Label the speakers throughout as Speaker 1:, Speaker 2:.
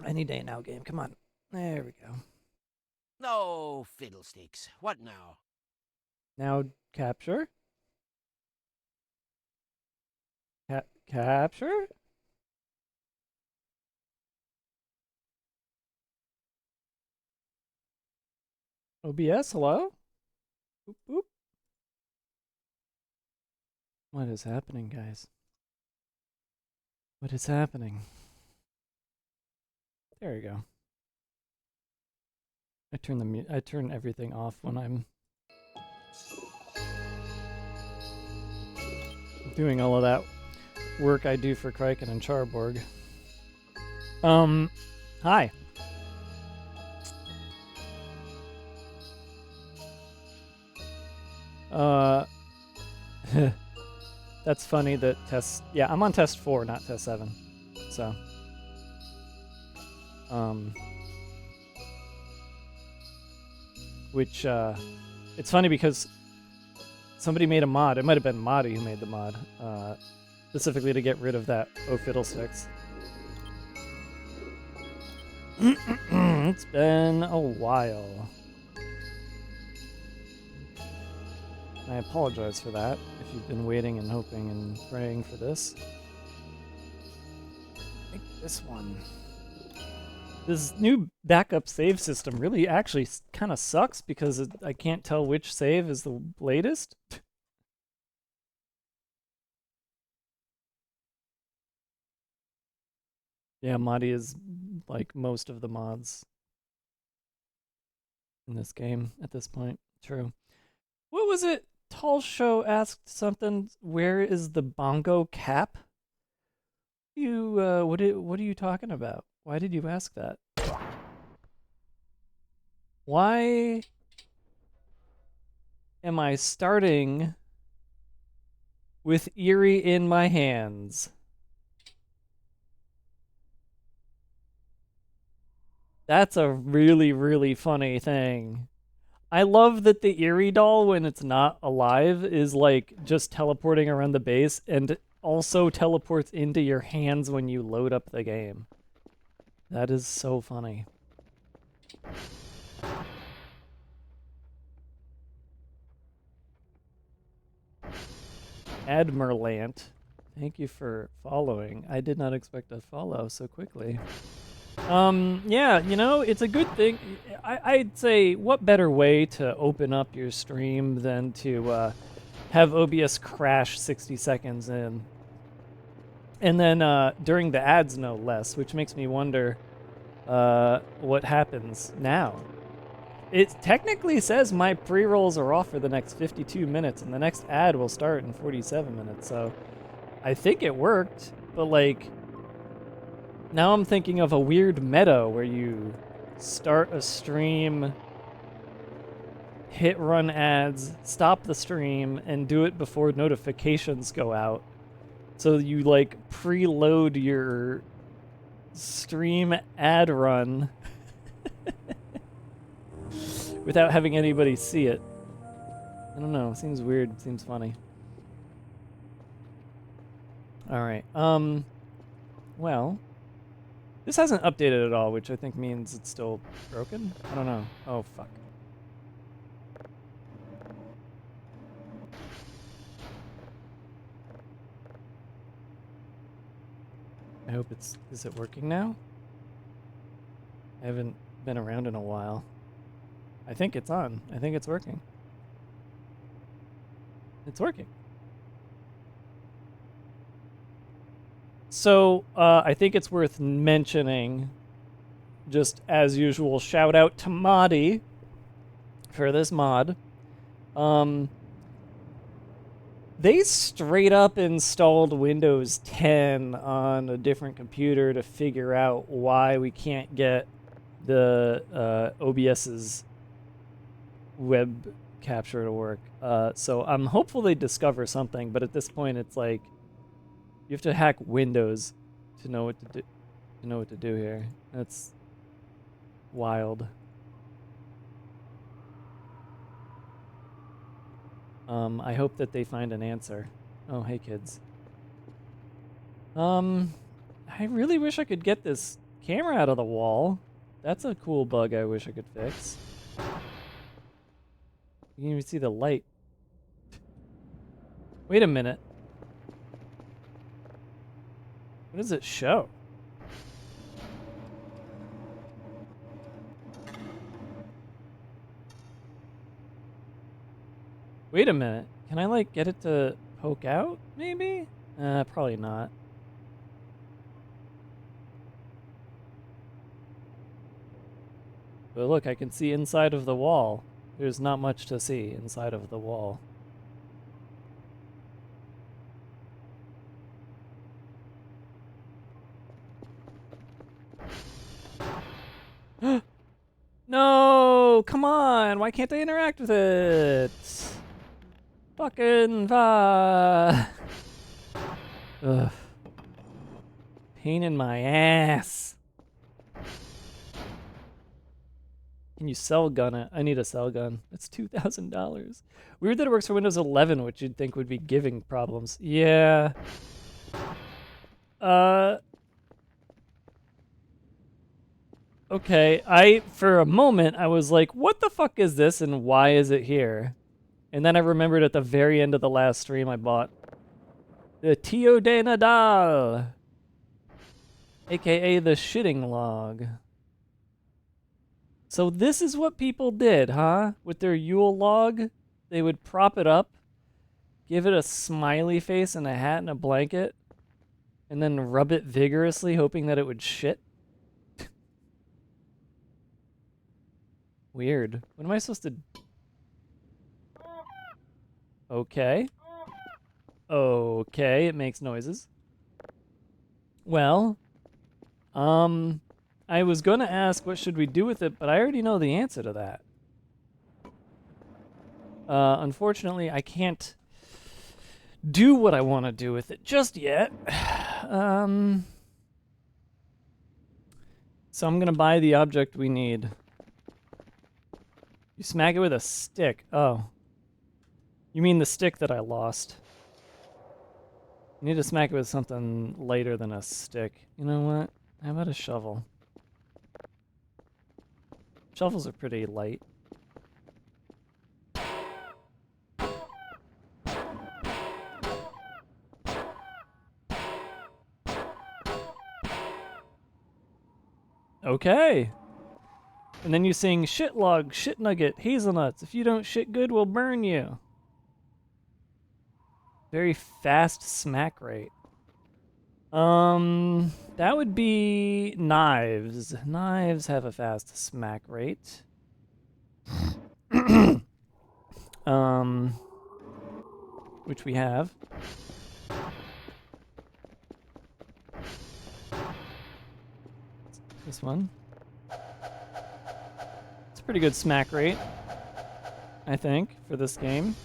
Speaker 1: Any day now, game. Come on. There we go.
Speaker 2: No fiddlesticks. What now?
Speaker 1: Now capture. Capture? OBS, hello? Boop, boop. What is happening, guys? What is happening? There we go. I turn everything off when I'm doing all of that work I do for Kraken and Charborg. Hi. That's funny that yeah, I'm on test 4, not test 7. So, which, it's funny because somebody made a mod. It might have been Madi who made the mod, specifically to get rid of that "Oh Fiddlesticks." It's been a while. I apologize for that if you've been waiting and hoping and praying for this. I think this one. This new backup save system really actually kind of sucks because I can't tell which save is the latest. Yeah, Madi is like most of the mods in this game at this point. True. What was it? Tall Show asked something. Where is the bongo cap? What are you talking about? Why did you ask that? Why am I starting with Eerie in my hands? That's a really, really funny thing. I love that the Eerie doll, when it's not alive, is like just teleporting around the base and also teleports into your hands when you load up the game. That is so funny. Admirlant, thank you for following. I did not expect a follow so quickly. Yeah, you know, it's a good thing. I'd say, what better way to open up your stream than to have OBS crash 60 seconds in? And then during the ads, no less, which makes me wonder what happens now. It technically says my pre-rolls are off for the next 52 minutes, and the next ad will start in 47 minutes, so I think it worked, but like, now I'm thinking of a weird meta where you start a stream, hit run ads, stop the stream, and do it before notifications go out. So you like preload your stream ad run without having anybody see it. I don't know, seems weird, seems funny. Alright, well, this hasn't updated at all, which I think means it's still broken? I don't know. Oh, fuck. I hope is it working now? I haven't been around in a while. I think it's on. I think it's working. It's working. So, I think it's worth mentioning, just as usual, shout out to Madi for this mod. They straight up installed Windows 10 on a different computer to figure out why we can't get the OBS's web capture to work. So I'm hopeful they discover something, but at this point it's like you have to hack Windows to know what to do here. That's wild. I hope that they find an answer. Oh, hey kids. I really wish I could get this camera out of the wall. That's a cool bug I wish I could fix. You can even see the light. Wait a minute. What does it show? Wait a minute. Can I, like, get it to poke out, maybe? Probably not. But look, I can see inside of the wall. There's not much to see inside of the wall. No! Come on! Why can't I interact with it? Fucking Ugh. Pain in my ass. Can you cell gun it? I need a cell gun. It's $2,000. Weird that it works for Windows 11, which you'd think would be giving problems. Yeah. Okay, for a moment, I was like, what the fuck is this and why is it here? And then I remembered at the very end of the last stream I bought the Tio de Nadal, aka the shitting log. So this is what people did, huh? With their Yule log, they would prop it up, give it a smiley face and a hat and a blanket, and then rub it vigorously, hoping that it would shit. Weird. What am I supposed to... Okay. Okay, it makes noises. Well, I was gonna ask what should we do with it, but I already know the answer to that. Unfortunately, I can't do what I want to do with it just yet. So I'm gonna buy the object we need. You smack it with a stick. Oh. You mean the stick that I lost. You need to smack it with something lighter than a stick. You know what? How about a shovel? Shovels are pretty light. Okay. And then you sing shit log, shit nugget, hazelnuts. If you don't shit good, we'll burn you. Very fast smack rate. That would be knives. Knives have a fast smack rate. Which we have. This one. It's a pretty good smack rate, I think, for this game.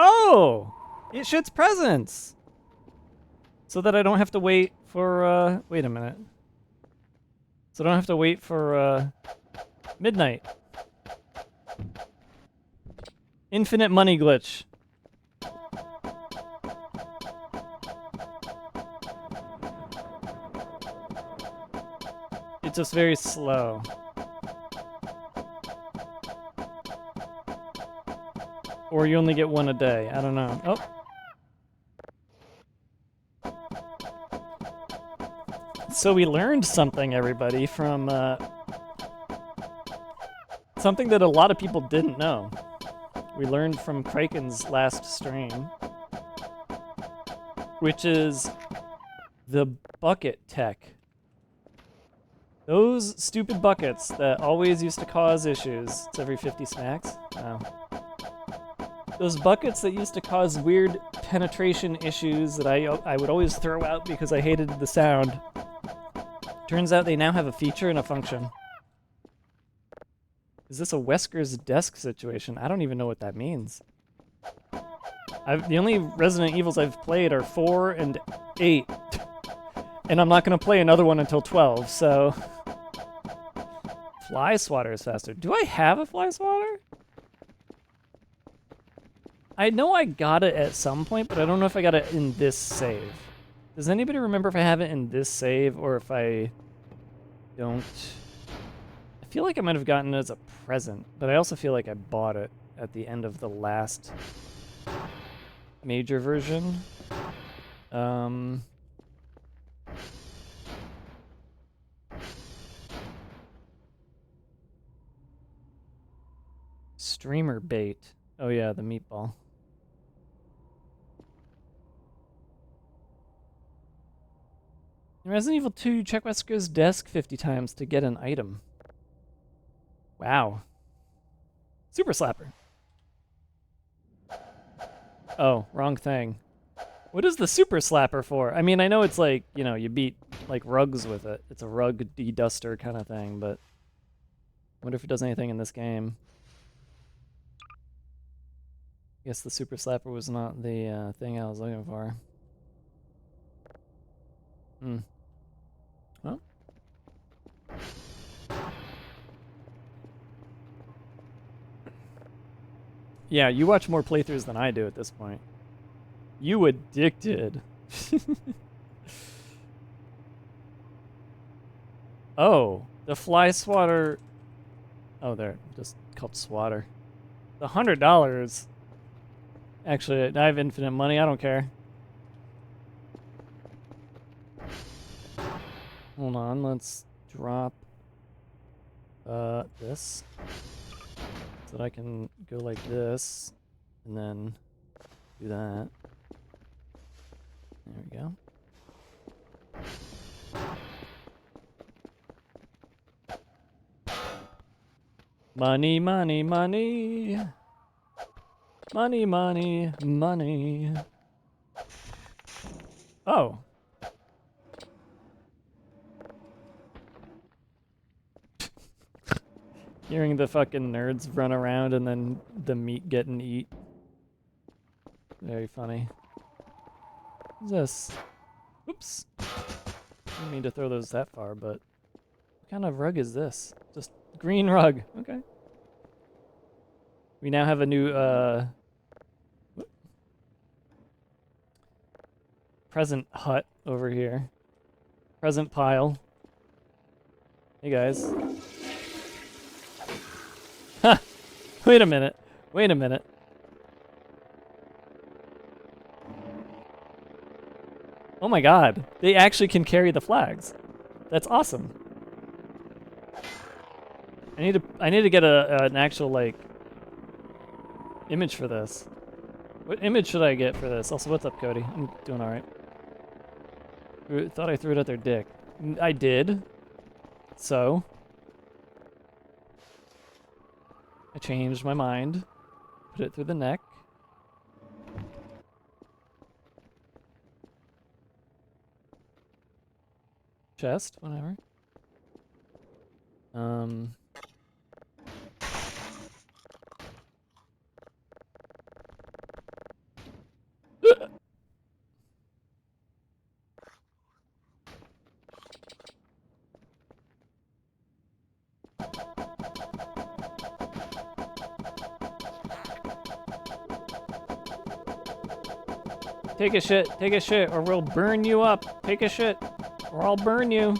Speaker 1: Oh! It shits presents! So that I don't have to wait for, wait a minute. So I don't have to wait for, midnight. Infinite money glitch. It's just very slow. Or you only get one a day. I don't know. Oh. So we learned something, everybody, from something that a lot of people didn't know. We learned from Kraken's last stream, which is the bucket tech. Those stupid buckets that always used to cause issues. It's every 50 smacks? Oh. Those buckets that used to cause weird penetration issues that I would always throw out because I hated the sound. Turns out they now have a feature and a function. Is this a Wesker's desk situation? I don't even know what that means. The only Resident Evils I've played are 4 and 8. And I'm not going to play another one until 12, so... Fly swatter is faster. Do I have a fly swatter? I know I got it at some point, but I don't know if I got it in this save. Does anybody remember if I have it in this save or if I don't? I feel like I might have gotten it as a present, but I also feel like I bought it at the end of the last major version. Streamer bait. Oh yeah, the meatball. In Resident Evil 2, check Wesker's desk 50 times to get an item. Wow. Super Slapper. Oh, wrong thing. What is the Super Slapper for? I mean, I know it's like, you know, you beat like rugs with it. It's a rug de-duster kind of thing, but I wonder if it does anything in this game. I guess the Super Slapper was not the thing I was looking for. Hmm. Well. Yeah, you watch more playthroughs than I do at this point. You addicted. Oh, the fly swatter. Oh, there, just called swatter. The $100. Actually, I have infinite money. I don't care. Hold on, let's drop this so that I can go like this and then do that. There we go. Money, money, money. Money, money, money. Oh. Hearing the fucking nerds run around and then the meat getting eat. Very funny. What's this? Oops. Didn't mean to throw those that far, but what kind of rug is this? Just green rug. Okay. We now have a new present hut over here. Present pile. Hey guys. Ha! Wait a minute. Wait a minute. Oh my god. They actually can carry the flags. That's awesome. I need to get an actual like image for this. What image should I get for this? Also, what's up, Cody? I'm doing all right. Thought I threw it at their dick. I did. So I changed my mind. Put it through the neck. Chest, whatever. Take a shit, or we'll burn you up. Take a shit, or I'll burn you.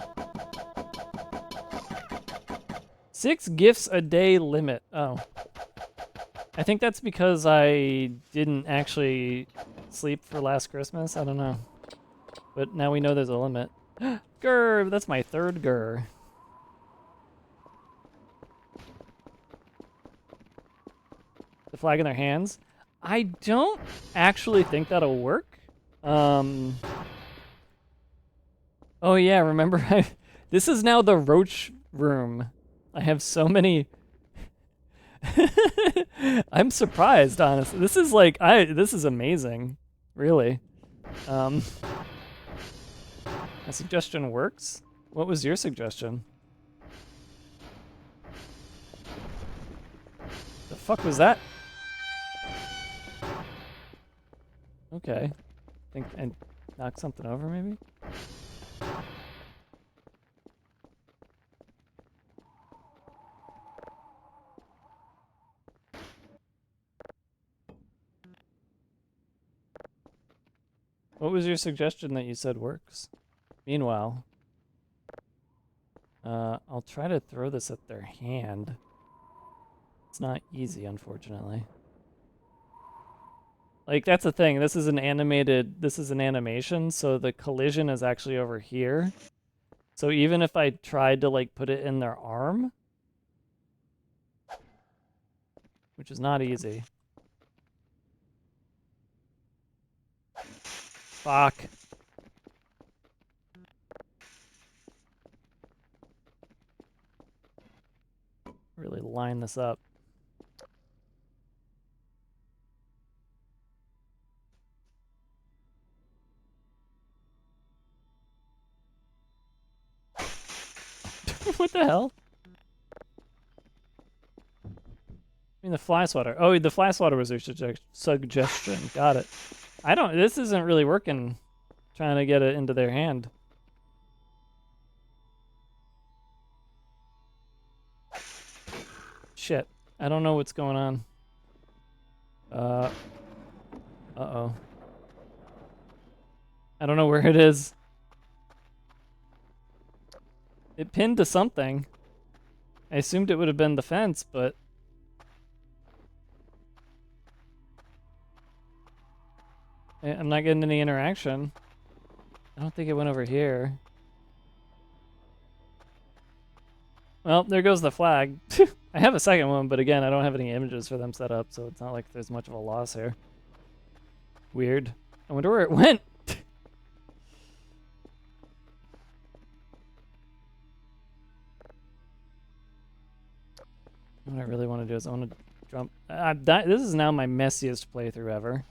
Speaker 1: 6 gifts a day limit. Oh. I think that's because I didn't actually sleep for last Christmas. I don't know. But now we know there's a limit. Grr, that's my 3rd grr. The flag in their hands. I don't actually think that'll work. Oh yeah, remember this is now the roach room. I have so many. I'm surprised, honestly. This is like this is amazing. Really. My suggestion works? What was your suggestion? fuck was that? Okay. Think and knock something over maybe? What was your suggestion that you said works? Meanwhile, I'll try to throw this at their hand. It's not easy, unfortunately. Like, that's the thing. This is an animation, so the collision is actually over here. So even if I tried to, like, put it in their arm, which is not easy. Fuck. Really line this up. What the hell? I mean, the fly swatter. Oh, the fly swatter was your suggestion. Got it. This isn't really working, trying to get it into their hand. Shit. I don't know what's going on. Uh-oh. I don't know where it is. It pinned to something. I assumed it would have been the fence, but... I'm not getting any interaction. I don't think it went over here. Well, there goes the flag. I have a second one, but again, I don't have any images for them set up, so it's not like there's much of a loss here. Weird. I wonder where it went. What I really want to do is I want to jump. This is now my messiest playthrough ever.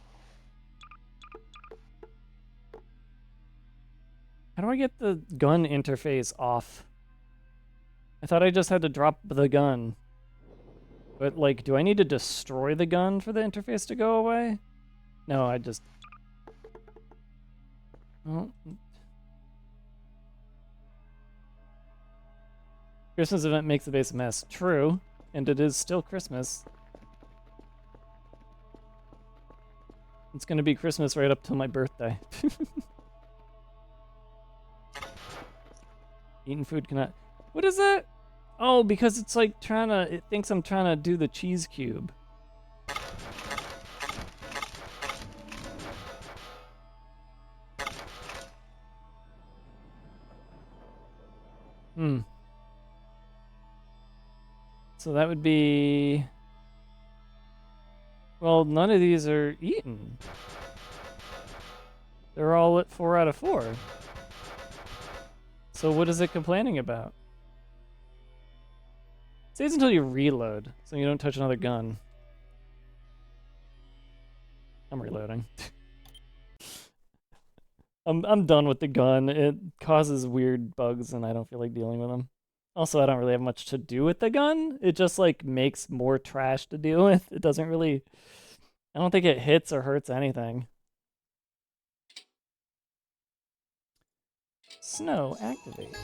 Speaker 1: How do I get the gun interface off? I thought I just had to drop the gun. But, like, do I need to destroy the gun for the interface to go away? No, I just... Oh. Christmas event makes the base a mess. True. And it is still Christmas. It's gonna be Christmas right up till my birthday. Eating food cannot... What is that? Oh, because it's like trying to... It thinks I'm trying to do the cheese cube. So that would be... Well, none of these are eaten. They're all at 4 out of 4. So what is it complaining about? It saves until you reload, so you don't touch another gun. I'm reloading. I'm done with the gun. It causes weird bugs and I don't feel like dealing with them. Also, I don't really have much to do with the gun. It just like makes more trash to deal with. It doesn't really... I don't think it hits or hurts anything. Snow, activate.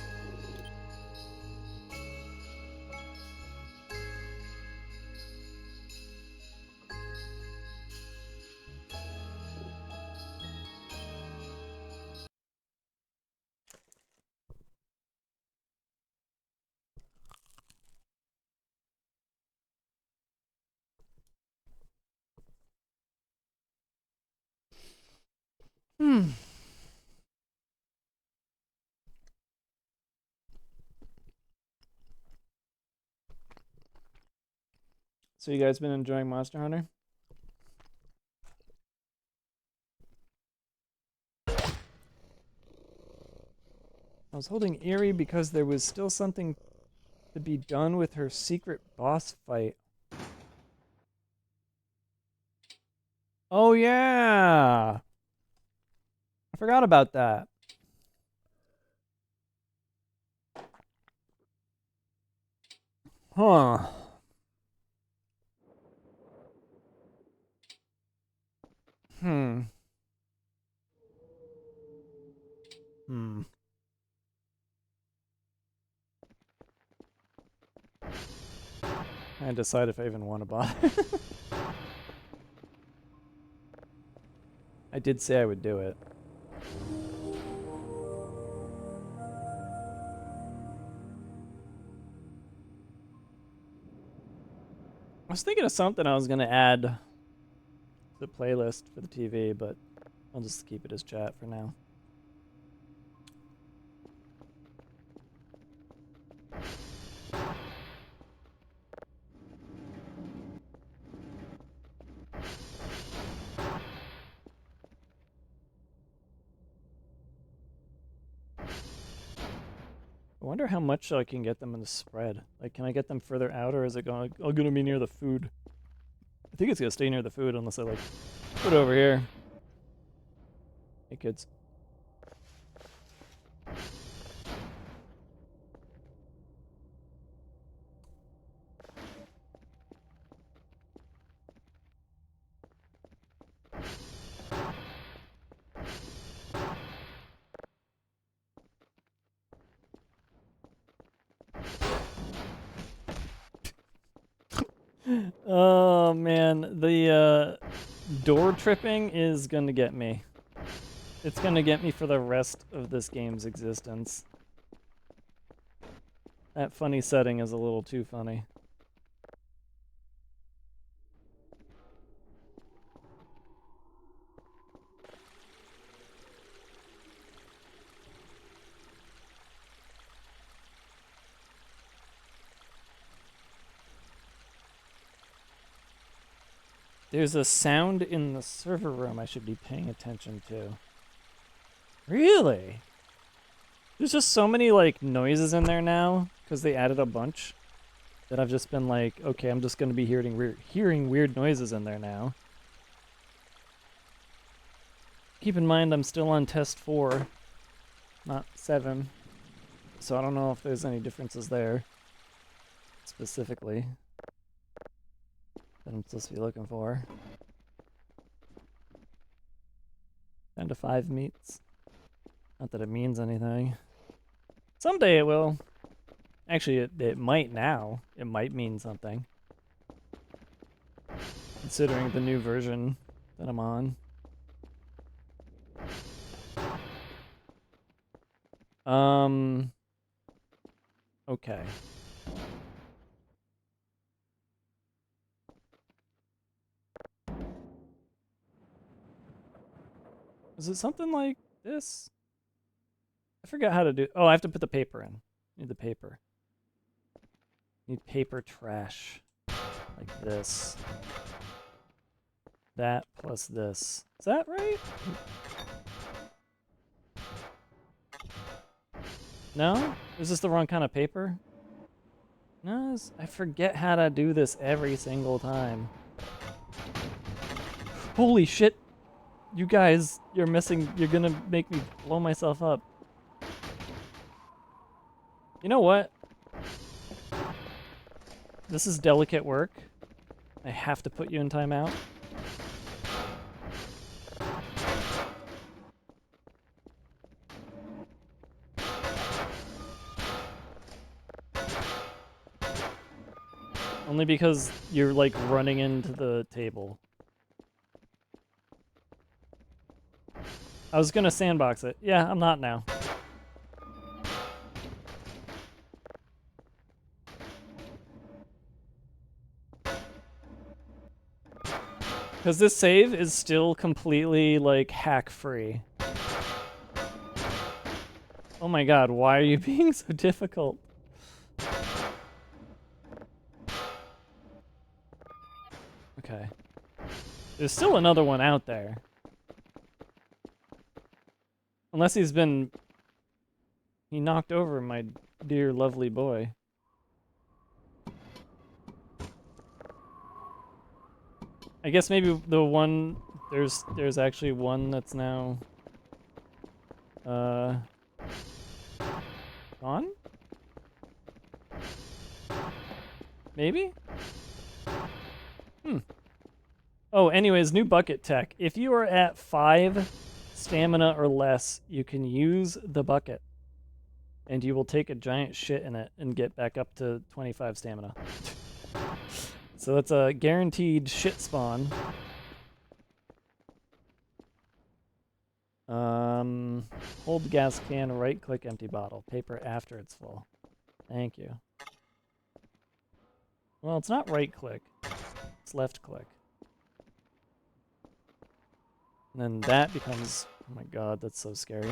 Speaker 1: So you guys been enjoying Monster Hunter? I was holding Eerie because there was still something to be done with her secret boss fight. Oh yeah! I forgot about that. Huh. Hmm. I decide if I even want to buy. I did say I would do it. I was thinking of something I was gonna add to the playlist for the TV, but I'll just keep it as chat for now. I wonder how much I can get them in the spread. Like, can I get them further out, or is it gonna be near the food? I think it's gonna stay near the food unless I like put it over here. Hey kids. Oh man, the door tripping is gonna get me. It's gonna get me for the rest of this game's existence. That funny setting is a little too funny. There's a sound in the server room I should be paying attention to. Really? There's just so many like noises in there now because they added a bunch that I've just been like, okay, I'm just gonna be hearing weird noises in there now. Keep in mind I'm still on test 4, not 7, so I don't know if there's any differences there specifically that I'm supposed to be looking for. 10 to 5 meets. Not that it means anything. Someday it will. Actually, it might now. It might mean something. Considering the new version that I'm on. Okay. Is it something like this? I forgot how to do. Oh, I have to put the paper in. Need the paper. Need paper trash. Like this. That plus this. Is that right? No? Is this the wrong kind of paper? No, I forget how to do this every single time. Holy shit! You guys, you're gonna make me blow myself up. You know what? This is delicate work. I have to put you in timeout. Only because you're like running into the table. I was gonna sandbox it. Yeah, I'm not now. Because this save is still completely like hack free. Oh my god, why are you being so difficult? Okay. There's still another one out there. Unless he knocked over my dear lovely boy. I guess maybe the one, there's actually one that's now, gone? Maybe? Oh, anyways, new bucket tech. If you are at 5 stamina or less, you can use the bucket. And you will take a giant shit in it and get back up to 25 stamina. So that's a guaranteed shit spawn. Hold gas can, right click empty bottle. Paper after it's full. Thank you. Well, it's not right click. It's left click. And then that becomes, oh my god, that's so scary.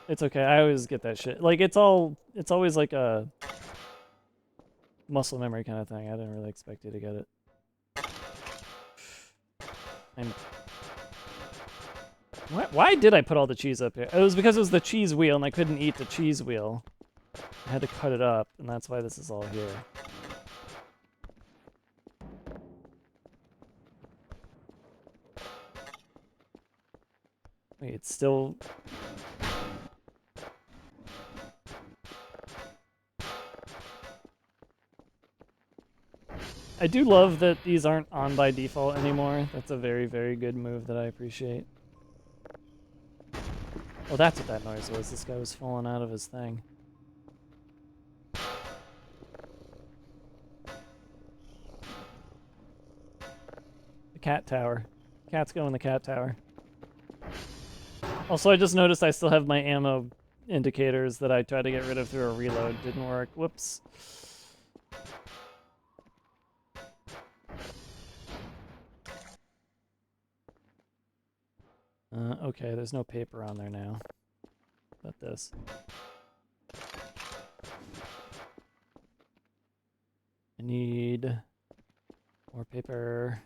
Speaker 1: It's okay, I always get that shit. Like, it's always like a muscle memory kind of thing. I didn't really expect you to get it. Why did I put all the cheese up here? It was because it was the cheese wheel and I couldn't eat the cheese wheel. I had to cut it up, and that's why this is all here. Wait, it's still... I do love that these aren't on by default anymore. That's a very, very good move that I appreciate. Oh, that's what that noise was. This guy was falling out of his thing. The cat tower. Cats go in the cat tower. Also, I just noticed I still have my ammo indicators that I tried to get rid of through a reload. Didn't work. Whoops. Okay, there's no paper on there now. About this. I need more paper.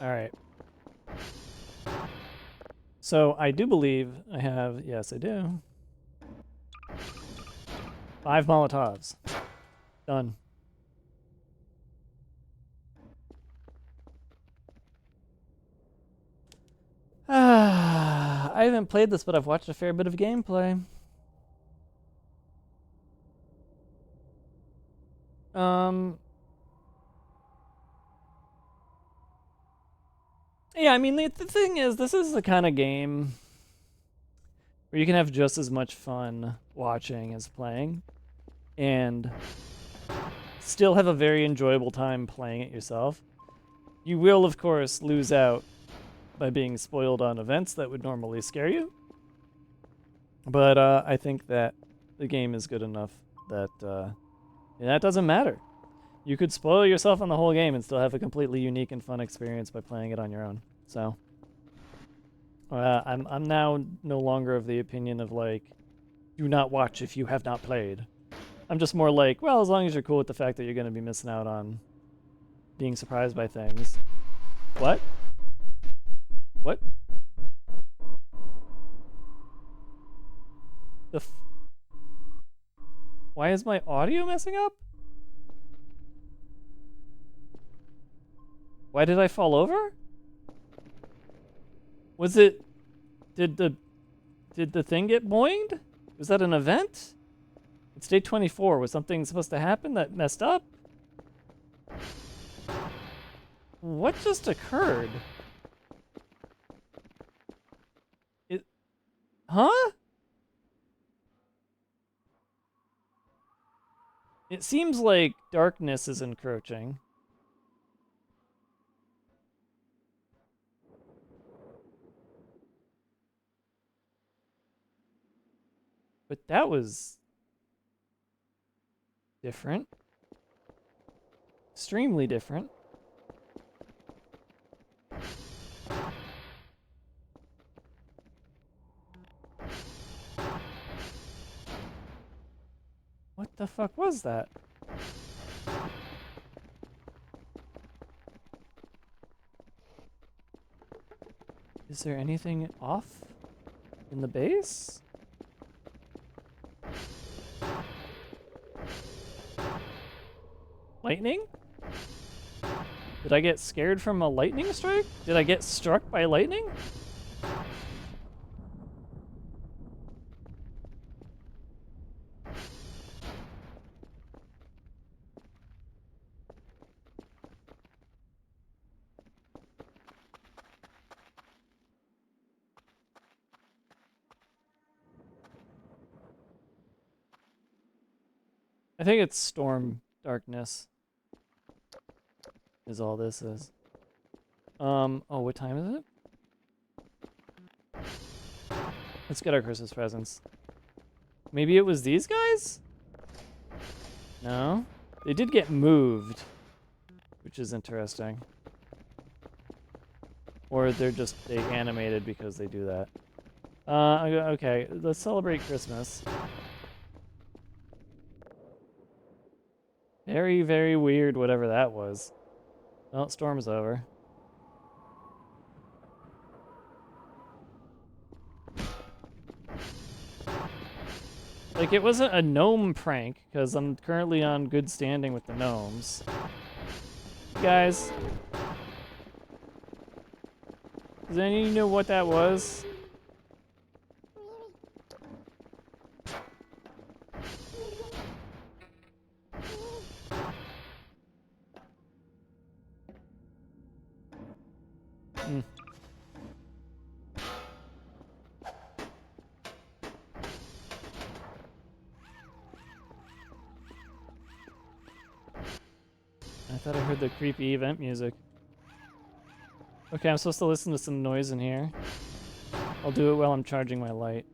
Speaker 1: All right. So I do believe I have, yes, I do. 5 Molotovs. Done. I haven't played this, but I've watched a fair bit of gameplay. Yeah, I mean, the thing is, this is the kind of game where you can have just as much fun watching as playing, and still have a very enjoyable time playing it yourself. You will, of course, lose out by being spoiled on events that would normally scare you, but I think that the game is good enough that that doesn't matter. You could spoil yourself on the whole game and still have a completely unique and fun experience by playing it on your own. So I'm now no longer of the opinion of like, do not watch if you have not played. I'm just more like, well, as long as you're cool with the fact that you're going to be missing out on being surprised by things. What? What? Why is my audio messing up? Why did I fall over? Was it... Did the thing get boinged? Was that an event? It's day 24. Was something supposed to happen that messed up? What just occurred? Huh? It seems like darkness is encroaching. But that was different. Extremely different. What the fuck was that? Is there anything off in the base? Lightning? Did I get scared from a lightning strike? Did I get struck by lightning? I think it's storm darkness is all this is. Oh, what time is it? Let's get our Christmas presents. Maybe it was these guys? No? They did get moved, which is interesting. Or they animated because they do that. Okay, let's celebrate Christmas. Very, very weird, whatever that was. Well, storm's over. Like, it wasn't a gnome prank, because I'm currently on good standing with the gnomes. Guys, does any of you know what that was? I thought I heard the creepy event music. Okay, I'm supposed to listen to some noise in here. I'll do it while I'm charging my light.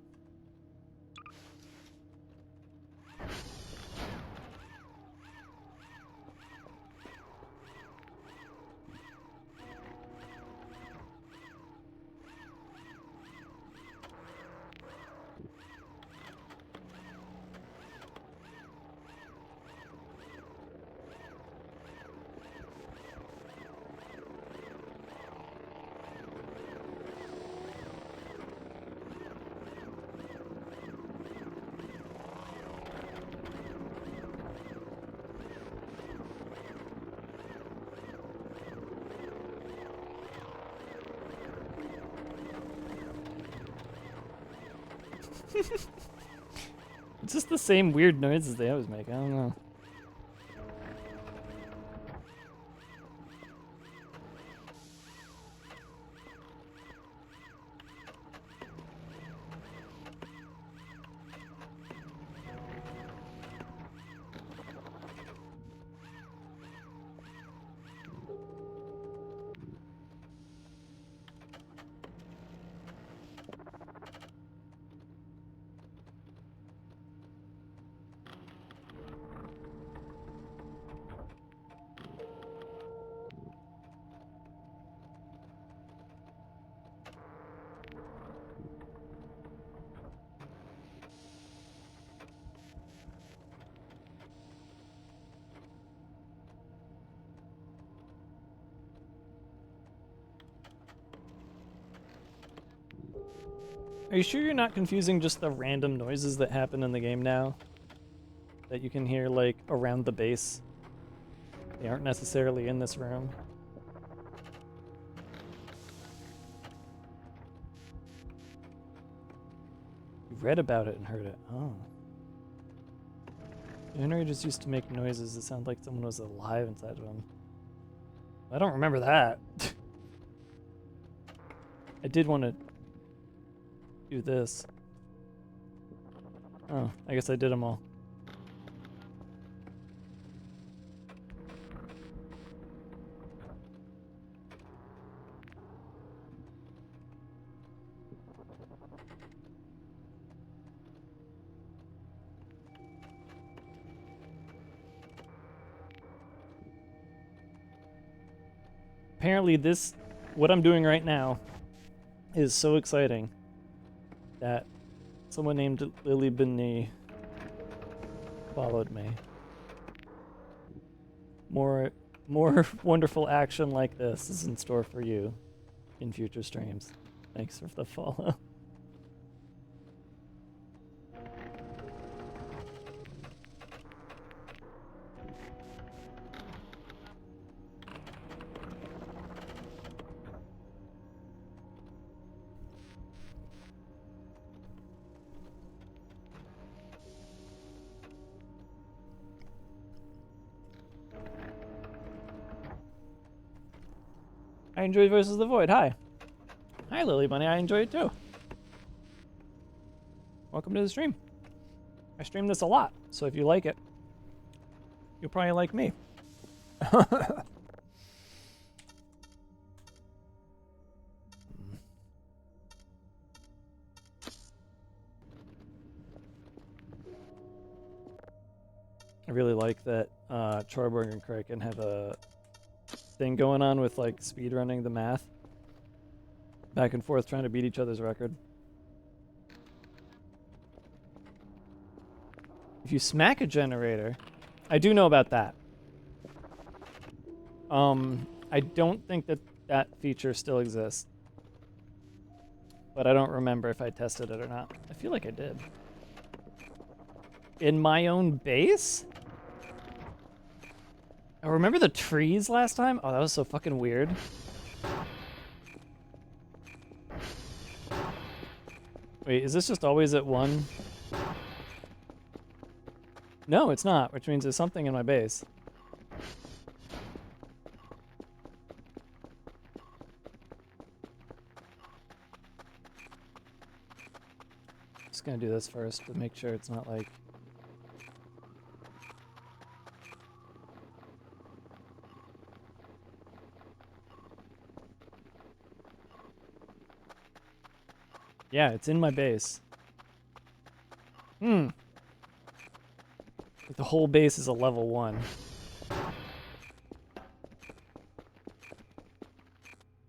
Speaker 1: It's just the same weird noises they always make. I don't know. Are you sure you're not confusing just the random noises that happen in the game now? That you can hear, like, around the base? They aren't necessarily in this room. You read about it and heard it. Oh. Generators used to make noises that sound like someone was alive inside of them. I don't remember that. I did want to do this. Oh, I guess I did them all. Apparently what I'm doing right now is so exciting that someone named Lily Binney followed me. More wonderful action like this is in store for you in future streams. Thanks for the follow. I enjoy Voices of the Void. Hi. Hi, Lily Bunny. I enjoy it too. Welcome to the stream. I stream this a lot, so if you like it, you'll probably like me. I really like that Charborg and Kraken have a thing going on with like speedrunning the math. Back and forth trying to beat each other's record. If you smack a generator, I do know about that. I don't think that that feature still exists. But I don't remember if I tested it or not. I feel like I did. In my own base? I remember the trees last time? Oh, that was so fucking weird. Wait, is this just always at 1? No, it's not, which means there's something in my base. Just gonna do this first to make sure it's not like... Yeah, it's in my base. Like the whole base is a level 1.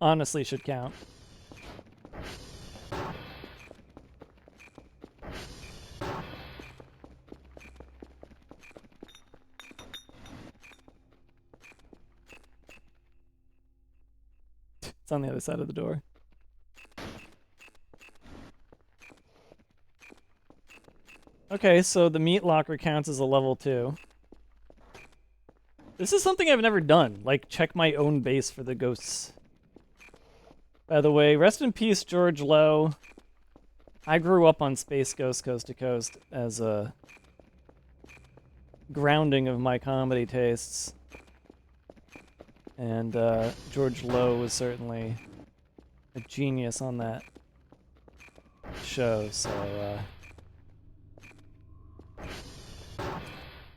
Speaker 1: Honestly should count. It's on the other side of the door. Okay, so the meat locker counts as a level 2. This is something I've never done, like check my own base for the ghosts. By the way, rest in peace, George Lowe. I grew up on Space Ghost Coast to Coast as a grounding of my comedy tastes. And George Lowe was certainly a genius on that show, so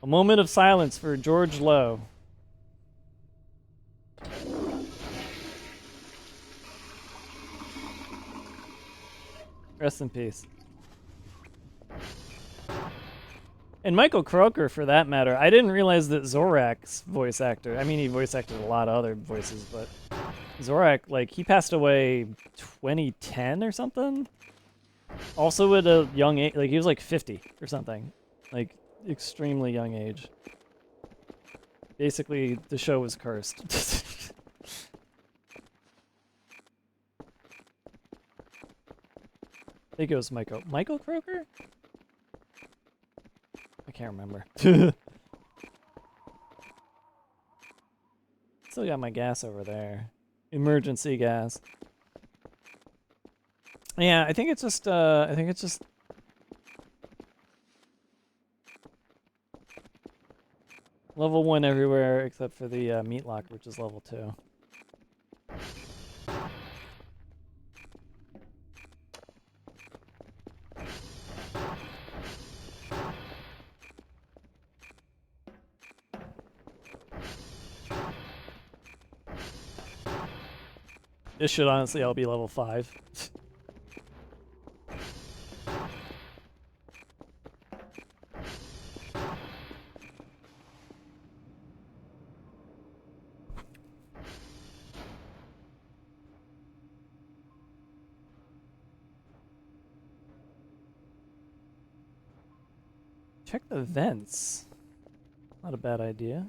Speaker 1: a moment of silence for George Lowe. Rest in peace. And Michael Croker, for that matter. I didn't realize that Zorak's voice actor, I mean, he voice acted a lot of other voices, but Zorak, like, he passed away 2010 or something? Also at a young age, like, he was like 50 or something. Like, extremely young age. Basically, the show was cursed. I think it was Michael Croker? I can't remember. Still got my gas over there. Emergency gas. Yeah, I think it's just level 1 everywhere except for the meat locker, which is level 2. This should honestly all be level 5. Check the vents. Not a bad idea.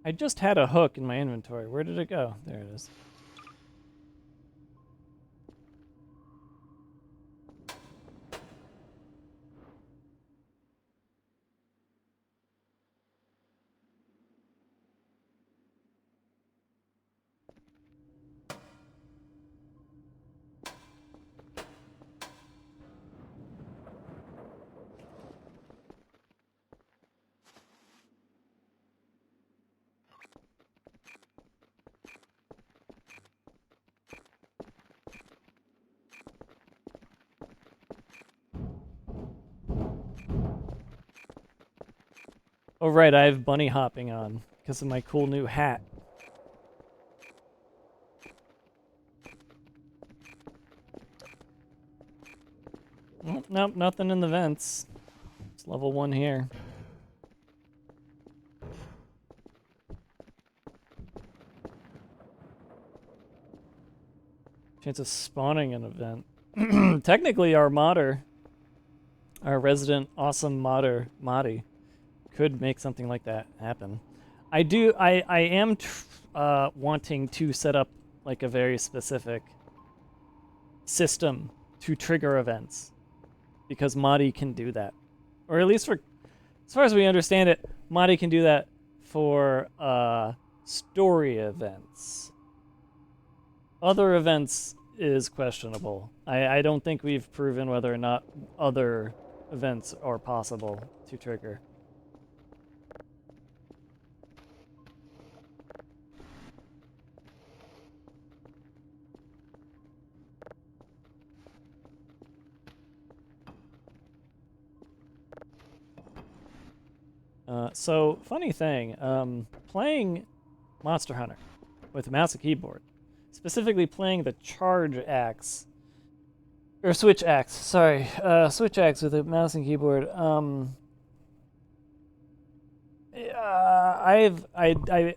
Speaker 1: I just had a hook in my inventory. Where did it go? There it is. Oh right, I have bunny hopping on because of my cool new hat. Well, nope, nothing in the vents. It's level 1 here. Chance of spawning an event. Technically, our modder, our resident awesome modder, Madi, could make something like that happen. I am wanting to set up like a very specific system to trigger events because Madi can do that, or at least for, as far as we understand it, Madi can do that for story events. Other events is questionable. I don't think we've proven whether or not other events are possible to trigger. So, funny thing, playing Monster Hunter with a mouse and keyboard, specifically playing the charge axe, or switch axe, sorry, switch axe with a mouse and keyboard, I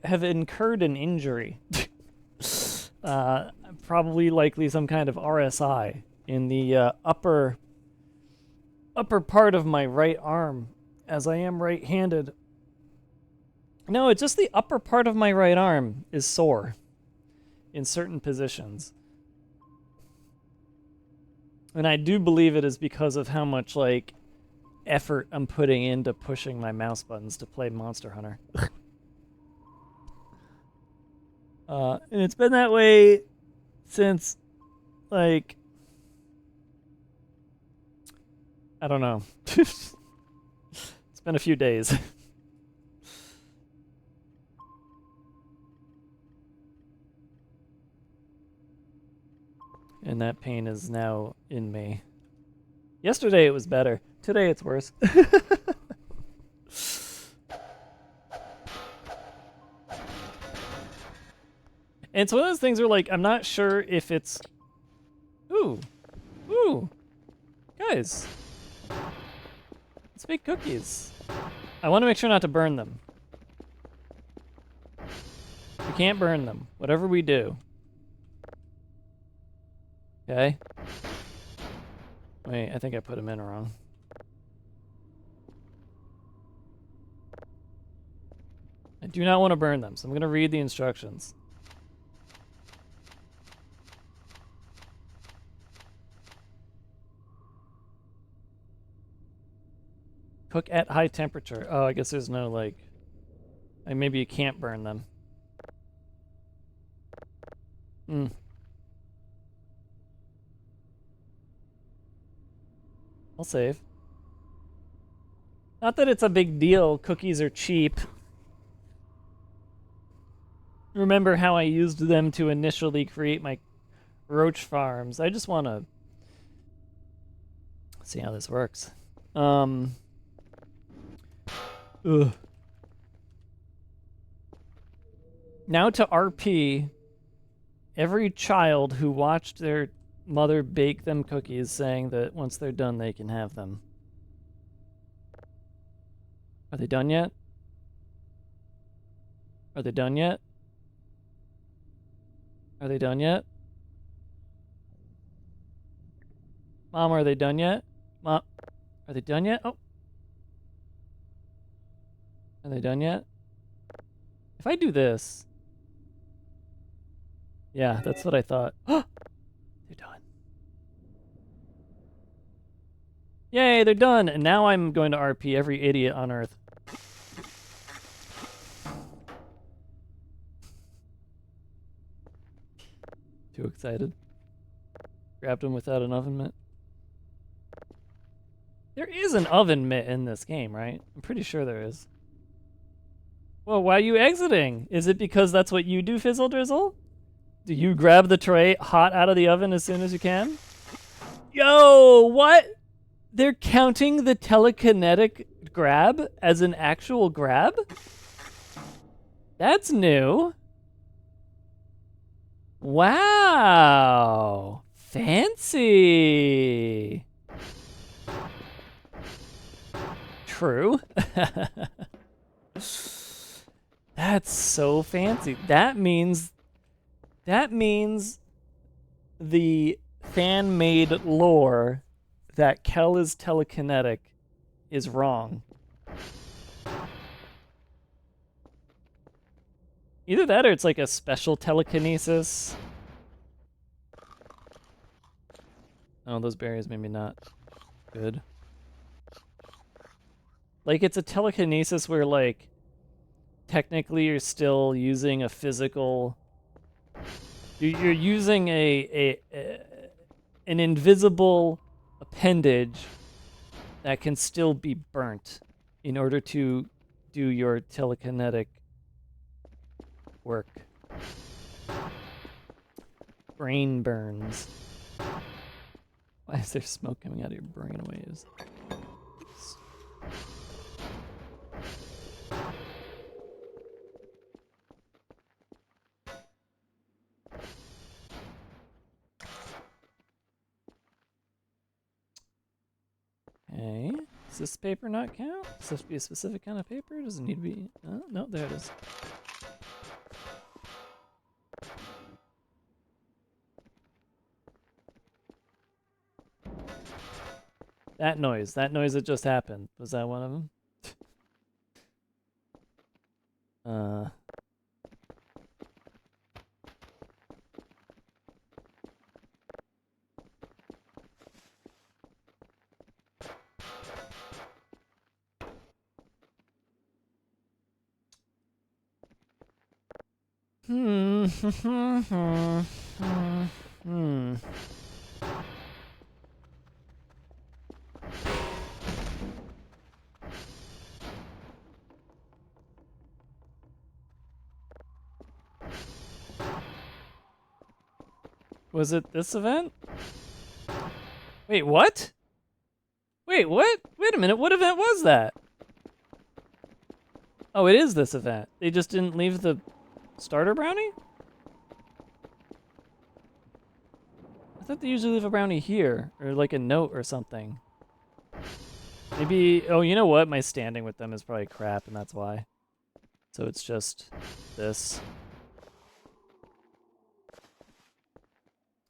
Speaker 1: have incurred an injury. Probably likely some kind of RSI in the upper part of my right arm, as I am right-handed. No, it's just the upper part of my right arm is sore in certain positions. And I do believe it is because of how much, like, effort I'm putting into pushing my mouse buttons to play Monster Hunter. And it's been that way since, like, I don't know. It's been a few days. And that pain is now in me. Yesterday it was better. Today it's worse. And it's one of those things where, like, I'm not sure if it's... Ooh. Ooh. Guys. Let's make cookies. I want to make sure not to burn them. We can't burn them, whatever we do. Okay. Wait, I think I put them in wrong. I do not want to burn them, so I'm going to read the instructions. Cook at high temperature. Oh, I guess there's no, like maybe you can't burn them. Hmm. I'll save. Not that it's a big deal. Cookies are cheap. Remember how I used them to initially create my roach farms. I just want to see how this works. Ugh. Now to RP every child who watched their mother bake them cookies, saying that once they're done, they can have them. Are they done yet? Are they done yet? Are they done yet? Mom, are they done yet? Mom, are they done yet? Oh. Are they done yet? If I do this... Yeah, that's what I thought. They're done. Yay, they're done! And now I'm going to RP every idiot on Earth. Too excited. Grabbed them without an oven mitt. There is an oven mitt in this game, right? I'm pretty sure there is. Well, why are you exiting? Is it because that's what you do, Fizzle Drizzle? Do you grab the tray hot out of the oven as soon as you can? Yo, what? They're counting the telekinetic grab as an actual grab? That's new. Wow. Fancy. True. That's so fancy. That means the fan-made lore that Kel is telekinetic is wrong. Either that or it's like a special telekinesis. Oh, those berries maybe not good. Like it's a telekinesis where like technically you're still using a physical. You're using an invisible appendage that can still be burnt in order to do your telekinetic work. Brain burns. Why is there smoke coming out of your brain waves? Okay. Does this paper not count? Does this have to be a specific kind of paper? Does it need to be? Oh, no, there it is. That noise that just happened. Was that one of them? Was it this event? Wait, what? Wait, what? Wait a minute, what event was that? Oh, it is this event. They just didn't leave the starter brownie? I thought they usually leave a brownie here, or like a note or something. Maybe, oh, you know what? My standing with them is probably crap, and that's why. So it's just this.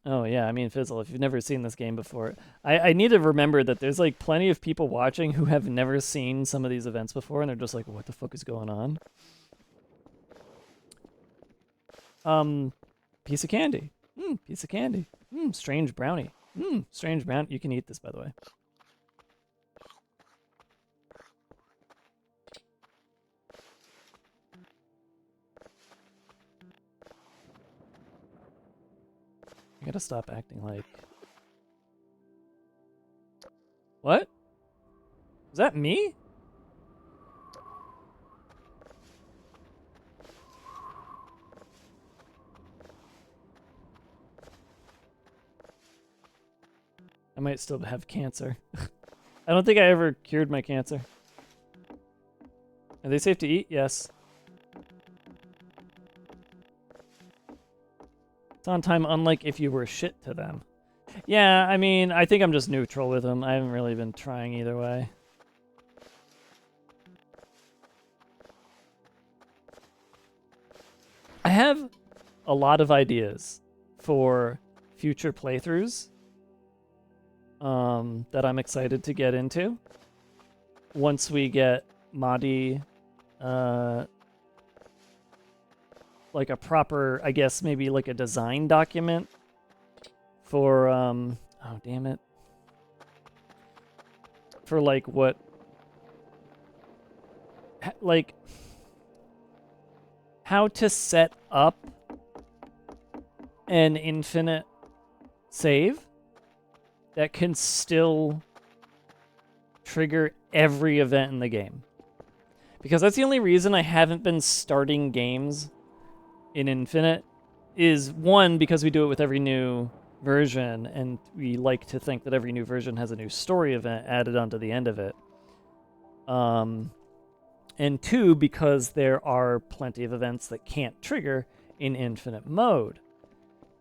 Speaker 1: Oh yeah, I mean, Fizzle, if you've never seen this game before, I need to remember that there's like plenty of people watching who have never seen some of these events before, and they're just like, what the fuck is going on? Piece of candy. Piece of candy. Strange brownie. Strange brownie. You can eat this, by the way. I gotta stop acting like... What? Is that me? I might still have cancer. I don't think I ever cured my cancer. Are they safe to eat? Yes. It's on time, unlike if you were shit to them. Yeah, I mean, I think I'm just neutral with them. I haven't really been trying either way. I have a lot of ideas for future playthroughs that I'm excited to get into once we get Madi like a proper, I guess maybe like a design document for oh damn it, for like what, like how to set up an infinite save that can still trigger every event in the game. Because that's the only reason I haven't been starting games in Infinite, is one, because we do it with every new version, and we like to think that every new version has a new story event added onto the end of it. And 2, because there are plenty of events that can't trigger in infinite mode.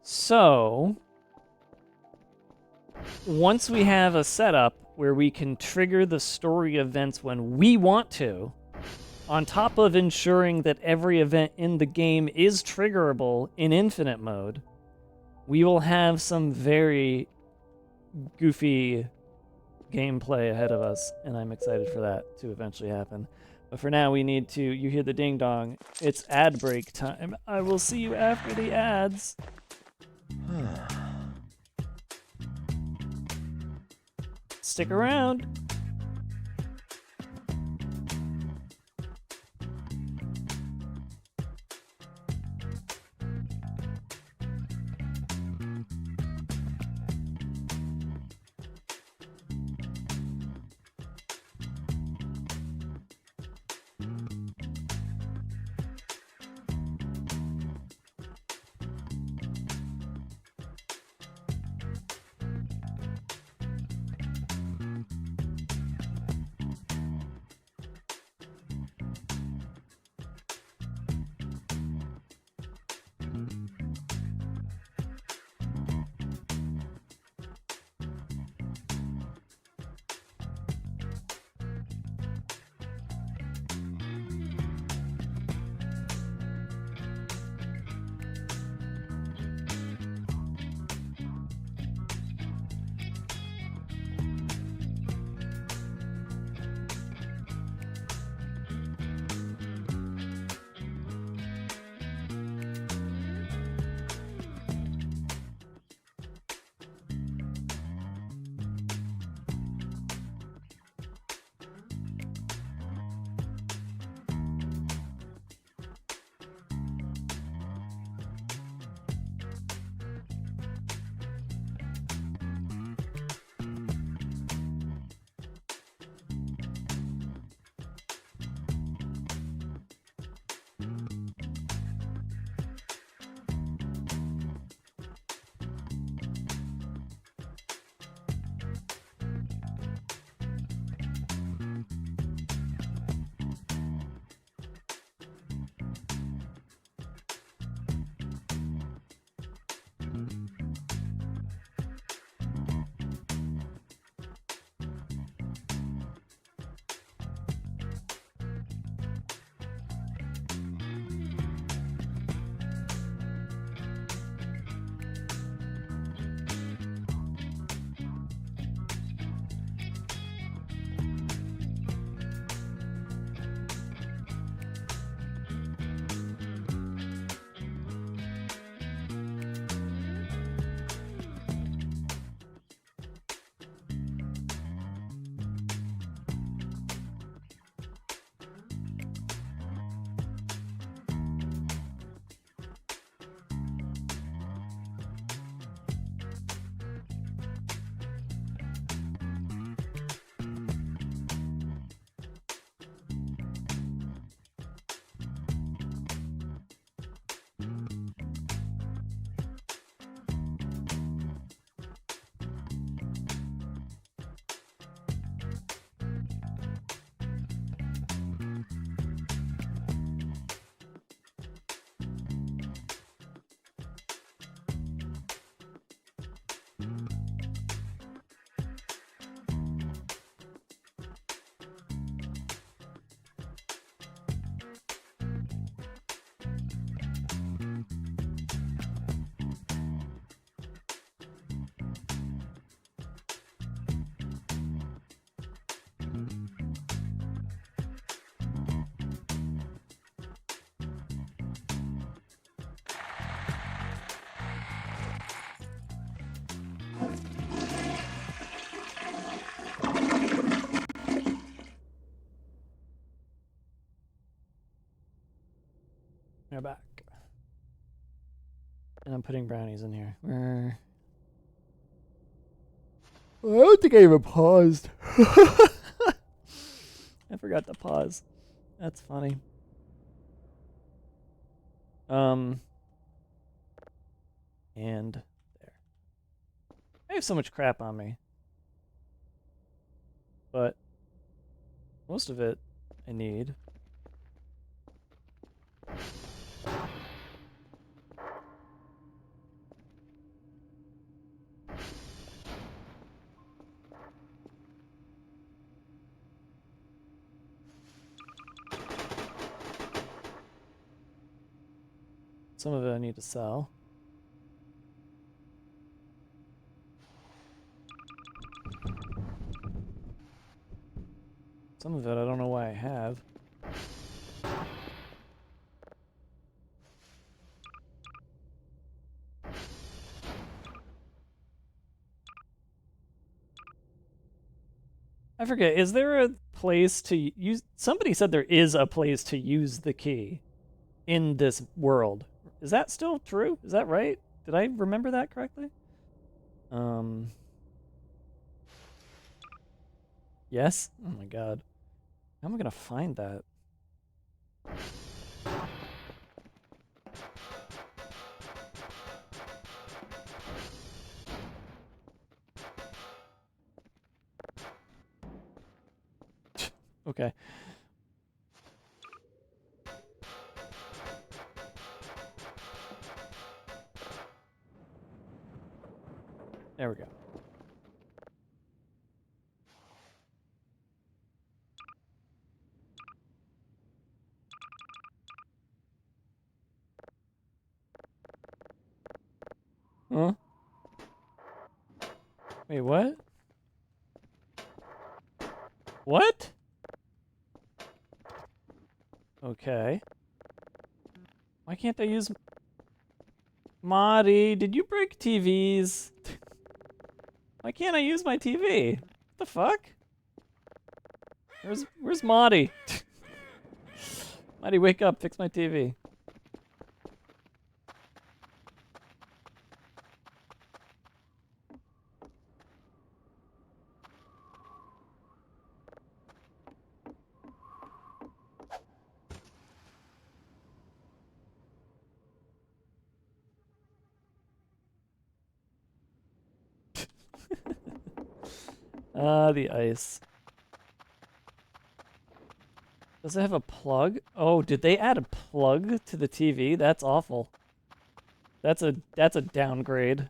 Speaker 1: So, once we have a setup where we can trigger the story events when we want to, on top of ensuring that every event in the game is triggerable in infinite mode, we will have some very goofy gameplay ahead of us, and I'm excited for that to eventually happen. But for now, we need to... You hear the ding-dong. It's ad break time. I will see you after the ads. Stick around. We're back. And I'm putting brownies in here. I don't think I even paused. I forgot to pause. That's funny. And there. I have so much crap on me. But Most of it I need. Some of it I need to sell. Some of it I don't know why I have. I forget, is there a place to use... Somebody said there is a place to use the key in this world. Is that still true? Is that right? Did I remember that correctly? Yes? Oh my god. How am I gonna find that? Okay. There we go. Huh? Wait, what? What? Okay. Why can't I use... Marty, did you break TVs? Why can't I use my TV? What the fuck? Where's Marty? Marty, wake up, fix my TV. The ice. Does it have a plug? Oh, did they add a plug to the TV? That's awful. That's a downgrade.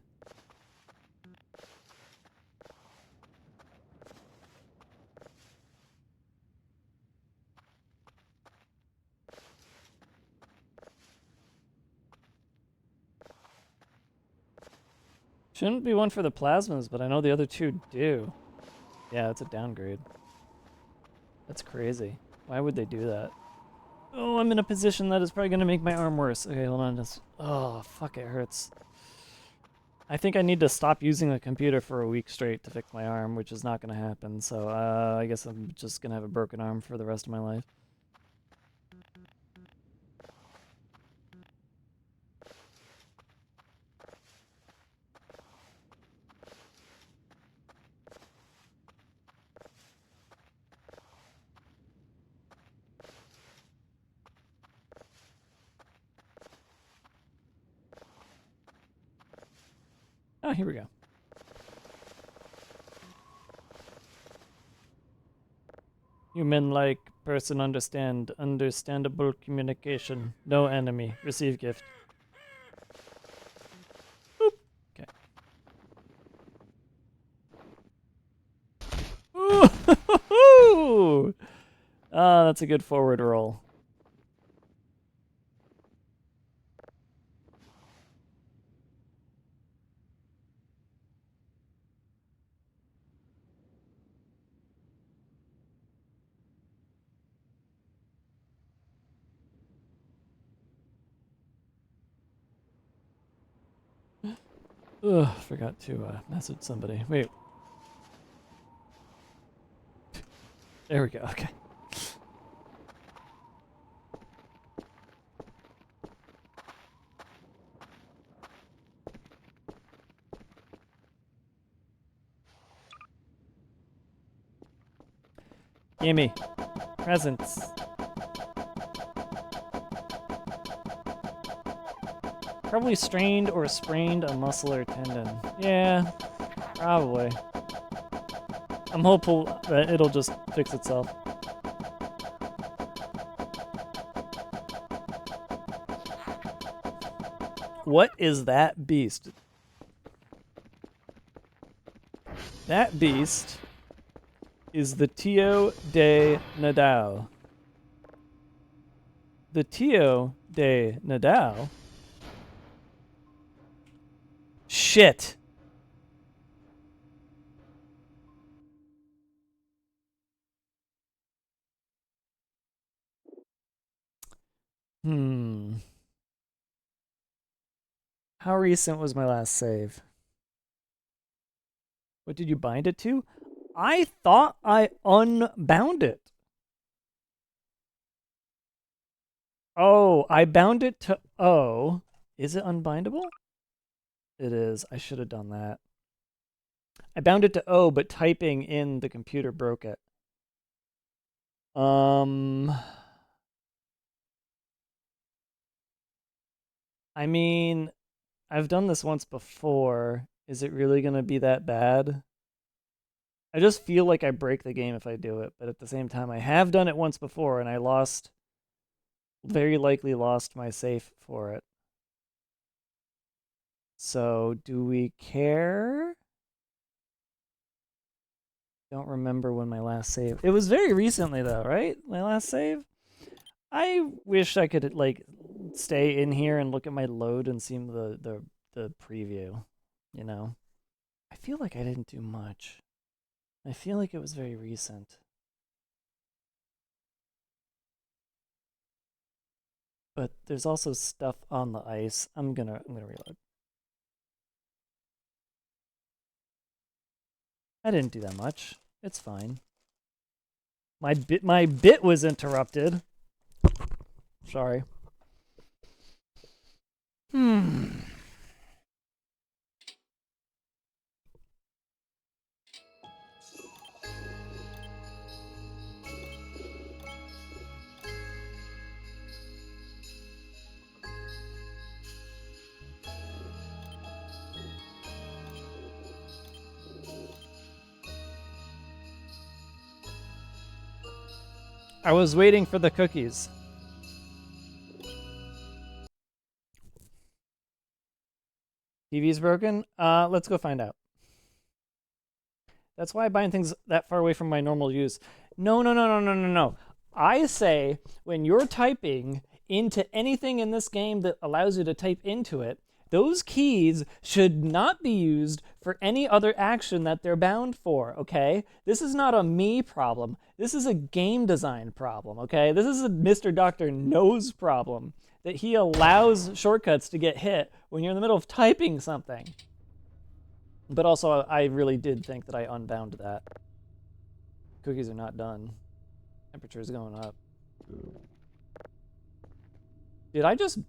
Speaker 1: Shouldn't be one for the plasmas, but I know the other two do. Yeah, it's a downgrade. That's crazy. Why would they do that? Oh, I'm in a position that is probably going to make my arm worse. Okay, hold on. Just... Oh, fuck, it hurts. I think I need to stop using the computer for a week straight to fix my arm, which is not going to happen. So I guess I'm just going to have a broken arm for the rest of my life. Oh, here we go. Human-like person understand. Understandable communication. No enemy. Receive gift. Boop. Okay. Ooh! Ah, that's a good forward roll. Ugh, forgot to message somebody. Wait. There we go, okay. Gimme. Presents. Probably strained or sprained a muscle or tendon. Yeah, probably. I'm hopeful that it'll just fix itself. What is that beast? That beast is the Tio de Nadal. The Tio de Nadal? Shit. How recent was my last save? What did you bind it to? I thought I unbound it. Oh, I bound it to O. Is it unbindable? It is. I should have done that. I bound it to O, but typing in the computer broke it. I mean, I've done this once before. Is it really going to be that bad? I just feel like I break the game if I do it, but at the same time, I have done it once before and I very likely lost my safe for it. So, do we care? Don't remember when my last save. It was very recently though, right? My last save? I wish I could like stay in here and look at my load and see the preview, you know. I feel like I didn't do much. I feel like it was very recent. But there's also stuff on the ice. I'm gonna reload. I didn't do that much. It's fine. My bit was interrupted. Sorry. I was waiting for the cookies. TV's broken? Let's go find out. That's why I bind things that far away from my normal use. No. I say when you're typing into anything in this game that allows you to type into it, those keys should not be used for any other action that they're bound for, okay? This is not a me problem. This is a game design problem, okay? This is a Mr. Doctor Knows problem, that he allows shortcuts to get hit when you're in the middle of typing something. But also, I really did think that I unbound that. Cookies are not done. Temperature is going up. Did I just...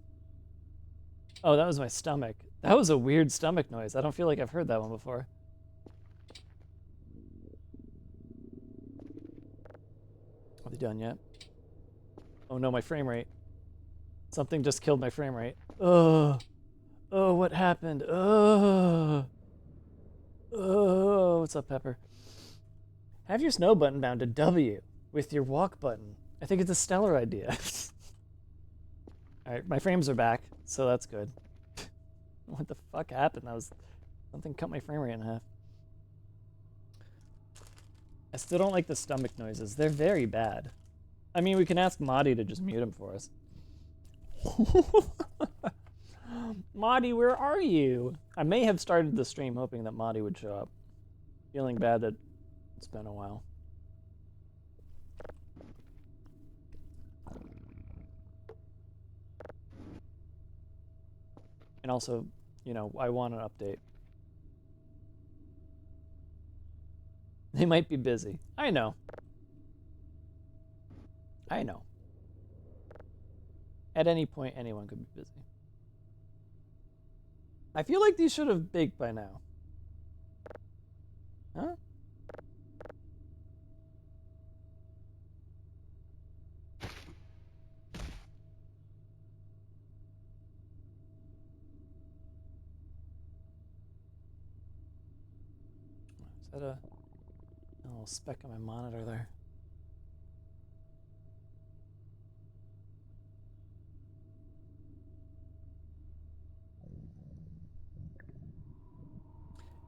Speaker 1: Oh, that was my stomach. That was a weird stomach noise. I don't feel like I've heard that one before. Are they done yet? Oh no, my frame rate. Something just killed my frame rate. Oh, what happened? Oh, what's up, Pepper? Have your snow button bound to W with your walk button. I think it's a stellar idea. All right, my frames are back, so that's good. What the fuck happened? That was something cut my frame rate in half. I still don't like the stomach noises. They're very bad. I mean, we can ask Madi to just mute them for us. Madi, where are you? I may have started the stream hoping that Madi would show up. Feeling bad that it's been a while. And also, you know, I want an update. They might be busy. I know. I know. At any point, anyone could be busy. I feel like these should have baked by now. Huh? Is that a little speck on my monitor there?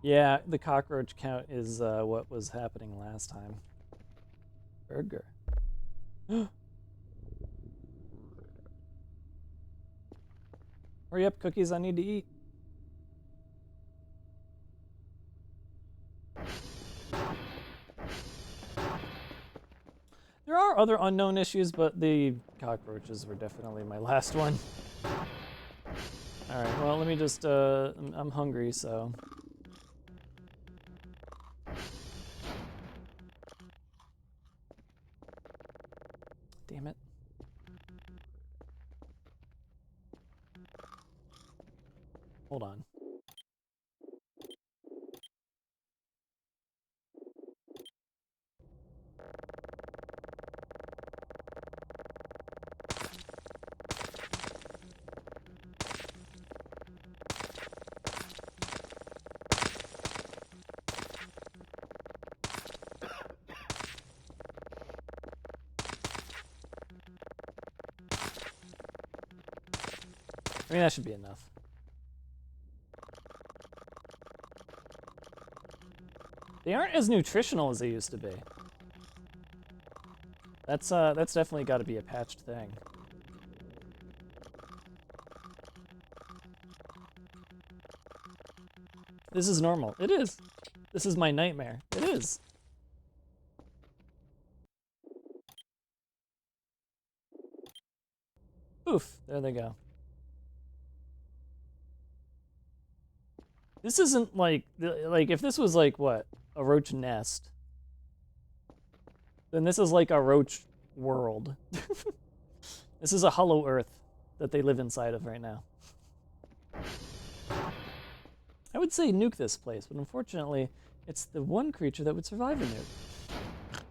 Speaker 1: Yeah, the cockroach count is what was happening last time. Burger. Hurry up, cookies, I need to eat. There are other unknown issues, but the cockroaches were definitely my last one. Alright, well, let me just, I'm hungry, so. Damn it. Hold on. I mean, that should be enough. They aren't as nutritional as they used to be. That's definitely got to be a patched thing. This is normal. It is. This is my nightmare. It is. Oof, there they go. This isn't like if this was like what, a roach nest, then this is like a roach world. This is a hollow earth that they live inside of right now. I would say nuke this place, but unfortunately, it's the one creature that would survive a nuke.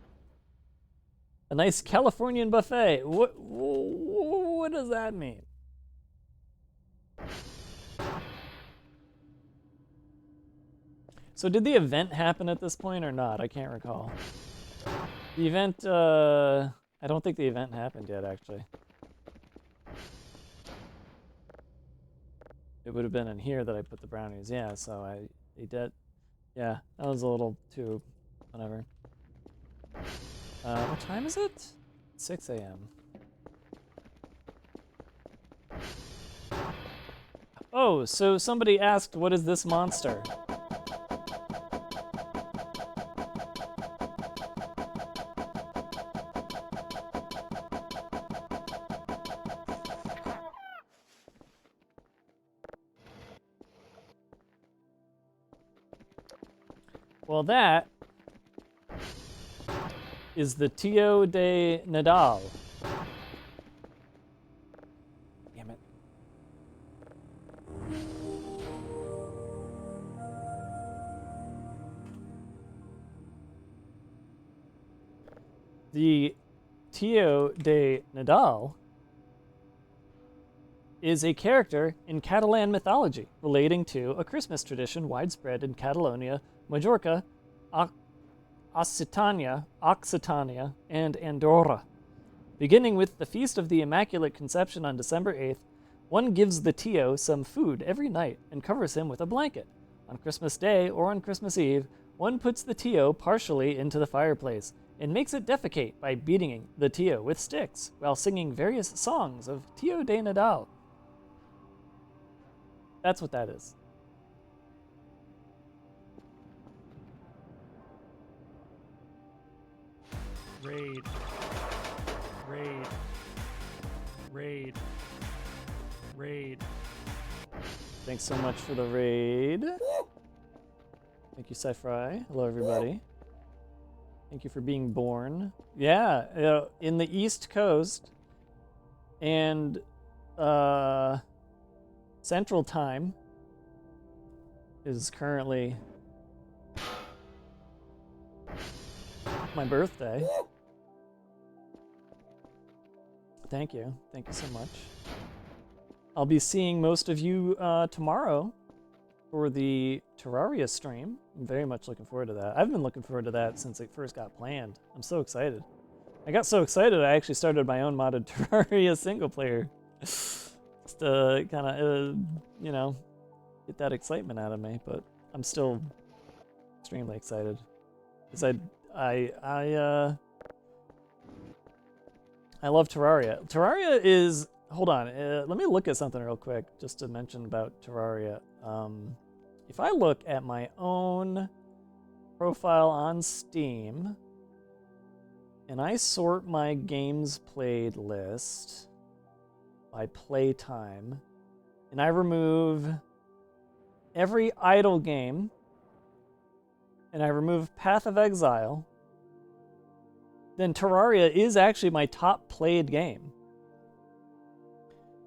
Speaker 1: A nice Californian buffet. What does that mean? So did the event happen at this point or not? I can't recall. The event, I don't think the event happened yet, actually. It would have been in here that I put the brownies. Yeah, so I did. Yeah, that was a little too, whatever. What time is it? 6 a.m. Oh, so somebody asked, what is this monster? Well, that is the Tio de Nadal. Damn it. The Tio de Nadal is a character in Catalan mythology relating to a Christmas tradition widespread in Catalonia, Majorca, Occitania, and Andorra. Beginning with the Feast of the Immaculate Conception on December 8th, one gives the Tio some food every night and covers him with a blanket. On Christmas Day or on Christmas Eve, one puts the Tio partially into the fireplace and makes it defecate by beating the Tio with sticks while singing various songs of Tio de Nadal. That's what that is. Raid. Raid. Raid. Raid. Thanks so much for the raid. Thank you, Sci-Fry. Hello, everybody. Thank you for being born. Yeah, in the East Coast and Central Time is currently my birthday. Thank you. Thank you so much. I'll be seeing most of you tomorrow for the Terraria stream. I'm very much looking forward to that. I've been looking forward to that since it first got planned. I'm so excited. I got so excited I actually started my own modded Terraria single player. Just to kind of, you know, get that excitement out of me. But I'm still Extremely excited. Because I love Terraria. Terraria is... Hold on. Let me look at something real quick just to mention about Terraria. If I look at my own profile on Steam and I sort my games played list by playtime and I remove every idle game and I remove Path of Exile, then Terraria is actually my top played game.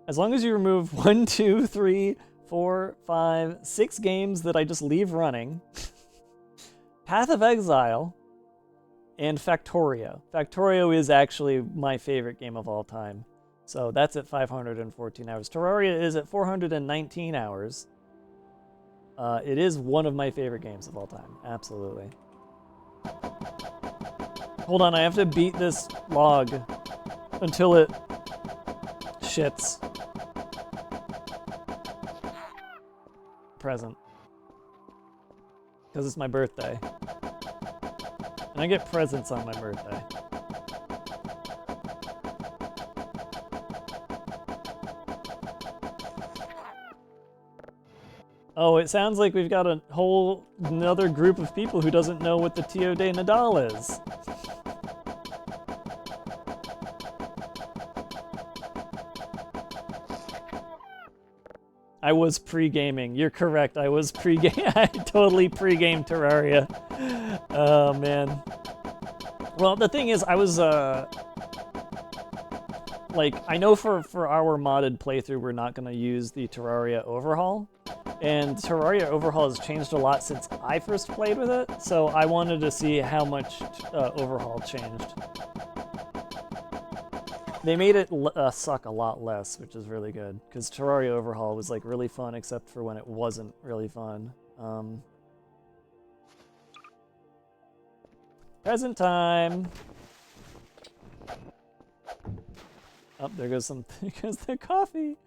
Speaker 1: As long as you remove 1, 2, 3, 4, 5, 6 games that I just leave running, Path of Exile, and Factorio. Factorio is actually my favorite game of all time. So that's at 514 hours. Terraria is at 419 hours. It is one of my favorite games of all time. Absolutely. Hold on, I have to beat this log until it shits. Present. Because it's my birthday. And I get presents on my birthday. Oh, it sounds like we've got a whole another group of people who doesn't know what the Tio de Nadal is. I was pre-gaming. You're correct. I was pre-game. I totally pre-gamed Terraria. Oh, man. Well, the thing is, I was, like, I know for our modded playthrough, we're not going to use the Terraria overhaul. And Terraria overhaul has changed a lot since I first played with it. So I wanted to see how much overhaul changed. They made it suck a lot less, which is really good. Because Terraria Overhaul was like really fun, except for when it wasn't really fun. Present time. Oh, there goes some. There goes the coffee.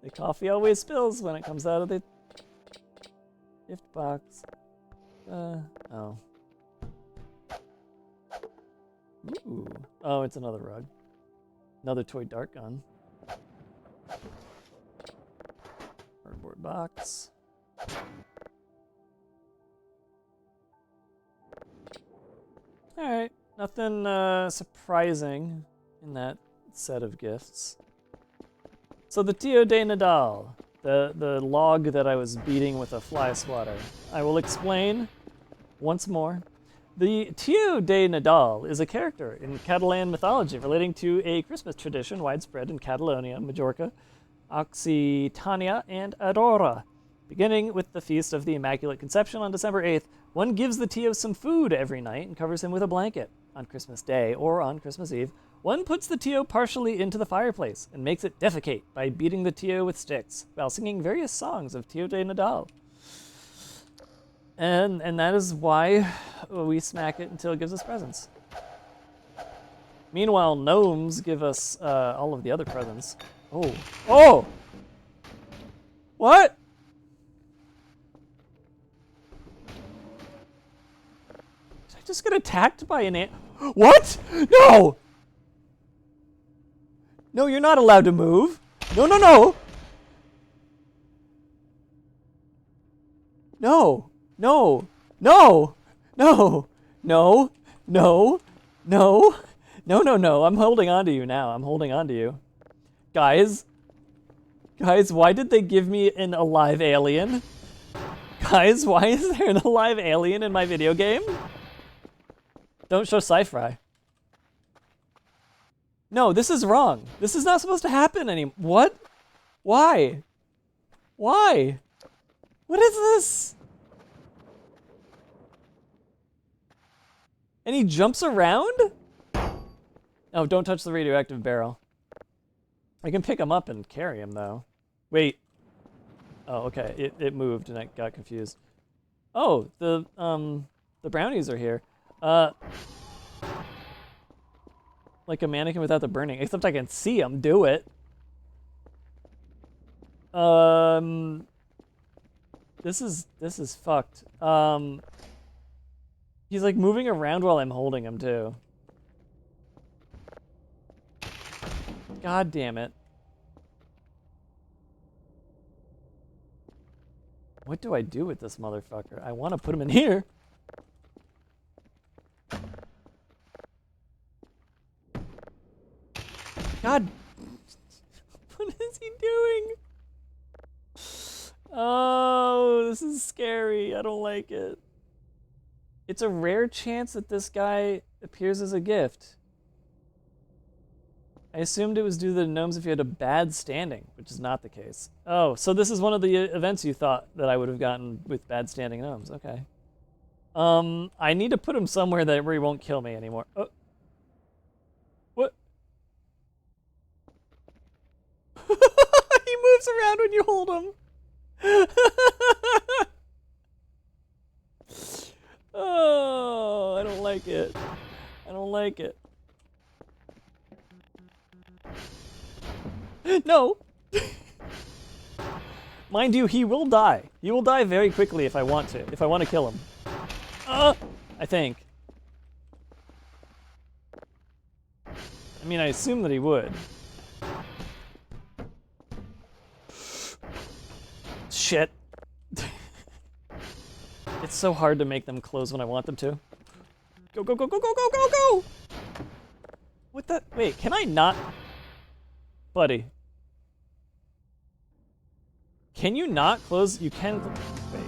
Speaker 1: The coffee always spills when it comes out of the gift box. Oh. Ooh. Oh, it's another rug. Another toy dart gun. Cardboard box. Alright, nothing surprising in that set of gifts. So the Tio de Nadal, the log that I was beating with a fly swatter. I will explain once more. The Tio de Nadal is a character in Catalan mythology relating to a Christmas tradition widespread in Catalonia, Majorca, Occitania, and Andorra. Beginning with the Feast of the Immaculate Conception on December 8th, one gives the Tio some food every night and covers him with a blanket. On Christmas Day, or on Christmas Eve, one puts the Tio partially into the fireplace and makes it defecate by beating the Tio with sticks, while singing various songs of Tio de Nadal. And that is why we smack it until it gives us presents. Meanwhile, gnomes give us all of the other presents. Oh. Oh! What? Did I just get attacked by an ant? What? No! No, you're not allowed to move. No, no, no! No! No, no, no, no, no, no, no. I'm holding on to you now. I'm holding on to you. Guys, why did they give me an alive alien? Guys, why is there an alive alien in my video game? Don't show sci-fi. No, this is wrong. This is not supposed to happen anymore. What? Why? Why? What is this? And he jumps around? Oh, don't touch the radioactive barrel. I can pick him up and carry him, though. Wait. Oh, okay. It moved, and I got confused. Oh, the brownies are here. Like a mannequin without the burning. Except I can see him do it. This is fucked. He's like moving around while I'm holding him too. God damn it. What do I do with this motherfucker? I want to put him in here. God. What is he doing? Oh, this is scary. I don't like it. It's a rare chance that this guy appears as a gift. I assumed it was due to the gnomes if you had a bad standing, which is not the case. Oh, so this is one of the events you thought that I would have gotten with bad standing gnomes. Okay. I need to put him somewhere where he won't kill me anymore. Oh. What? He moves around when you hold him. Oh, I don't like it. I don't like it. No. Mind you, he will die. He will die very quickly if I want to. If I want to kill him. I think. I mean, I assume that he would. Shit. It's so hard to make them close when I want them to. Go, go, go, go, go, go, go, go! What the? Wait, can I not? Buddy. Can you not close? You can. Wait.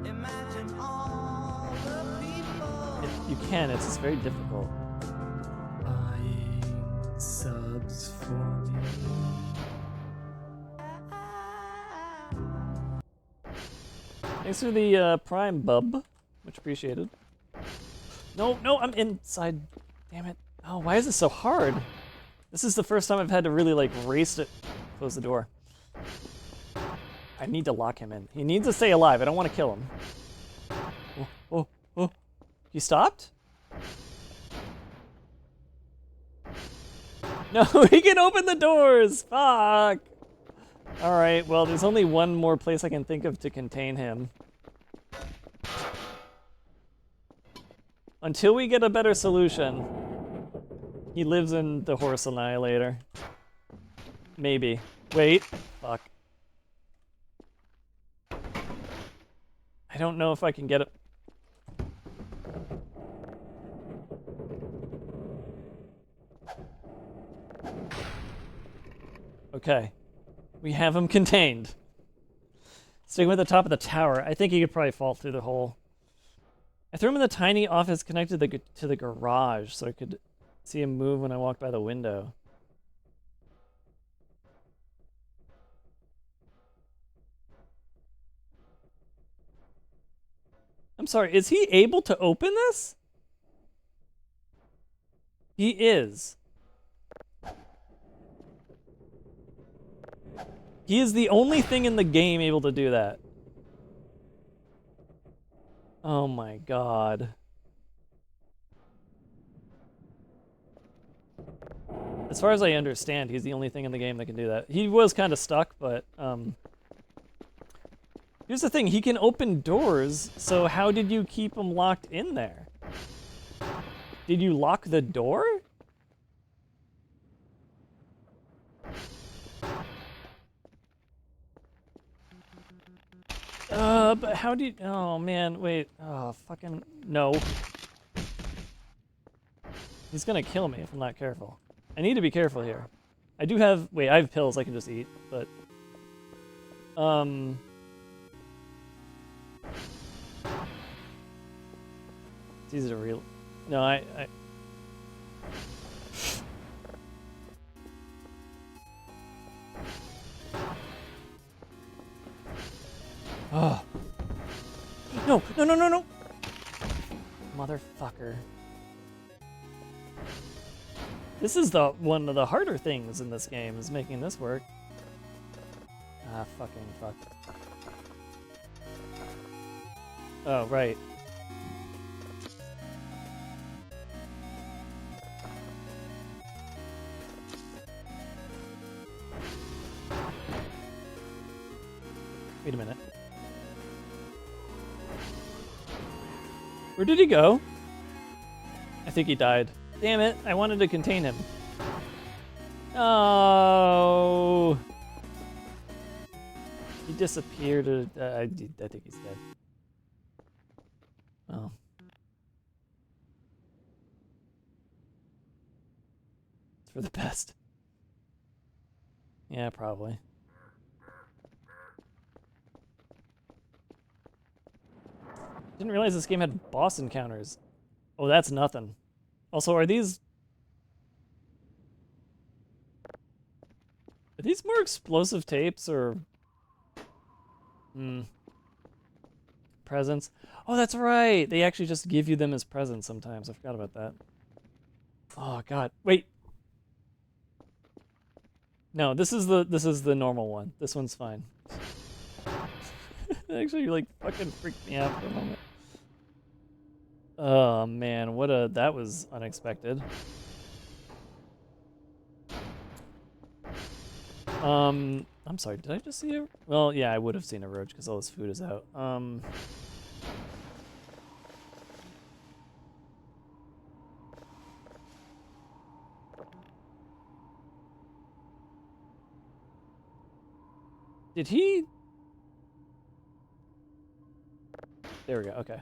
Speaker 3: Imagine all the people.
Speaker 1: You can, it's just very difficult. Buying subs for me. Thanks for the Prime bub. Much appreciated. No, no, I'm inside. Damn it. Oh, why is this so hard? This is the first time I've had to really, like, race to close the door. I need to lock him in. He needs to stay alive. I don't want to kill him. Oh, oh, oh. He stopped? No, he can open the doors! Fuck! Alright, well, there's only one more place I can think of to contain him. Until we get a better solution. He lives in the Horse Annihilator. Maybe. Wait. Fuck. I don't know if I can get it. Okay. We have him contained. Sticking with the top of the tower. I think he could probably fall through the hole. I threw him in the tiny office connected to the garage so I could see him move when I walked by the window. I'm sorry, is he able to open this? He is. He is the only thing in the game able to do that. Oh my god. As far as I understand, he's the only thing in the game that can do that. He was kind of stuck, but here's the thing, he can open doors, so how did you keep him locked in there? Did you lock the door? But how do you, oh man, wait, oh, fucking, no. He's gonna kill me if I'm not careful. I need to be careful here. I do have, wait, I have pills I can just eat, but, it's easy to real, no, I oh. No, no, no, no, no! Motherfucker. This is one of the harder things in this game, is making this work. Ah, fucking fuck. Oh, right. Wait a minute. Where did he go? I think he died. Damn it, I wanted to contain him. Oh. He disappeared. I think he's dead. Oh. It's for the best. Yeah, probably. Didn't realize this game had boss encounters. Oh, that's nothing. Also, are these more explosive tapes or presents? Oh, that's right. They actually just give you them as presents sometimes. I forgot about that. Oh god. Wait. No, this is the normal one. This one's fine. It actually like fucking freaked me out for a moment. Oh man, that was unexpected. I'm sorry, did I just see a... Well, yeah, I would have seen a roach because all this food is out. Did he... There we go, okay.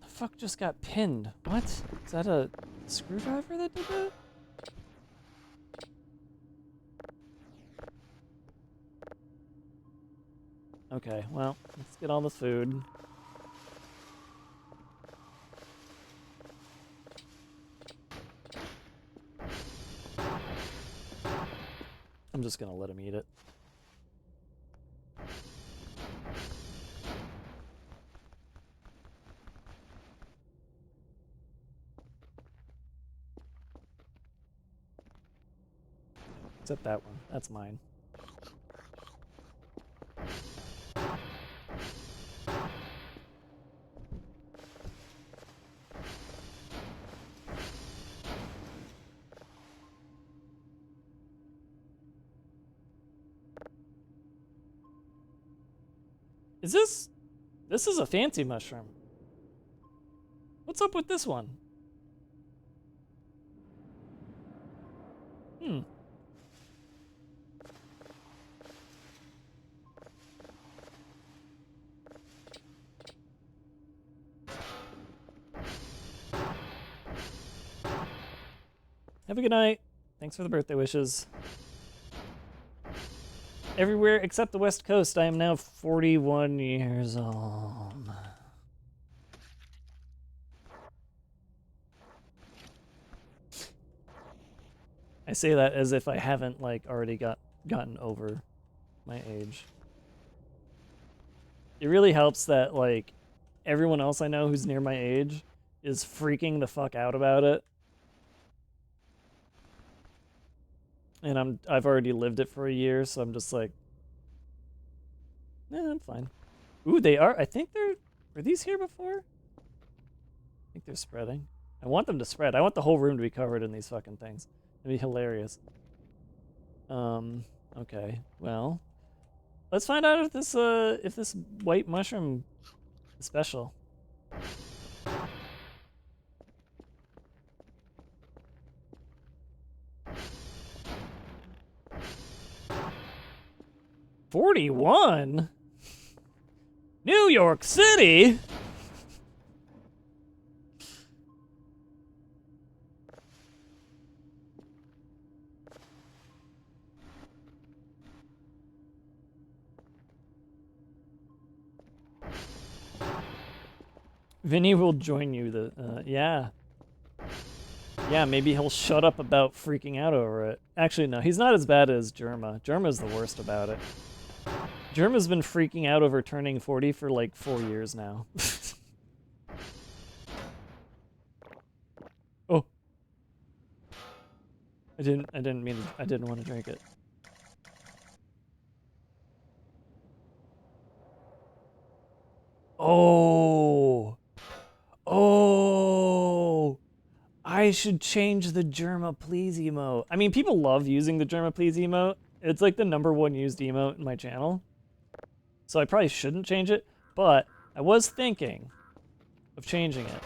Speaker 1: The fuck just got pinned? What? Is that a screwdriver that did that? Okay, well, let's get all the food. I'm just gonna let him eat it. Except that one. That's mine. This is a fancy mushroom. What's up with this one? Hmm. Have a good night. Thanks for the birthday wishes. Everywhere except the West Coast, I am now 41 years old. I say that as if I haven't, like, already gotten over my age. It really helps that, like, everyone else I know who's near my age is freaking the fuck out about it. And I've already lived it for a year, so I'm just like, I'm fine. Ooh, they are. I think were these here before? I think they're spreading. I want them to spread. I want the whole room to be covered in these fucking things. It'd be hilarious. Okay. Well, let's find out if this white mushroom is special. $41? New York City? Vinny will join you. Yeah. Yeah, maybe he'll shut up about freaking out over it. Actually, no, he's not as bad as Germa. Germa's the worst about it. Germa's been freaking out over turning 40 for like 4 years now. Oh. I didn't want to drink it. Oh. Oh. I should change the Germa please emote. I mean, people love using the Germa please emote. It's like the #1 used emote in my channel. So I probably shouldn't change it. but I was thinking of changing it.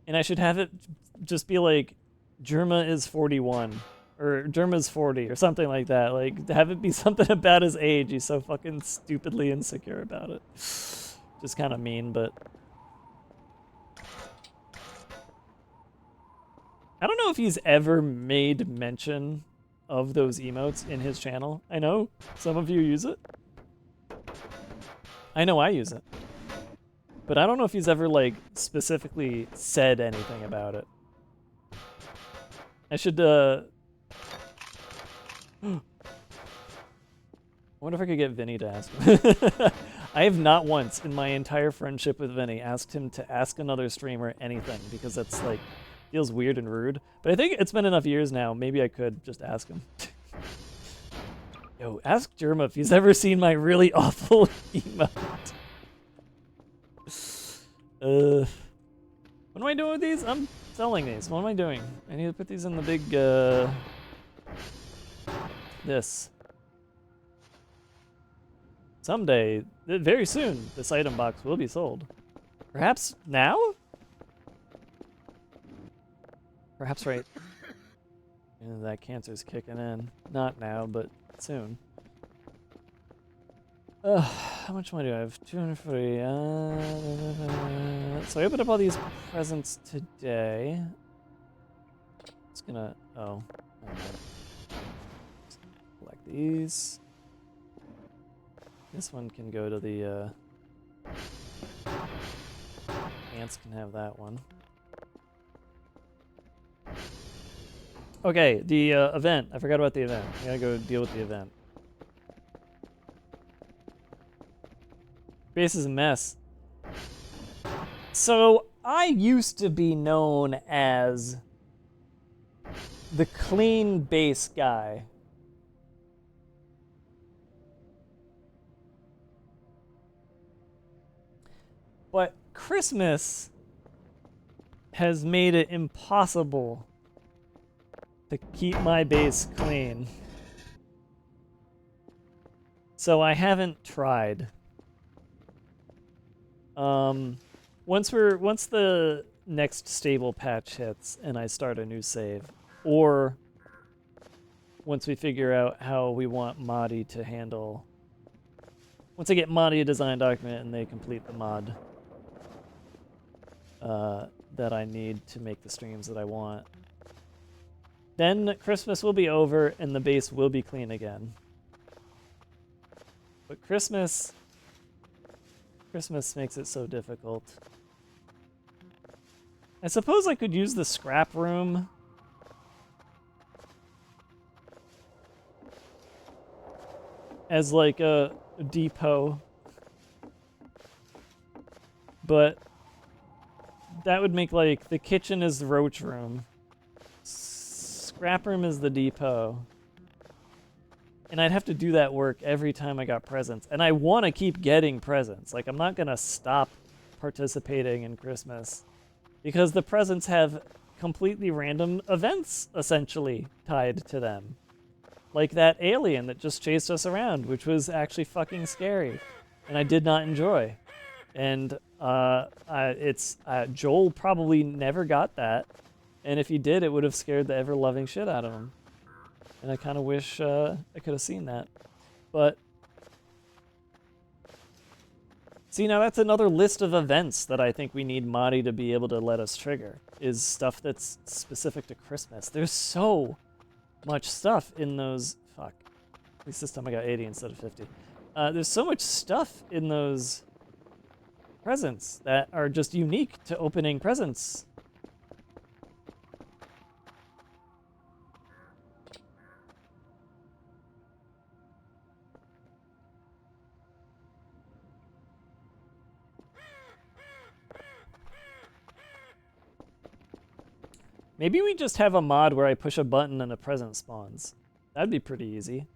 Speaker 1: And I should have it just be like, Germa is 41. Or Germa's 40 or something like that. Like, have it be something about his age. He's so fucking stupidly insecure about it. Just kind of mean, but... I don't know if he's ever made mention of those emotes in his channel. I know some of you use it. I know I use it. But I don't know if he's ever, like, specifically said anything about it. I should, I wonder if I could get Vinny to ask him. I have not once in my entire friendship with Vinny asked him to ask another streamer anything, because that's, like, feels weird and rude. But I think it's been enough years now. Maybe I could just ask him. Yo, ask Germa if he's ever seen my really awful emote. What am I doing with these? I'm selling these. What am I doing? I need to put these in the big, this. Someday, very soon, this item box will be sold. Perhaps now? Perhaps right. Yeah, that cancer's kicking in. Not now, but soon. How much money do I have? 240. So I opened up all these presents today. It's gonna. Oh. Collect these. This one can go to the. Ants can have that one. Okay, the event. I forgot about the event. I gotta go deal with the event. Base is a mess. So, I used to be known as the clean base guy. But Christmas has made it impossible to keep my base clean. So I haven't tried. Once the next stable patch hits and I start a new save, or once we figure out how we want Madi to handle, once I get Madi a design document and they complete the mod that I need to make the streams that I want, then Christmas will be over and the base will be clean again. But Christmas makes it so difficult. I suppose I could use the scrap room as like a depot, but that would make like the kitchen is the roach room, scrap room is the depot, and I'd have to do that work every time I got presents. And I want to keep getting presents. Like, I'm not going to stop participating in Christmas because the presents have completely random events, essentially, tied to them. Like that alien that just chased us around, which was actually fucking scary. And I did not enjoy. And Joel probably never got that. And if he did, it would have scared the ever-loving shit out of him. And I kind of wish I could have seen that. But see, now that's another list of events that I think we need Madi to be able to let us trigger, is stuff that's specific to Christmas. There's so much stuff in those... Fuck. At least this time I got 80 instead of 50. There's so much stuff in those presents that are just unique to opening presents. Maybe we just have a mod where I push a button and a present spawns. That'd be pretty easy.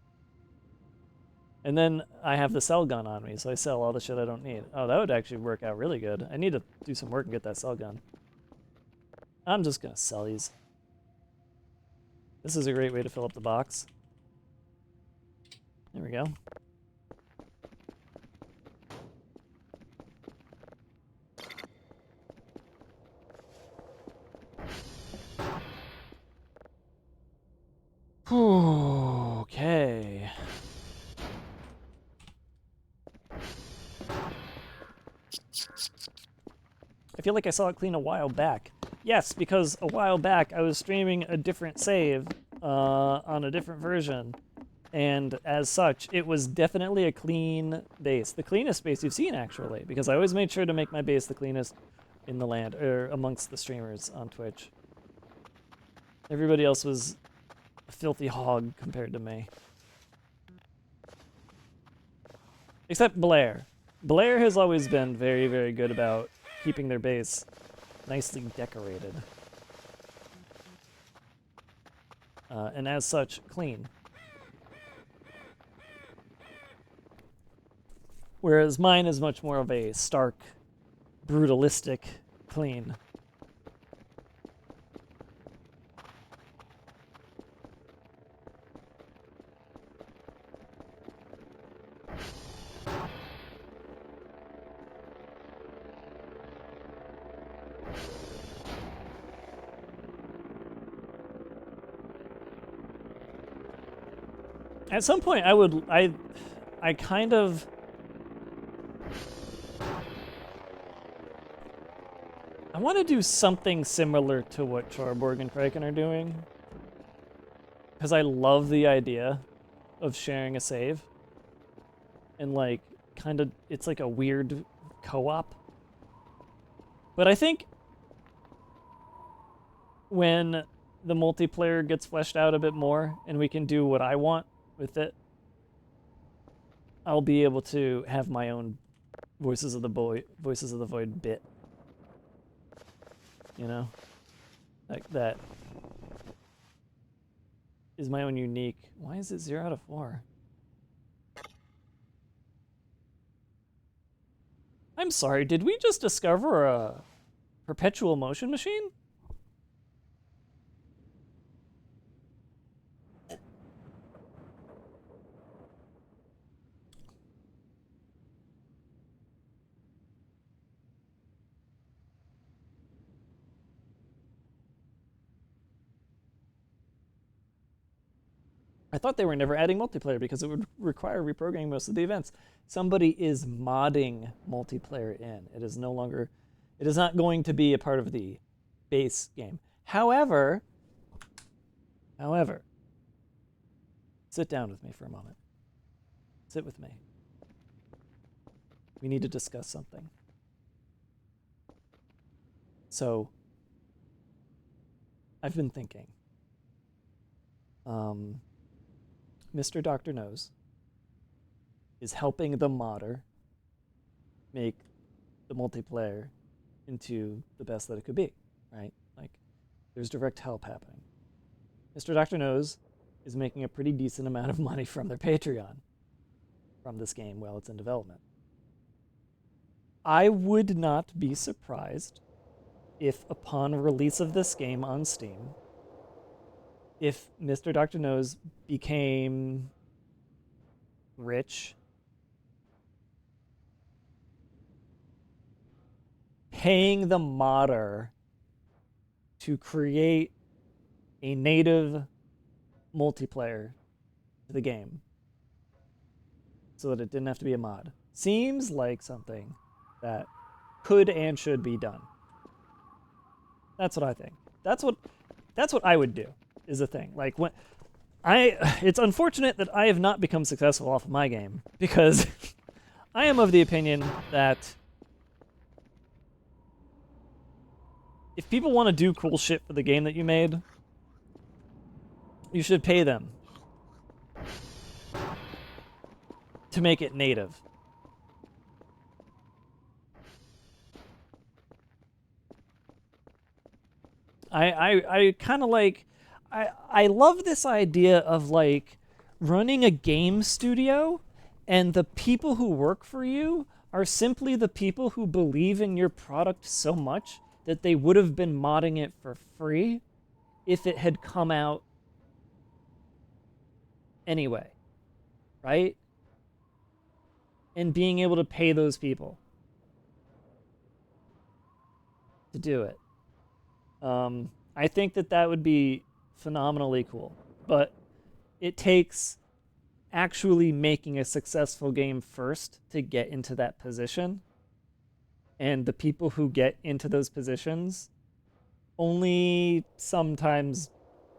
Speaker 1: And then I have the cell gun on me, so I sell all the shit I don't need. Oh, that would actually work out really good. I need to do some work and get that cell gun. I'm just gonna sell these. This is a great way to fill up the box. There we go. I feel like I saw it clean a while back. Yes, because a while back I was streaming a different save on a different version, and as such, it was definitely a clean base. The cleanest base you've seen, actually, because I always made sure to make my base the cleanest in the land, or amongst the streamers on Twitch. Everybody else was a filthy hog compared to me. Except Blair. Blair has always been very, very good about keeping their base nicely decorated. And as such, clean. Whereas mine is much more of a stark, brutalistic clean. At some point, I kind of... I want to do something similar to what Charborg and Kraken are doing. Because I love the idea of sharing a save. And like, kind of, it's like a weird co-op. But I think when the multiplayer gets fleshed out a bit more and we can do what I want with it, I'll be able to have my own Voices of the Void bit. You know? Like that is my own unique. Why is it 0 out of 4? I'm sorry, did we just discover a perpetual motion machine? I thought they were never adding multiplayer because it would require reprogramming most of the events. Somebody is modding multiplayer in. It is no longer, it is not going to be a part of the base game. However, sit down with me for a moment. Sit with me. We need to discuss something. So, I've been thinking. Mr. Dr. Knows is helping the modder make the multiplayer into the best that it could be, right? Like, there's direct help happening. Mr. Dr. Knows is making a pretty decent amount of money from their Patreon from this game while it's in development. I would not be surprised if upon release of this game on Steam, if Mr. Dr. Knows became rich, paying the modder to create a native multiplayer to the game so that it didn't have to be a mod. Seems like something that could and should be done. That's what I think. That's what I would do. Is a thing. Like when it's unfortunate that I have not become successful off of my game because I am of the opinion that if people want to do cool shit for the game that you made, you should pay them to make it native. I kind of like I love this idea of like running a game studio and the people who work for you are simply the people who believe in your product so much that they would have been modding it for free if it had come out anyway, right? And being able to pay those people to do it. I think that would be phenomenally cool, but it takes actually making a successful game first to get into that position. and the people who get into those positions only sometimes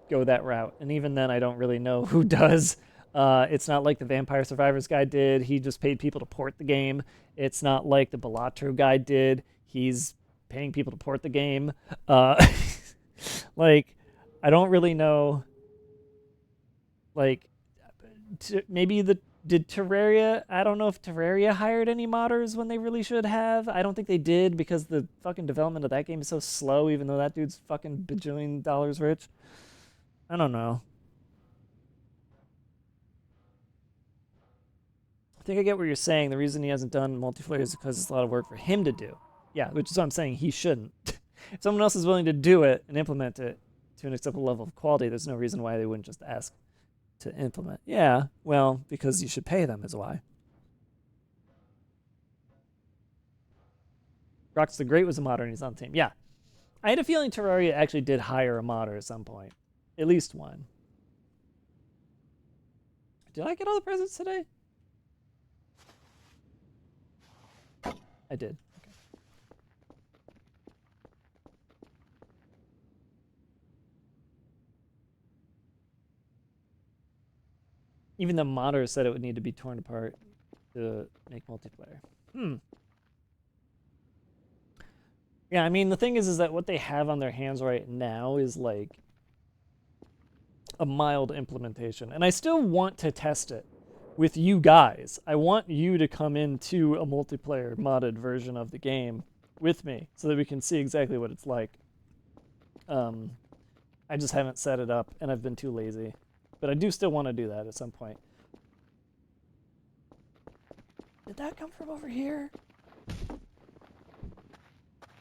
Speaker 1: go that route. And even then, I don't really know who does. It's not like the Vampire Survivors guy did. He just paid people to port the game. It's not like the Balatro guy did. He's paying people to port the game. Like, I don't really know. Like, maybe did Terraria? I don't know if Terraria hired any modders when they really should have. I don't think they did because the fucking development of that game is so slow, even though that dude's fucking bajillion dollars rich. I don't know. I think I get what you're saying. The reason he hasn't done multiplayer is because it's a lot of work for him to do. Yeah, which is what I'm saying. He shouldn't. If someone else is willing to do it and implement it to an acceptable level of quality, there's no reason why they wouldn't just ask to implement. Yeah, well, because you should pay them is why. Rox the Great was a modder and he's on the team. Yeah. I had a feeling Terraria actually did hire a modder at some point. At least one. Did I get all the presents today? I did. Okay. Even the modders said it would need to be torn apart to make multiplayer. Yeah, I mean, the thing is that what they have on their hands right now is like a mild implementation. And I still want to test it with you guys. I want you to come into a multiplayer modded version of the game with me so that we can see exactly what it's like. I just haven't set it up and I've been too lazy. But I do still want to do that at some point. Did that come from over here?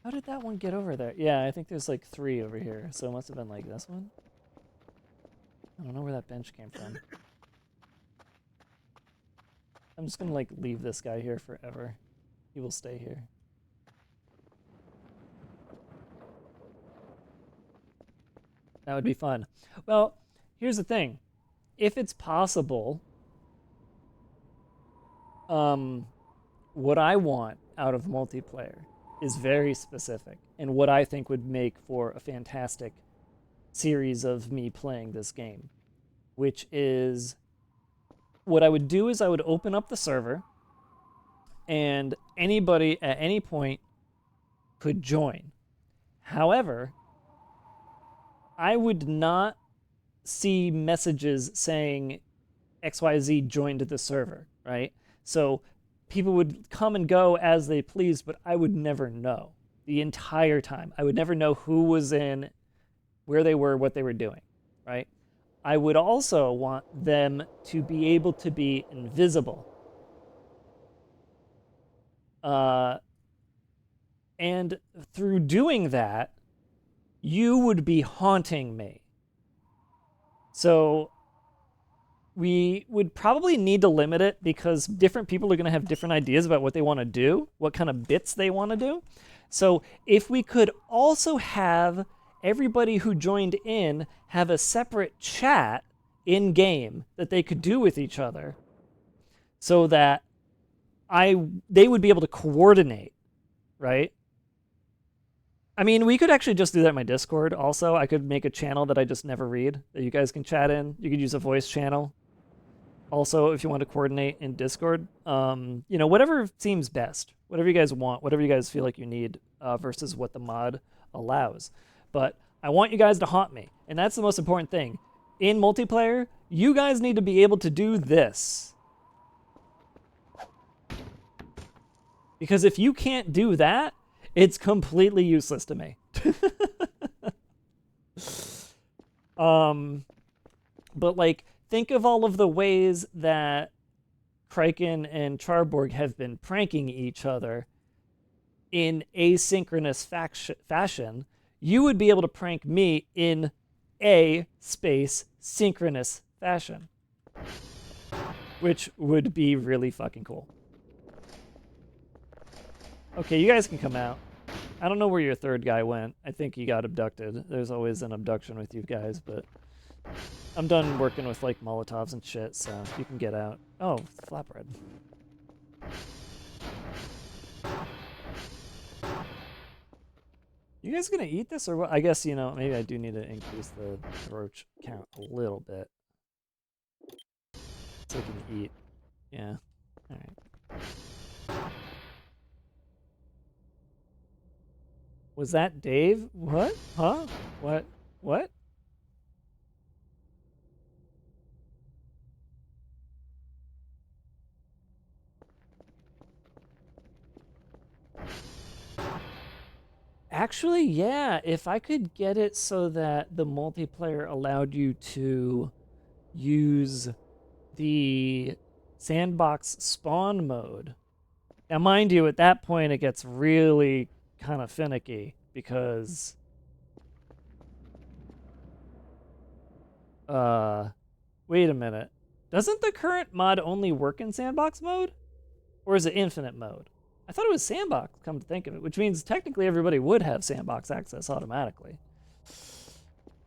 Speaker 1: How did that one get over there? Yeah, I think there's like 3 over here. So it must have been like this one. I don't know where that bench came from. I'm just gonna like leave this guy here forever. He will stay here. That would be fun. Well, here's the thing. If it's possible, what I want out of multiplayer is very specific and what I think would make for a fantastic series of me playing this game, which is what I would do is I would open up the server and anybody at any point could join. However, I would not see messages saying XYZ joined the server, right? So people would come and go as they pleased, but I would never know the entire time. I would never know who was in, where they were, what they were doing, right? I would also want them to be able to be invisible. And through doing that, you would be haunting me. So we would probably need to limit it because different people are going to have different ideas about what they want to do, what kind of bits they want to do. So if we could also have everybody who joined in have a separate chat in game that they could do with each other so that they would be able to coordinate, right? I mean, we could actually just do that in my Discord also. I could make a channel that I just never read that you guys can chat in. You could use a voice channel. Also, if you want to coordinate in Discord, you know, whatever seems best, whatever you guys want, whatever you guys feel like you need versus what the mod allows. But I want you guys to haunt me, and that's the most important thing. In multiplayer, you guys need to be able to do this. Because if you can't do that, it's completely useless to me. But like, think of all of the ways that Kraken and Charborg have been pranking each other in asynchronous fashion. You would be able to prank me in synchronous fashion, which would be really fucking cool. Okay, you guys can come out. I don't know where your third guy went. I think he got abducted. There's always an abduction with you guys, but I'm done working with like Molotovs and shit, so you can get out. Oh, flatbread. you guys gonna eat this or what? I guess, you know, maybe I do need to increase the roach count a little bit. So I can eat. Yeah. Alright. Was that Dave? What? Huh? What? What? Actually, yeah, if I could get it so that the multiplayer allowed you to use the sandbox spawn mode. Now, mind you, at that point, it gets really kind of finicky because, wait a minute. Doesn't the current mod only work in sandbox mode? Or is it infinite mode? I thought it was sandbox, come to think of it, which means technically everybody would have sandbox access automatically.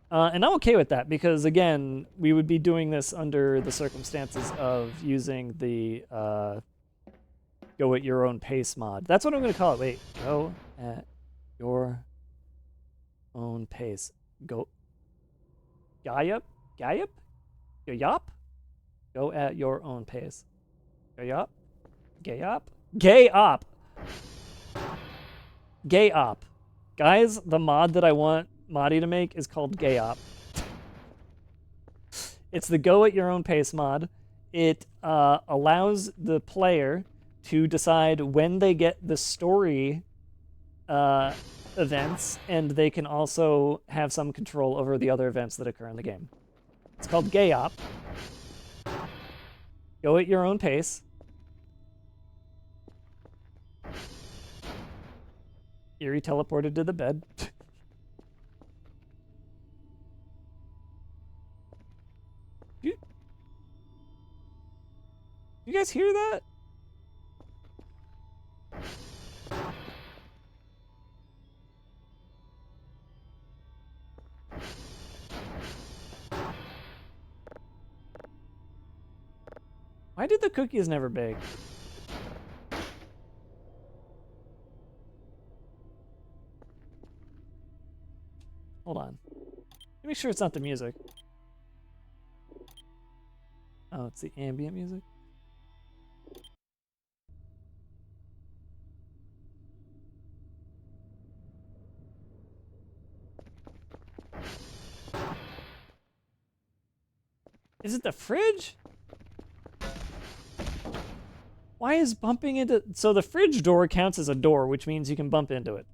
Speaker 1: And I'm okay with that because, again, we would be doing this under the circumstances of using the go at your own pace mod. That's what I'm going to call it. Wait, go at your own pace. Go. Gayup? Gayup? Gayop? Go at your own pace. Gayop? Gayop? Gay op. Gay op. Guys, the mod that I want Madi to make is called Gay op. It's the go at your own pace mod. It allows the player to decide when they get the story events, and they can also have some control over the other events that occur in the game. It's called Gay op. Go at your own pace. Eerie teleported to the bed. You guys hear that? Why did the cookies never bake? Hold on. Let me make sure it's not the music. Oh, it's the ambient music. Is it the fridge? Why is bumping into... So the fridge door counts as a door, which means you can bump into it.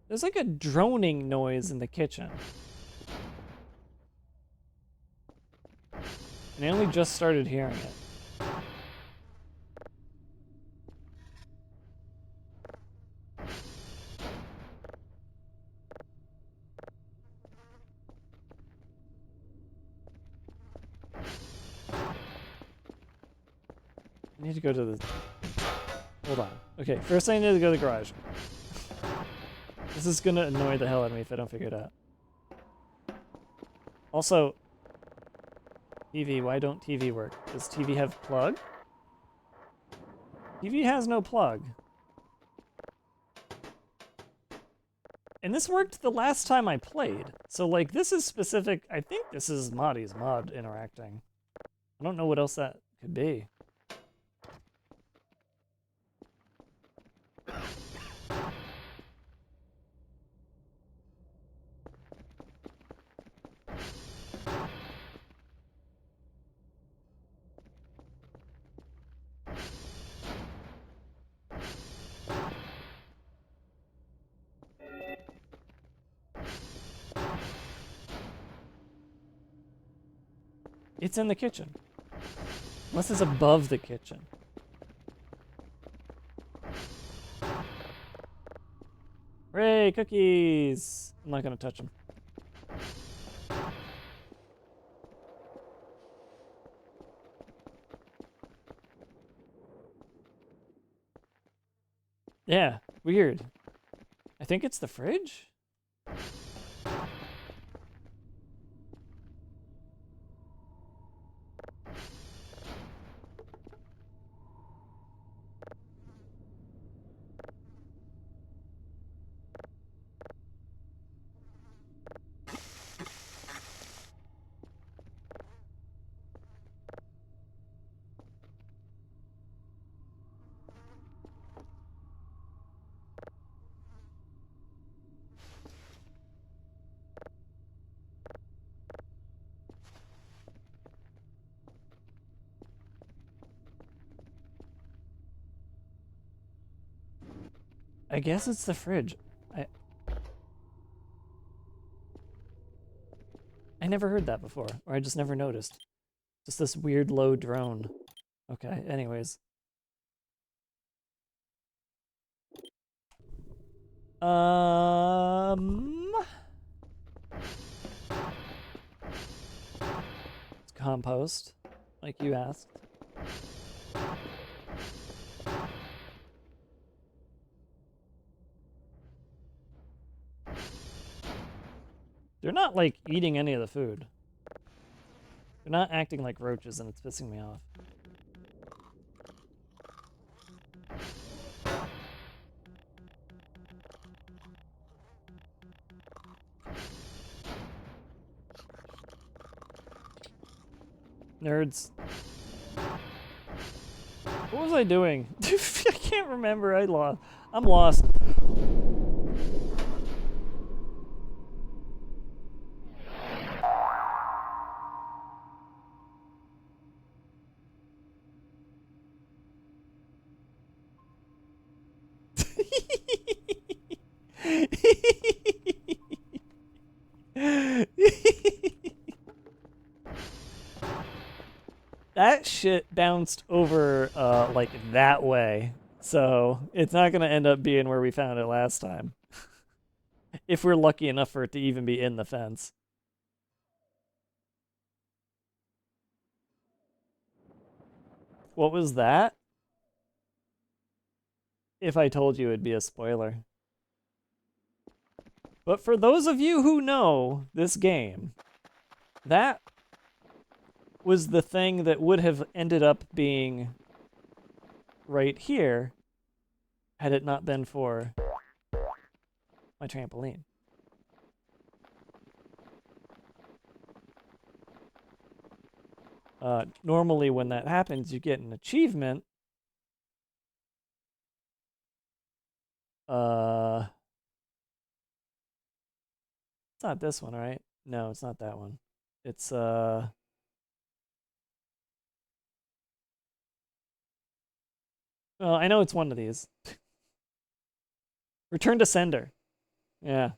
Speaker 1: There's like a droning noise in the kitchen. And I only just started hearing it. I need to go to the... Hold on. Okay, first I need to go to the garage. This is gonna annoy the hell out of me if I don't figure it out. Also, TV, why don't TV work? Does TV have plug? TV has no plug. And this worked the last time I played. So, like, this is specific. I think this is Madi's mod interacting. I don't know what else that could be. It's in the kitchen. Unless it's above the kitchen. Hooray, cookies! I'm not gonna touch them. Yeah, weird. I think it's the fridge? I guess it's the fridge. I never heard that before, or I just never noticed. Just this weird low drone. Okay, anyways. It's compost, like you asked. They're not, like, eating any of the food. They're not acting like roaches, and it's pissing me off. Nerds. What was I doing? I can't remember. I'm lost. That shit bounced over like that way. So it's not gonna end up being where we found it last time. If we're lucky enough for it to even be in the fence. What was that? If I told you, it'd be a spoiler. But for those of you who know this game, that was the thing that would have ended up being right here had it not been for my trampoline. Normally when that happens, you get an achievement. It's not this one, right? No, it's not that one. It's well, I know it's one of these. Return to sender. Yeah.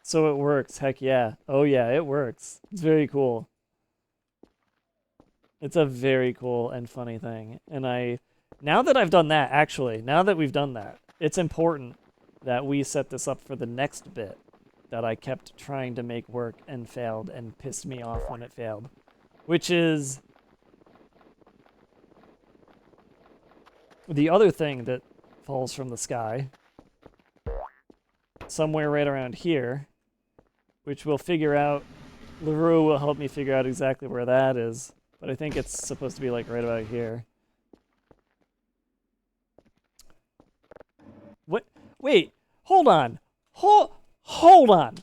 Speaker 1: So it works. Heck yeah. Oh yeah, it works. It's very cool. It's a very cool and funny thing. And now that I've done that, actually, now that we've done that, it's important that we set this up for the next bit that I kept trying to make work and failed and pissed me off when it failed, which is the other thing that falls from the sky somewhere right around here, which we'll figure out. LaRue will help me figure out exactly where that is, but I think it's supposed to be like right about here. What? Wait, hold on. Hold on.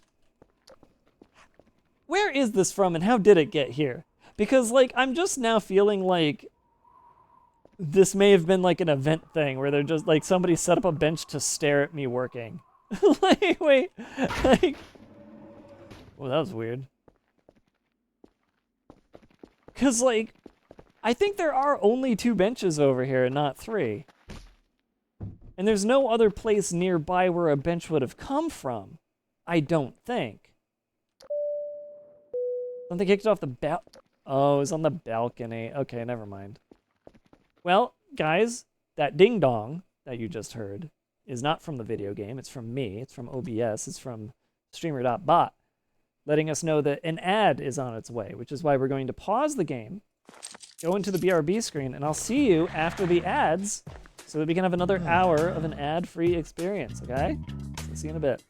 Speaker 1: Where is this from and how did it get here? Because, like, I'm just now feeling like this may have been like an event thing where they're just like somebody set up a bench to stare at me working. Like, wait, like, well, that was weird. Cause like, I think there are only 2 benches over here and not 3. And there's no other place nearby where a bench would have come from. I don't think. Something kicked off the Oh, it was on the balcony. Okay, never mind. Well, guys, that ding dong that you just heard is not from the video game. It's from me. It's from OBS. It's from streamer.bot, letting us know that an ad is on its way, which is why we're going to pause the game, go into the BRB screen, and I'll see you after the ads so that we can have another hour of an ad-free experience, okay? So see you in a bit.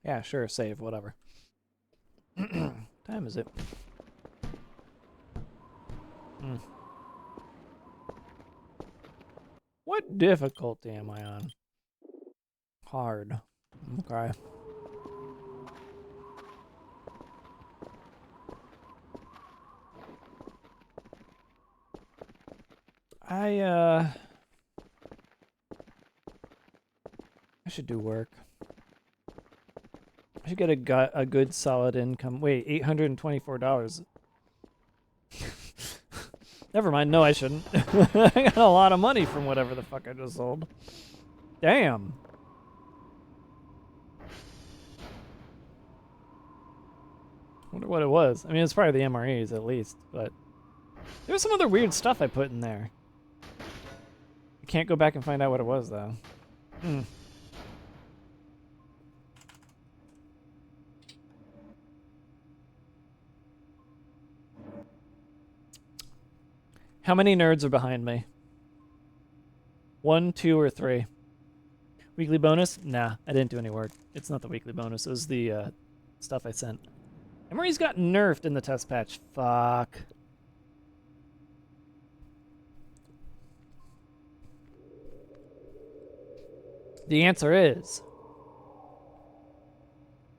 Speaker 1: Yeah, sure, save, whatever. Time is it? What difficulty am I on? Hard. Okay. I should do work. I should get a good solid income. Wait, $824. Never mind. No, I shouldn't. I got a lot of money from whatever the fuck I just sold. Damn. Wonder what it was. I mean, it's probably the MREs at least, but there's some other weird stuff I put in there. I can't go back and find out what it was though. How many nerds are behind me? 1, 2, or 3? Weekly bonus? Nah, I didn't do any work. It's not the weekly bonus. It was the stuff I sent. Emery's got nerfed in the test patch. Fuck. The answer is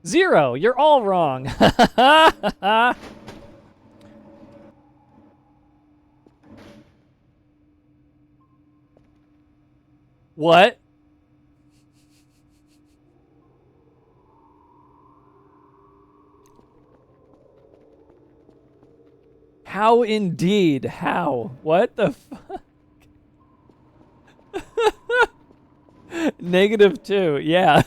Speaker 1: 0. You're all wrong. What? How indeed? How? What the fuck? -2. Yeah.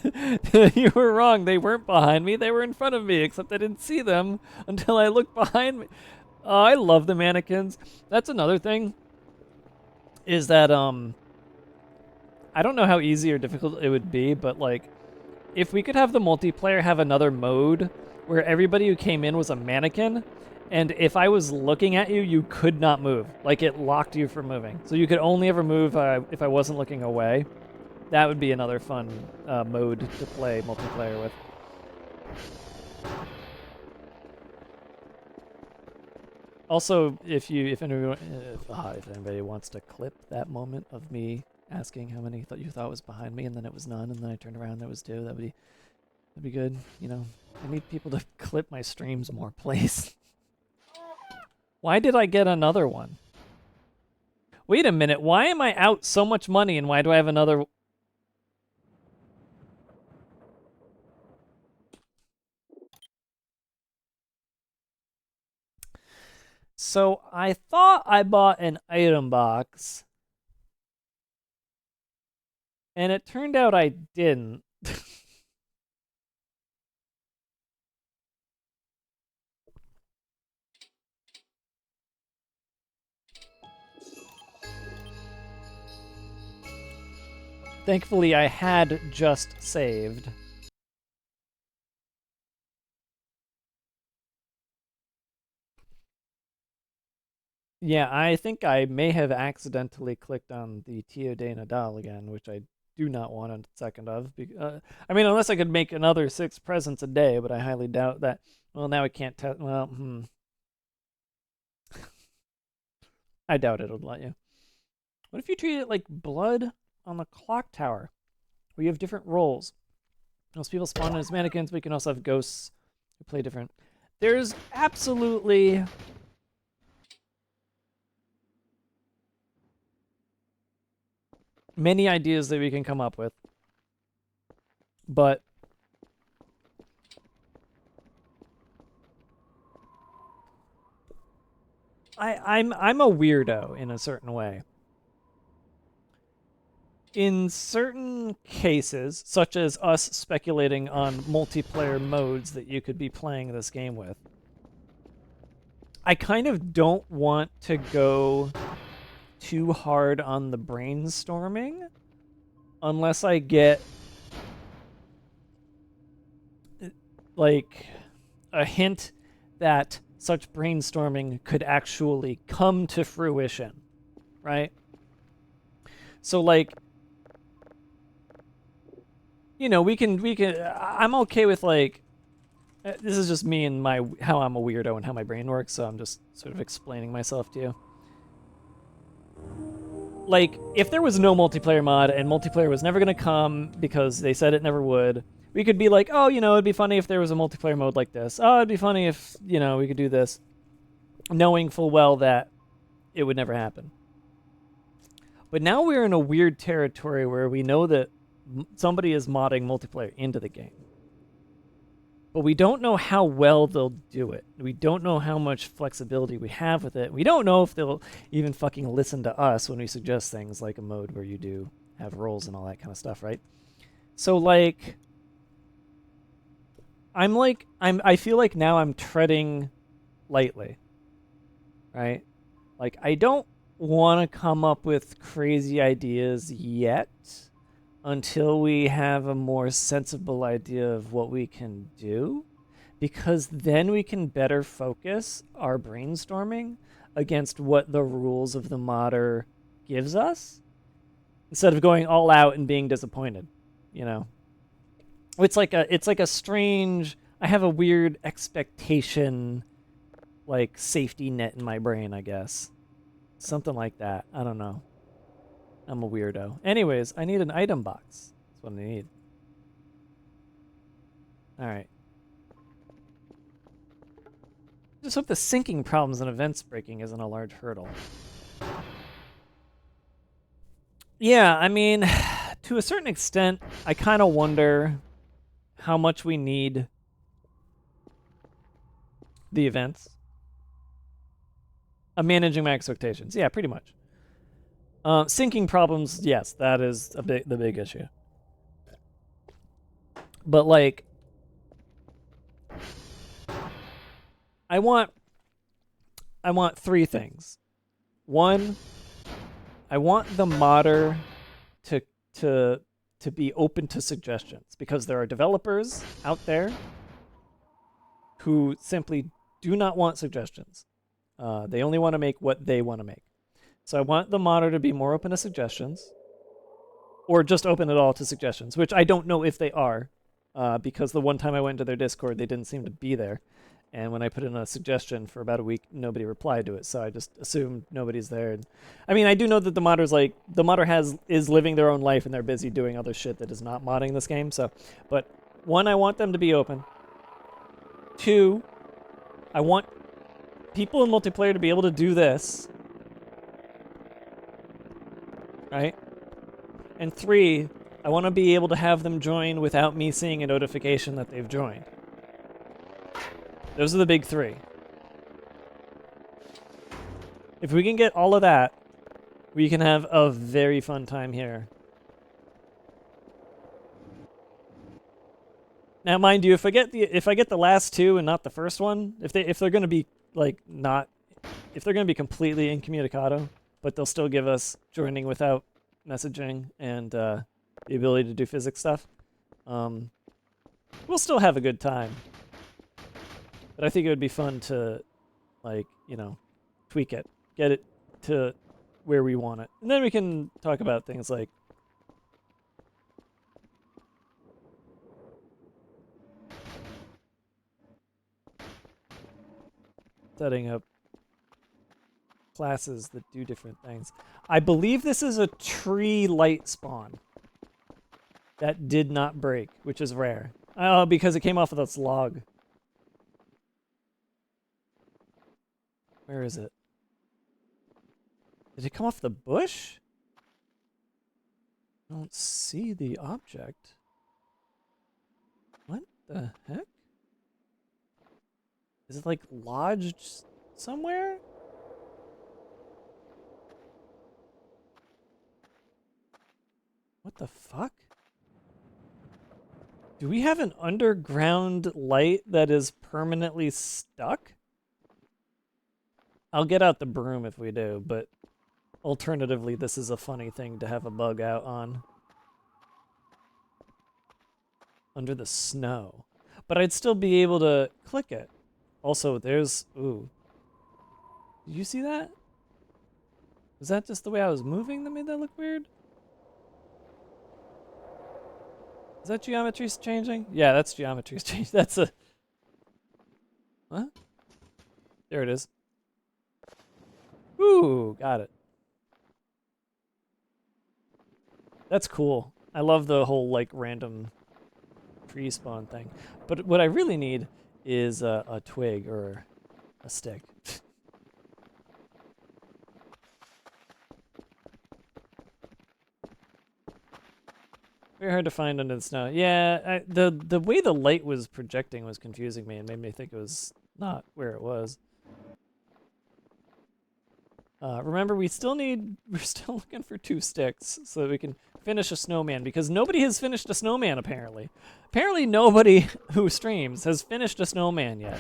Speaker 1: You were wrong. They weren't behind me. They were in front of me, except I didn't see them until I looked behind me. Oh, I love the mannequins. That's another thing. Is that, I don't know how easy or difficult it would be, but, like, if we could have the multiplayer have another mode where everybody who came in was a mannequin, and if I was looking at you, you could not move. Like, it locked you from moving. So you could only ever move if I wasn't looking away. That would be another fun mode to play multiplayer with. Also, if anybody wants to clip that moment of me asking how many you thought was behind me, and then it was none, and then I turned around and there was 2, that'd be good. You know, I need people to clip my streams more, please. Why did I get another one? Wait a minute. Why am I out so much money, and why do I have another? So I thought I bought an item box, and it turned out I didn't. Thankfully, I had just saved. Yeah, I think I may have accidentally clicked on the Tio de Nadal again, which I do not want a second of. I mean, unless I could make another 6 presents a day, but I highly doubt that. Well, now I can't test. Well, I doubt it'll let you. What if you treat it like Blood on the Clock Tower, where you have different roles? Most people spawn as mannequins, but you can also have ghosts who play different. There's absolutely many ideas that we can come up with, but I'm a weirdo in a certain way. In certain cases, such as us speculating on multiplayer modes that you could be playing this game with, I kind of don't want to go too hard on the brainstorming unless I get like a hint that such brainstorming could actually come to fruition, right? So like, you know, we can. I'm okay with like. This is just me and my how I'm a weirdo and how my brain works. So I'm just sort of explaining myself to you. Like, if there was no multiplayer mod and multiplayer was never gonna come because they said it never would, we could be like, oh, you know, it'd be funny if there was a multiplayer mode like this. Oh, it'd be funny if, you know, we could do this, knowing full well that it would never happen. But now we're in a weird territory where we know that somebody is modding multiplayer into the game. But we don't know how well they'll do it. We don't know how much flexibility we have with it. We don't know if they'll even fucking listen to us when we suggest things like a mode where you do have roles and all that kind of stuff, right? So like I feel like now I'm treading lightly. Right? Like I don't want to come up with crazy ideas yet until we have a more sensible idea of what we can do, because then we can better focus our brainstorming against what the rules of the modder gives us, instead of going all out and being disappointed, you know. It's like a strange, I have a weird expectation like safety net in my brain, I guess. Something like that. I don't know. I'm a weirdo. Anyways, I need an item box. That's what I need. Alright. Just hope the syncing problems and events breaking isn't a large hurdle. Yeah, I mean, to a certain extent, I kind of wonder how much we need the events. I'm managing my expectations. Yeah, pretty much. Syncing problems, yes, that is the big issue. But like, I want three things. One, I want the modder to be open to suggestions, because there are developers out there who simply do not want suggestions. They only want to make what they want to make. So I want the modder to be more open to suggestions, or just open it all to suggestions, which I don't know if they are, because the one time I went to their Discord, they didn't seem to be there. And when I put in a suggestion for about a week, nobody replied to it. So I just assumed nobody's there. And I mean, I do know that the modder is living their own life and they're busy doing other shit that is not modding this game. So, but one, I want them to be open. Two, I want people in multiplayer to be able to do this. Right? And three, I want to be able to have them join without me seeing a notification that they've joined. Those are the big three. If we can get all of that, we can have a very fun time here. Now, mind you, if I get the last two and not the first one, if they're going to be like if they're going to be completely incommunicado, but they'll still give us joining without messaging and the ability to do physics stuff, we'll still have a good time. But I think it would be fun to, like, you know, tweak it, get it to where we want it. And then we can talk about things like setting up classes that do different things. I believe this is a tree light spawn that did not break, which is rare. Oh, because it came off of this log. Where is it? Did it come off the bush? I don't see the object. What the heck? Is it like lodged somewhere? What the fuck? Do we have an underground light that is permanently stuck? I'll get out the broom if we do, but alternatively, this is a funny thing to have a bug out on. Under the snow. But I'd still be able to click it. Also, there's... Ooh. Did you see that? Was that just the way I was moving that made that look weird? Is that geometry's changing? Yeah, that's geometry's changing. That's a... What? There it is. Ooh, got it. That's cool. I love the whole, like, random tree spawn thing. But what I really need is a twig or a stick. Very hard to find under the snow. Yeah, the way the light was projecting was confusing me and made me think it was not where it was. Remember, we're still looking for 2 sticks so that we can finish a snowman, because nobody has finished a snowman, apparently. Apparently nobody who streams has finished a snowman yet.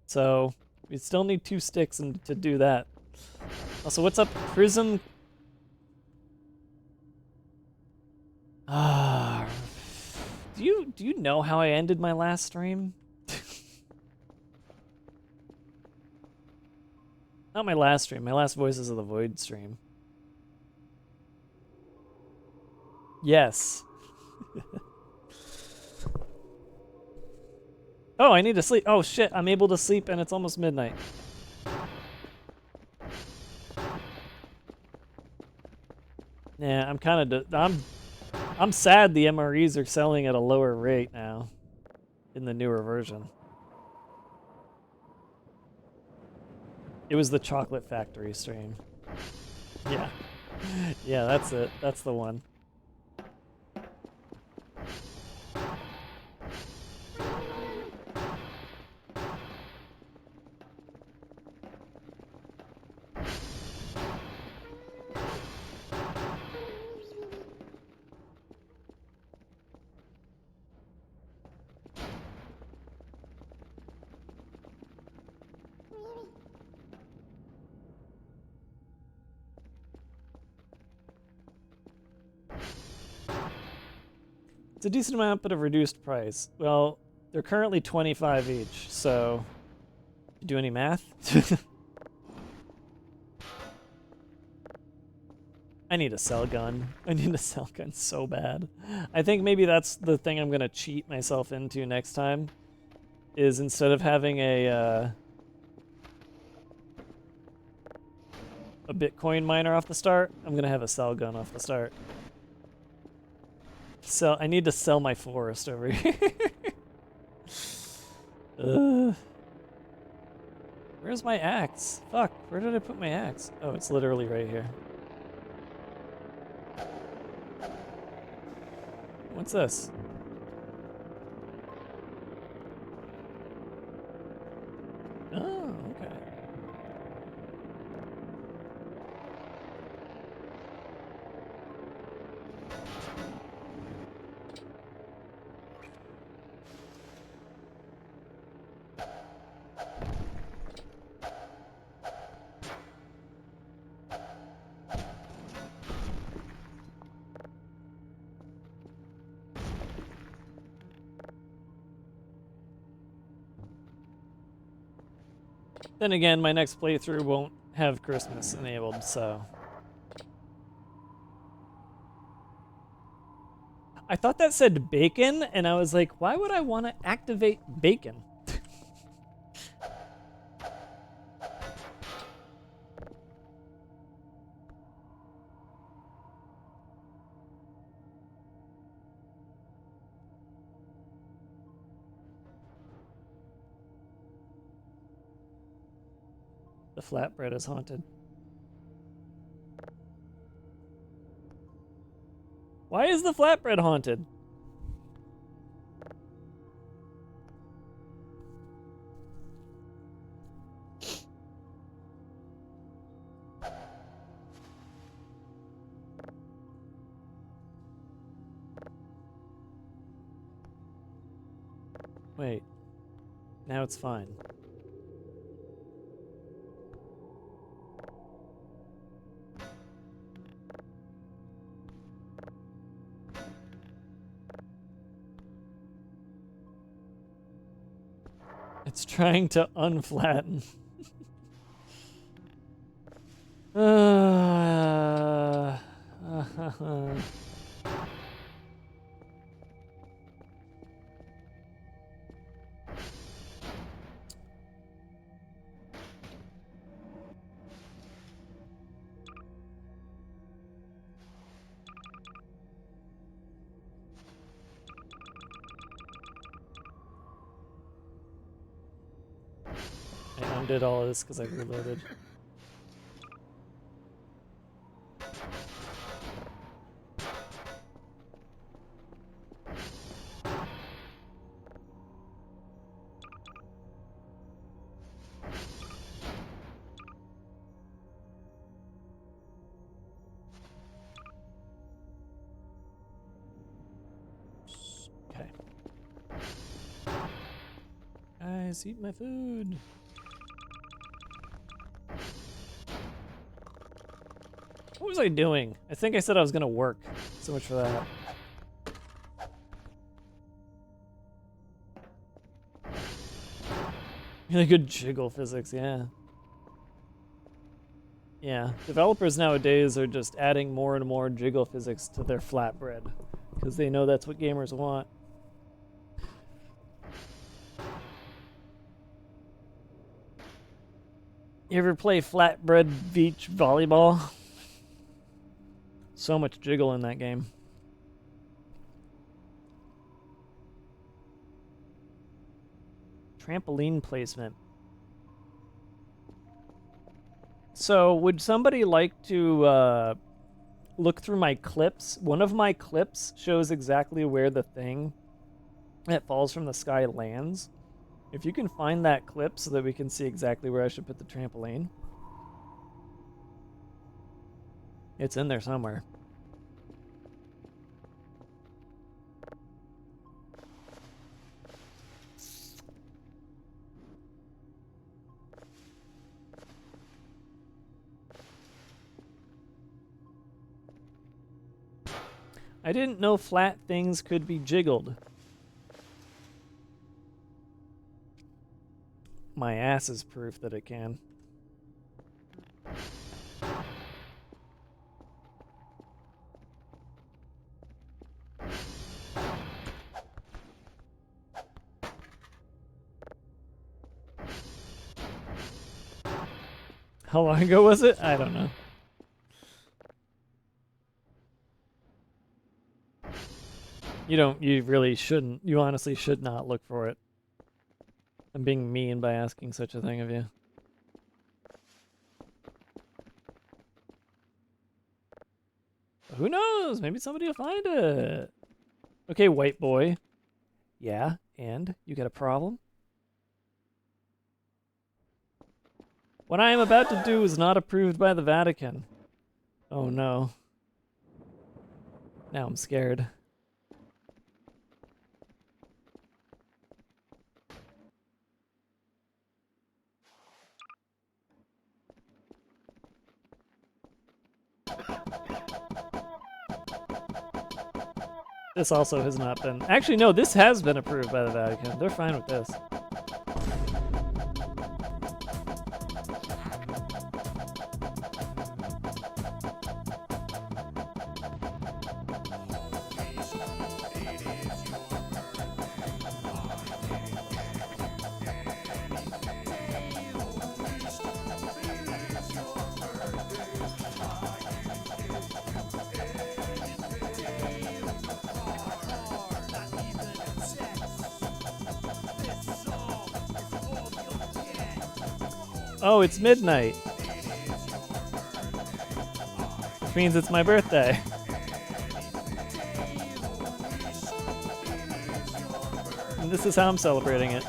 Speaker 1: So we still need 2 sticks to do that. Also, what's up, Prism? Do you know how I ended my last stream? Not my last stream, my last Voices of the Void stream. Yes. Oh, I need to sleep. Oh shit, I'm able to sleep and it's almost midnight. Yeah, I'm kind of I'm sad the MREs are selling at a lower rate now in the newer version. It was the Chocolate Factory stream. Yeah. Yeah, that's it. That's the one. It's a decent amount, but a reduced price. Well, they're currently 25 each, so... You do any math? I need a cell gun. I need a cell gun so bad. I think maybe that's the thing I'm gonna cheat myself into next time, is instead of having a Bitcoin miner off the start, I'm gonna have a cell gun off the start. So I need to sell my forest over here. Where's my axe? Fuck, where did I put my axe? Oh, it's literally right here. What's this? Oh, okay. Then again, my next playthrough won't have Christmas enabled, so... I thought that said bacon, and I was like, why would I want to activate bacon? The flatbread is haunted. Why is the flatbread haunted? Wait. Now it's fine. It's trying to unflatten. did all of this because I reloaded. Okay. Guys, eat my food. What was I doing? I think I said I was gonna work. So much for that. Really good jiggle physics, yeah. Yeah, developers nowadays are just adding more and more jiggle physics to their flatbread because they know that's what gamers want. You ever play flatbread beach volleyball? So much jiggle in that game. Trampoline placement. So, would somebody like to look through my clips? One of my clips shows exactly where the thing that falls from the sky lands. If you can find that clip so that we can see exactly where I should put the trampoline. It's in there somewhere. I didn't know flat things could be jiggled. My ass is proof that it can. How long ago was it? I don't know. You really shouldn't. You honestly should not look for it. I'm being mean by asking such a thing of you. Who knows? Maybe somebody will find it. Okay, white boy. Yeah, and? You got a problem? What I am about to do is not approved by the Vatican. Oh no. Now I'm scared. This also has not been... Actually, no, this has been approved by the Vatican. They're fine with this. Oh, it's midnight. Which means it's my birthday. And this is how I'm celebrating it.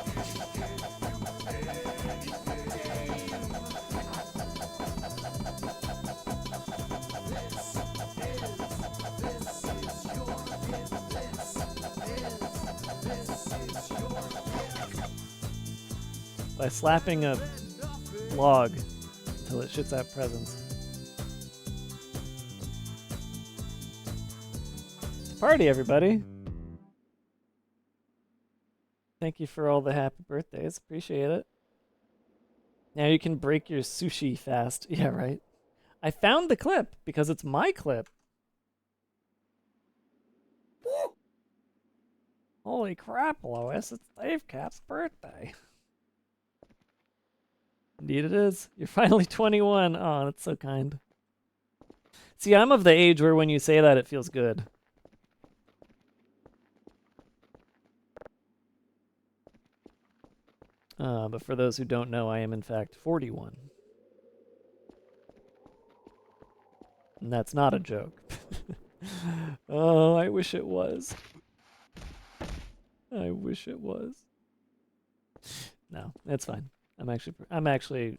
Speaker 1: By slapping a log until it shits out presents. It's a party, everybody. Thank you for all the happy birthdays. Appreciate it. Now you can break your sushi fast. Yeah, right. I found the clip because it's my clip. Holy crap, Lois. It's Dave Cap's birthday. Indeed it is. You're finally 21. Oh, that's so kind. See, I'm of the age where when you say that, it feels good. But for those who don't know, I am in fact 41. And that's not a joke. Oh, I wish it was. I wish it was. No, it's fine. I'm actually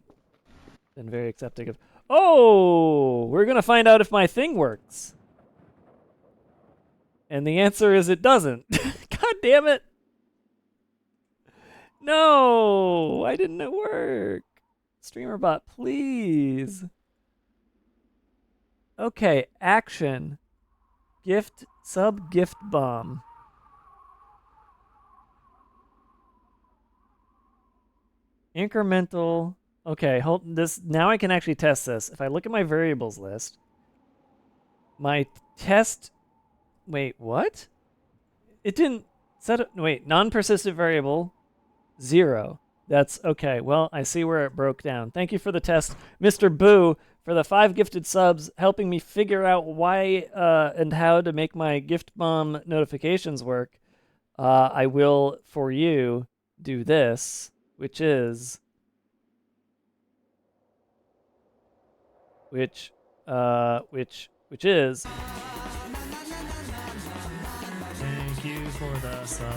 Speaker 1: been very accepting of. Oh, we're gonna find out if my thing works. And the answer is it doesn't. God damn it. No, why didn't it work? StreamerBot, please. Okay, action. Gift, sub gift bomb. Incremental. Okay, hold this. Now I can actually test this. If I look at my variables list, my test. Wait, what? It didn't set it. Wait, non-persistent variable 0. That's okay. Well, I see where it broke down. Thank you for the test, Mr. Boo, for the 5 gifted subs, helping me figure out why and how to make my gift bomb notifications work. I will, for you, do this, which is which is thank you for the sub.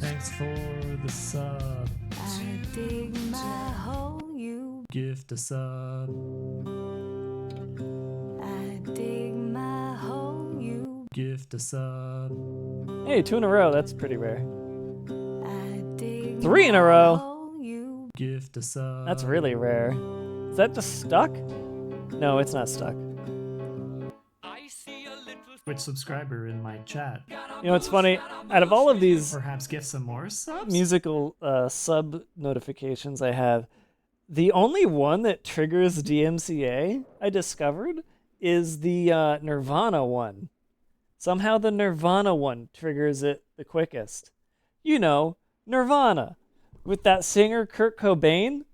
Speaker 1: Thanks for the sub.
Speaker 4: I dig my hole, you.
Speaker 1: Gift a sub.
Speaker 4: I dig my hole, you.
Speaker 1: Gift a sub. Hey, 2 in a row. That's pretty rare.
Speaker 4: I dig
Speaker 1: 3 in a
Speaker 4: my
Speaker 1: row.
Speaker 4: hole, you.
Speaker 1: Gift a sub. That's really rare. Is that just stuck? No, it's not stuck.
Speaker 5: Twitch subscriber in my chat.
Speaker 1: You know, it's funny. Out of all of these
Speaker 5: Perhaps give some more subs?
Speaker 1: musical sub notifications I have, the only one that triggers DMCA I discovered is the Nirvana one. Somehow the Nirvana one triggers it the quickest. You know, Nirvana. With that singer Kurt Cobain,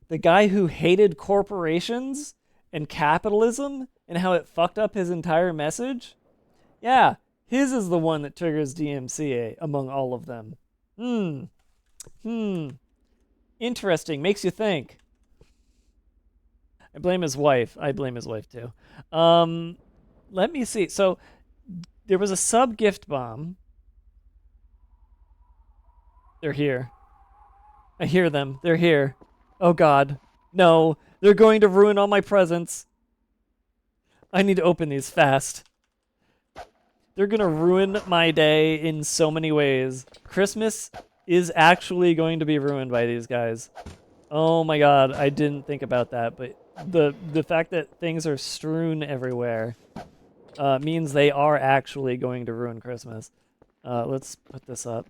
Speaker 1: the guy who hated corporations and capitalism and how it fucked up his entire message. Yeah, his is the one that triggers DMCA among all of them. Interesting. Makes you think. I blame his wife. I blame his wife too. Let me see. So there was a sub gift bomb. They're here. I hear them. They're here. Oh God. No. They're going to ruin all my presents. I need to open these fast. They're gonna ruin my day in so many ways. Christmas is actually going to be ruined by these guys. Oh my God, I didn't think about that, but the fact that things are strewn everywhere means they are actually going to ruin Christmas. Let's put this up.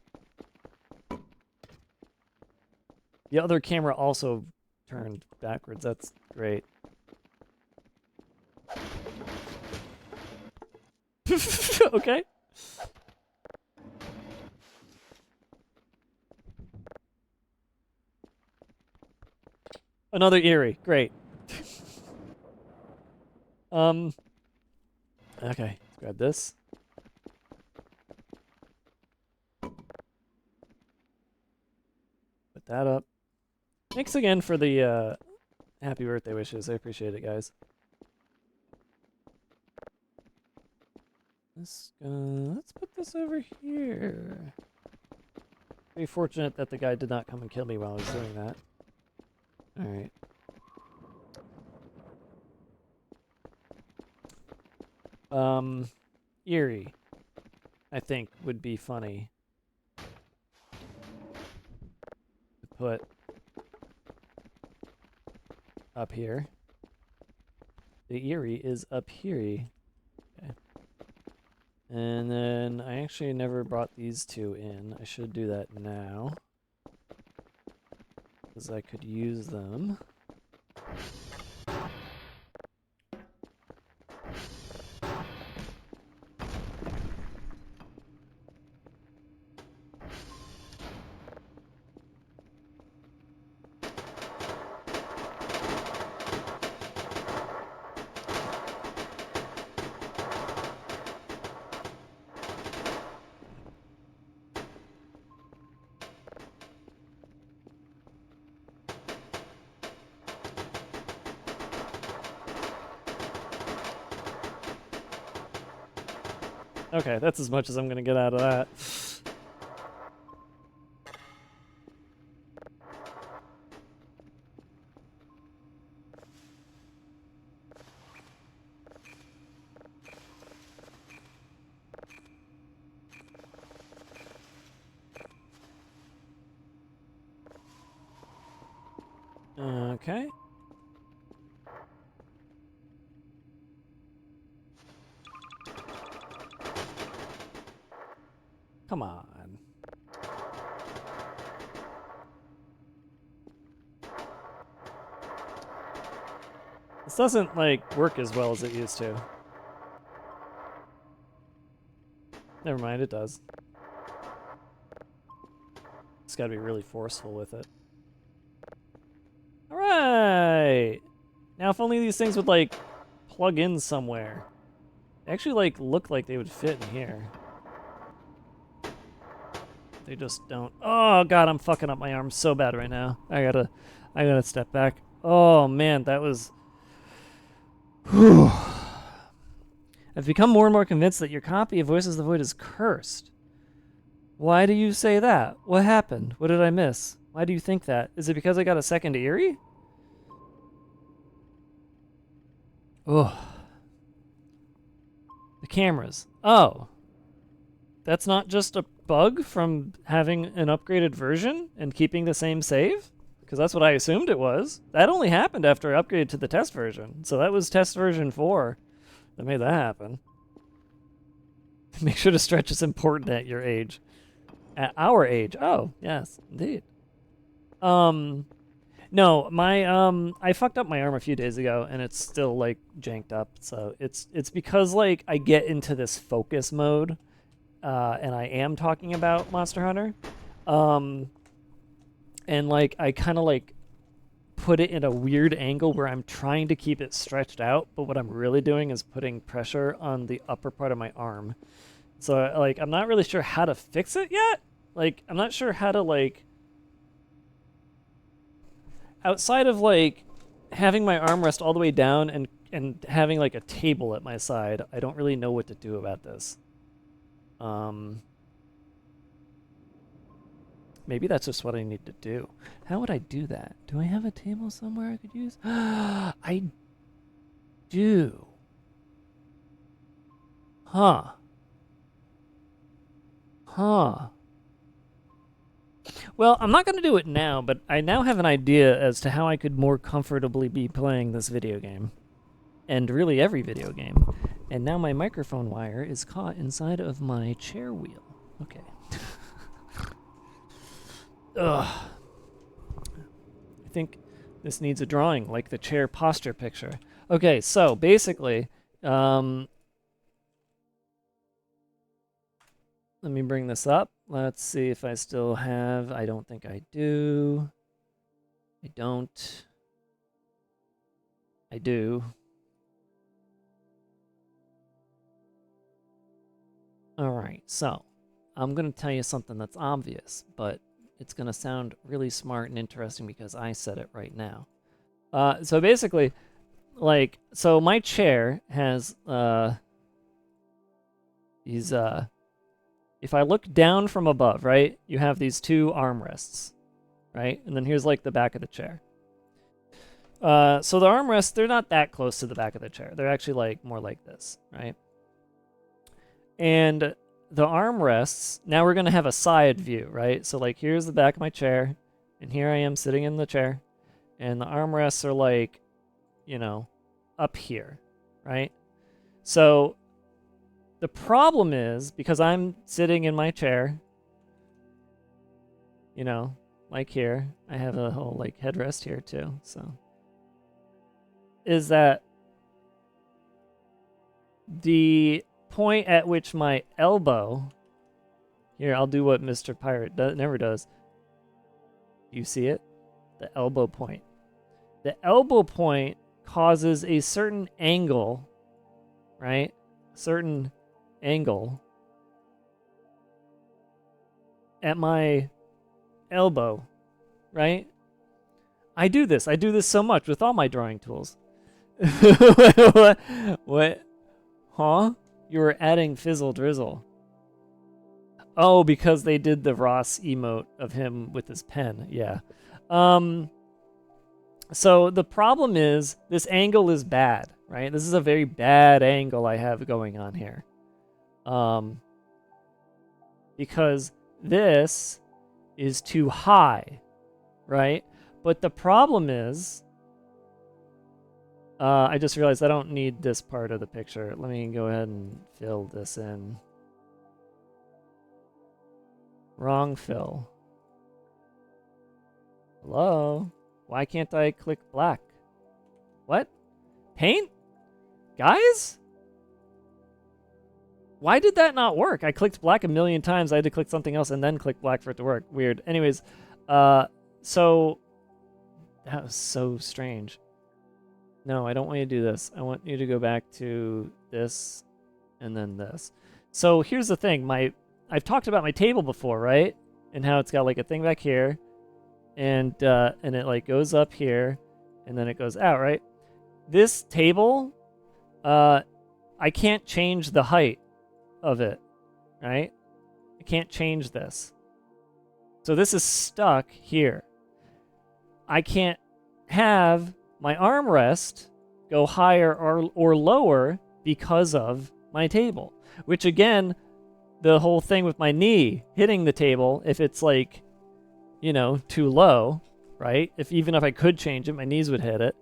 Speaker 1: The other camera also turned backwards. That's great. Okay. Another Eerie. Great. Okay. Let's grab this. Put that up. Thanks again for the happy birthday wishes. I appreciate it, guys. Let's put this over here. Be fortunate that the guy did not come and kill me while I was doing that. Alright. Eerie, I think, would be funny to put up here. The Eerie is up here. Okay. And then I actually never brought these two in. I should do that now, because I could use them. Okay, that's as much as I'm gonna get out of that. Okay. Come on. This doesn't, like, work as well as it used to. Never mind, it does. Just gotta be really forceful with it. Alright! Now if only these things would, like, plug in somewhere. They actually, like, look like they would fit in here. They just don't. Oh god, I'm fucking up my arm so bad right now. I gotta step back. Oh man, that was. Whew. I've become more and more convinced that your copy of Voices of the Void is cursed. Why do you say that? What happened? What did I miss? Why do you think that? Is it because I got a second Eerie? Oh. The cameras. Oh. That's not just a bug from having an upgraded version and keeping the same save? Because that's what I assumed it was. That only happened after I upgraded to the test version. So that was test version 4 that made that happen. Make sure to stretch is important at your age. At our age. Oh, yes, indeed. No, my I fucked up my arm a few days ago and it's still like janked up. So it's because like I get into this focus mode. And I am talking about Monster Hunter. And like I kind of like put it in a weird angle where I'm trying to keep it stretched out, but what I'm really doing is putting pressure on the upper part of my arm. So like I'm not really sure how to fix it yet. Like I'm not sure how to like outside of like having my arm rest all the way down and having like a table at my side, I don't really know what to do about this. Maybe that's just what I need to do. How would I do that? Do I have a table somewhere I could use? I do. Huh. Huh. Well, I'm not going to do it now, but I now have an idea as to how I could more comfortably be playing this video game. And really every video game. And now my microphone wire is caught inside of my chair wheel. Okay. Ugh. I think this needs a drawing, like the chair posture picture. Okay, so basically, let me bring this up. Let's see if I still have. I don't think I do. I don't. I do. Alright, so I'm going to tell you something that's obvious, but it's going to sound really smart and interesting because I said it right now. So basically, like, so my chair has these, if I look down from above, right, you have these two armrests, right? And then here's like the back of the chair. So the armrests, they're not that close to the back of the chair. They're actually like more like this, right? And the armrests, now we're going to have a side view, right? So like here's the back of my chair, and here I am sitting in the chair, and the armrests are like, you know, up here, right? So the problem is, because I'm sitting in my chair, you know, like here, I have a whole like headrest here too, so, is that the point at which my elbow, here I'll do what Mr. Pirate never does. You see it? The elbow point. The elbow point causes a certain angle, right? A certain angle at my elbow, right? I do this so much with all my drawing tools. What? Huh? You were adding fizzle drizzle. Oh, because they did the Ross emote of him with his pen. Yeah. So the problem is this angle is bad, right? This is a very bad angle I have going on here. Because this is too high, right? But the problem is, I just realized I don't need this part of the picture. Let me go ahead and fill this in. Wrong fill. Hello? Why can't I click black? What? Paint? Guys? Why did that not work? I clicked black a million times. I had to click something else and then click black for it to work. Weird. Anyways, so that was so strange. No, I don't want you to do this. I want you to go back to this and then this. So here's the thing. I've talked about my table before, right? And how it's got like a thing back here, and it like goes up here, and then it goes out, right? This table, I can't change the height of it, right? I can't change this. So this is stuck here. I can't have my armrest go higher or lower because of my table, which again, the whole thing with my knee hitting the table, if it's like, you know, too low, right? Even if I could change it, my knees would hit it.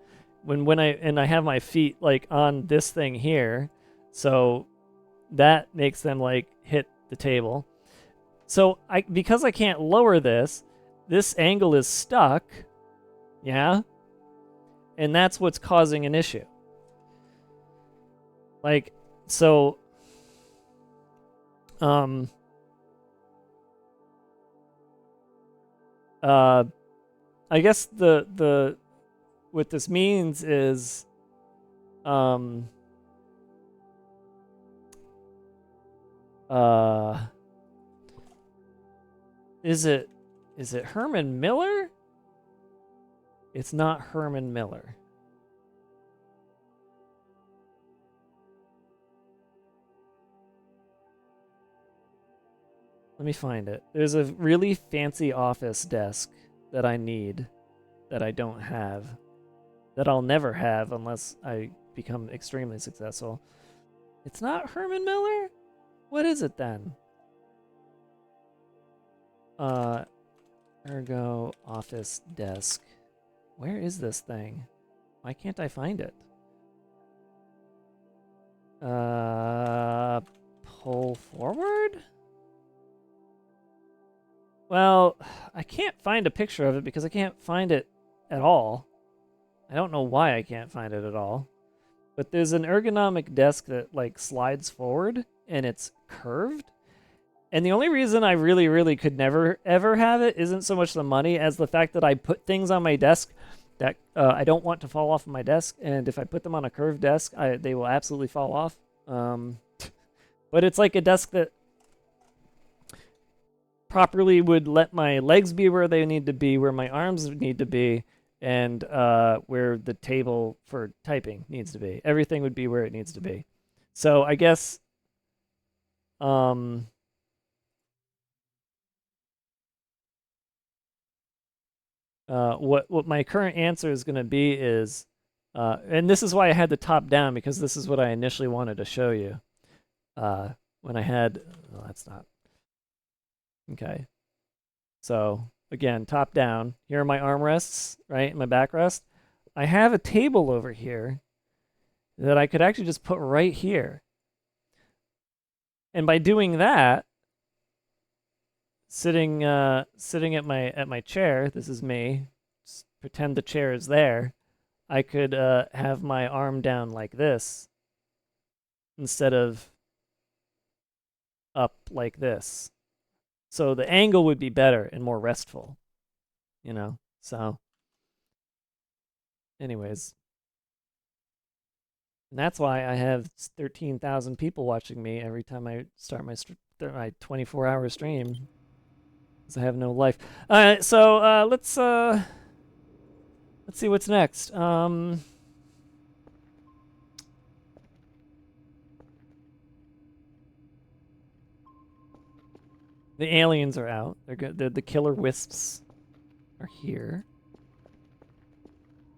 Speaker 1: When I have my feet like on this thing here, so that makes them like hit the table. So because I can't lower this angle is stuck, yeah? And that's what's causing an issue. Like, so I guess the what this means is is it Herman Miller? It's not Herman Miller. Let me find it. There's a really fancy office desk that I need that I don't have, that I'll never have unless I become extremely successful. It's not Herman Miller? What is it then? Ergo office desk. Where is this thing? Why can't I find it? Pull forward? Well, I can't find a picture of it because I can't find it at all. I don't know why I can't find it at all. But there's an ergonomic desk that like slides forward and it's curved. And the only reason I really could never ever have it isn't so much the money as the fact that I put things on my desk that I don't want to fall off of my desk. And if I put them on a curved desk, they will absolutely fall off. But it's like a desk that properly would let my legs be where they need to be, where my arms need to be, and where the table for typing needs to be. Everything would be where it needs to be. So I guess what my current answer is going to be is, and this is why I had the top down, because this is what I initially wanted to show you. When I had, well, that's not. Okay. So again, top down. Here are my armrests, right? My backrest. I have a table over here that I could actually just put right here. And by doing that, sitting at my chair, this is me, just pretend the chair is there, I could have my arm down like this instead of up like this. So the angle would be better and more restful, you know? So anyways, and that's why I have 13,000 people watching me every time I start my 24-hour stream, because I have no life. All right, so let's see what's next. The aliens are out. They're good. The killer wisps are here.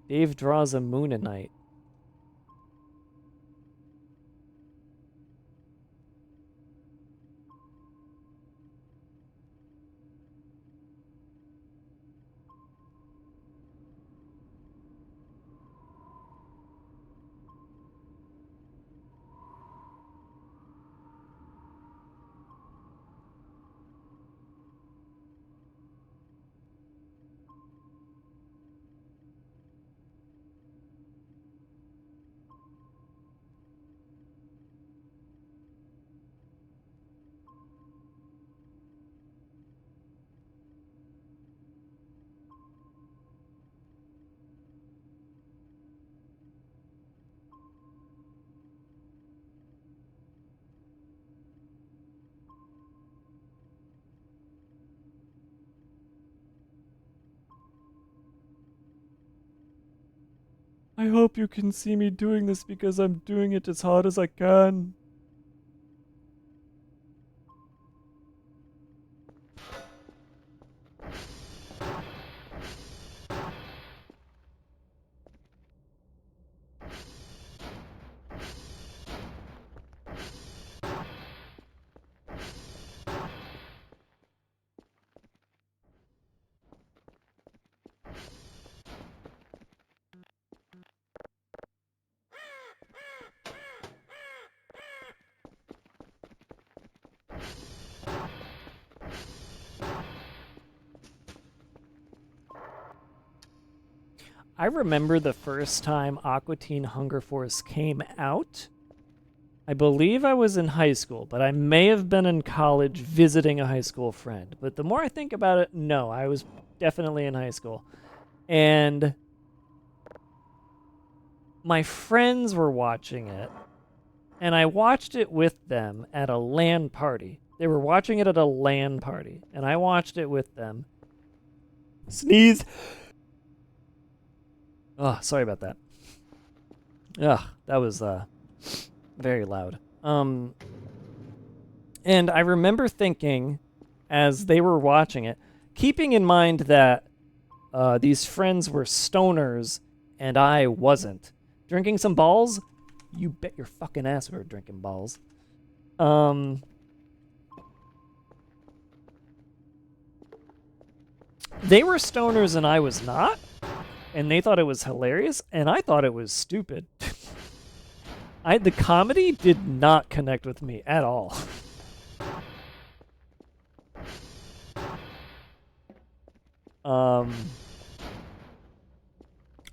Speaker 1: Dave draws a Moonanite. I hope you can see me doing this because I'm doing it as hard as I can. I remember the first time Aqua Teen Hunger Force came out. I believe I was in high school, but I may have been in college visiting a high school friend. But the more I think about it, no, I was definitely in high school. And my friends were watching it, and I watched it with them at a LAN party. They were watching it at a LAN party, and I watched it with them. Sneeze! Oh, sorry about that. Ugh, that was very loud. And I remember thinking, as they were watching it, keeping in mind that these friends were stoners and I wasn't. Drinking some balls? You bet your fucking ass we were drinking balls. They were stoners and I was not. And they thought it was hilarious, and I thought it was stupid. The comedy did not connect with me at all. I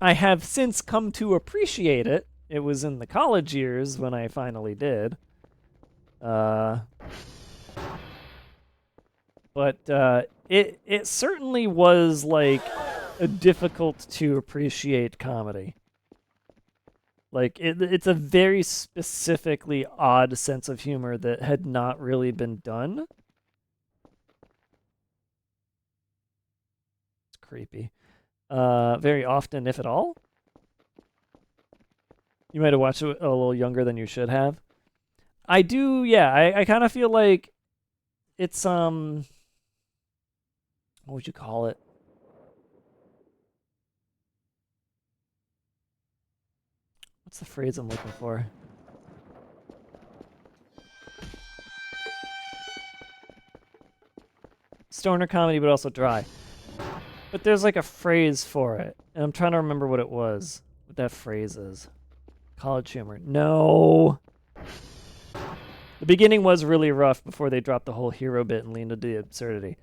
Speaker 1: have since come to appreciate it. It was in the college years when I finally did. But it certainly was like a difficult to appreciate comedy. Like it's a very specifically odd sense of humor that had not really been done. It's creepy. Very often, if at all. You might have watched it a little younger than you should have. I do, yeah. I kind of feel like it's what would you call it? What's the phrase I'm looking for? Stoner comedy, but also dry. But there's like a phrase for it, and I'm trying to remember what it was. What that phrase is. College humor. No. The beginning was really rough before they dropped the whole hero bit and leaned into the absurdity.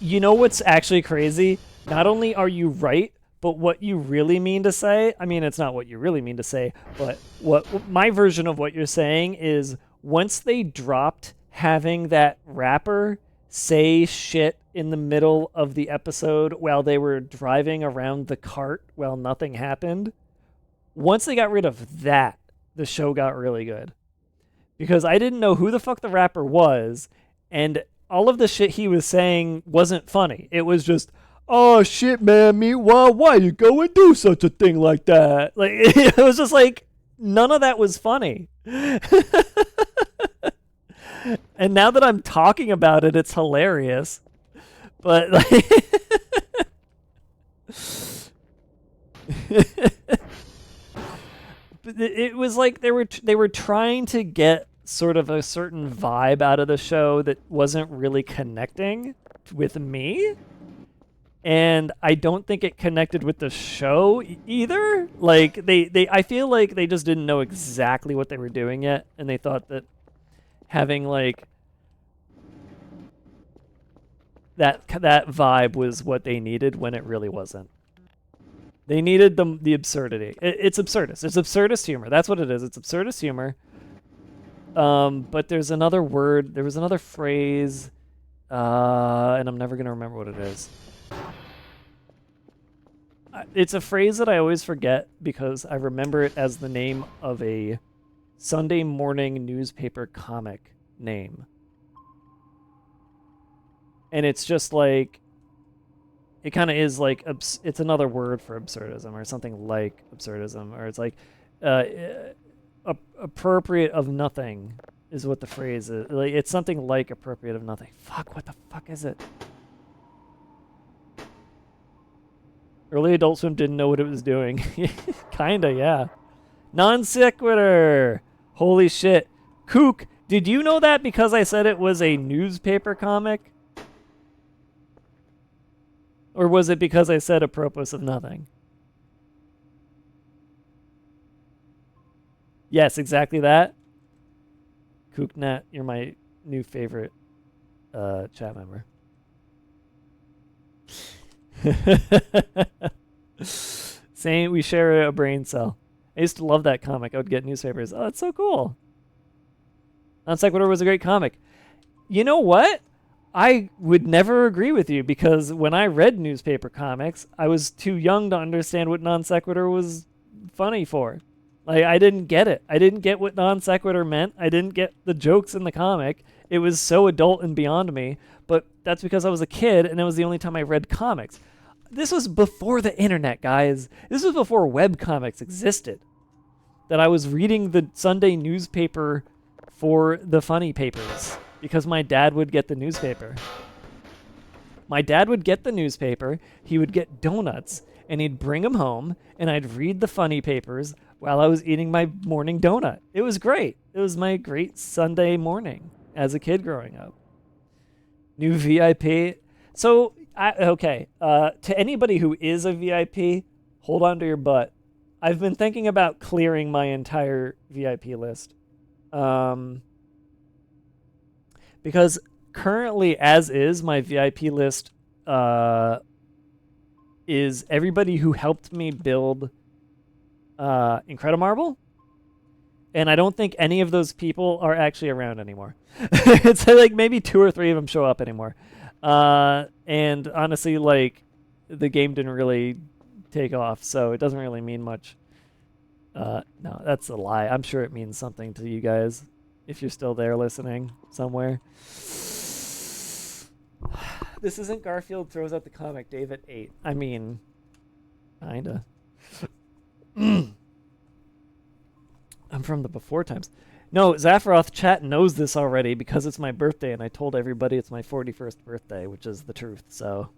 Speaker 1: You know what's actually crazy? Not only are you right, but what you really mean to say, I mean, it's not what you really mean to say, but what my version of what you're saying is once they dropped having that rapper say shit in the middle of the episode while they were driving around the cart while nothing happened, once they got rid of that, the show got really good. Because I didn't know who the fuck the rapper was, and all of the shit he was saying wasn't funny. It was just, oh shit, man, meanwhile, why you go and do such a thing like that? Like, it was just like, none of that was funny. And now that I'm talking about it, it's hilarious. But like but it was like they were trying to get sort of a certain vibe out of the show that wasn't really connecting with me. And I don't think it connected with the show either. Like I feel like they just didn't know exactly what they were doing yet, and they thought that having like that vibe was what they needed when it really wasn't. They needed the absurdity. It's absurdist. It's absurdist humor. That's what it is. It's absurdist humor. But there's another word. There was another phrase, and I'm never gonna remember what it is. It's a phrase that I always forget because I remember it as the name of a Sunday morning newspaper comic name. And it's just like, it kind of is like, it's another word for absurdism or something like absurdism, or it's like appropriate of nothing is what the phrase is. Like, it's something like appropriate of nothing. Fuck, what the fuck is it? Early Adult Swim didn't know what it was doing. Kinda, yeah. Non sequitur. Holy shit. Kook, did you know that because I said it was a newspaper comic? Or was it because I said apropos of nothing? Yes, exactly that. Kooknat, you're my new favorite chat member. Same, we share a brain cell. I used to love that comic. I would get newspapers. Oh, that's so cool. Non Sequitur was a great comic. You know what? I would never agree with you because when I read newspaper comics, I was too young to understand what Non Sequitur was funny for. Like, I didn't get it. I didn't get what Non Sequitur meant. I didn't get the jokes in the comic. It was so adult and beyond me. But that's because I was a kid and it was the only time I read comics. This was before the internet, guys. This was before webcomics existed. That I was reading the Sunday newspaper for the funny papers because my dad would get the newspaper. My dad would get the newspaper, he would get donuts, and he'd bring them home, and I'd read the funny papers while I was eating my morning donut. It was great. It was my great Sunday morning as a kid growing up. New VIP. So, okay, to anybody who is a VIP, hold on to your butt. I've been thinking about clearing my entire VIP list. Because currently, as is, my VIP list is everybody who helped me build Incredimarble. And I don't think any of those people are actually around anymore. It's like maybe 2 or 3 of them show up anymore. And honestly, like, the game didn't really take off, so it doesn't really mean much. No, that's a lie. I'm sure it means something to you guys if you're still there listening somewhere. This isn't Garfield throws out the comic Dave at 8. I mean, kinda. I'm from the before times. No, Zaphiroth chat knows this already because it's my birthday and I told everybody it's my 41st birthday, which is the truth, so.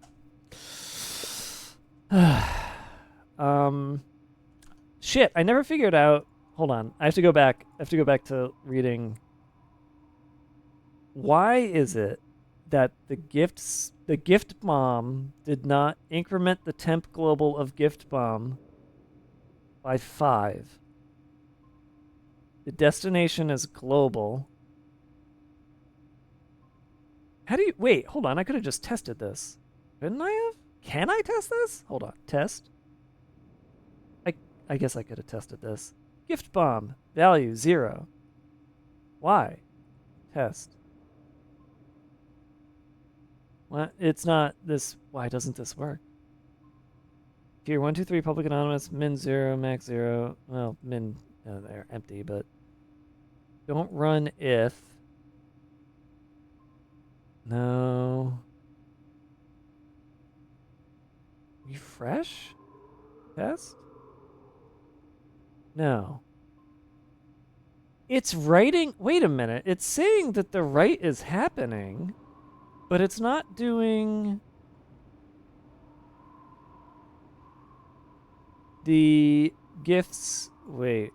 Speaker 1: Shit, I never figured out. Hold on. I have to go back. I have to go back to reading. Why is it that the gift bomb did not increment the temp global of gift bomb by 5? The destination is global. How do you... Wait, hold on. I could have just tested this. Couldn't I have? Can I test this? Hold on. Test. I guess I could have tested this. Gift bomb. Value 0. Why? Test. What? It's not this... Why doesn't this work? Tier 1, 2, 3, public anonymous, min 0, max 0. Well, min... they're empty, but... Don't run if... No... Refresh? Test? No. It's writing. Wait a minute. It's saying that the write is happening, but it's not doing the gifts. Wait.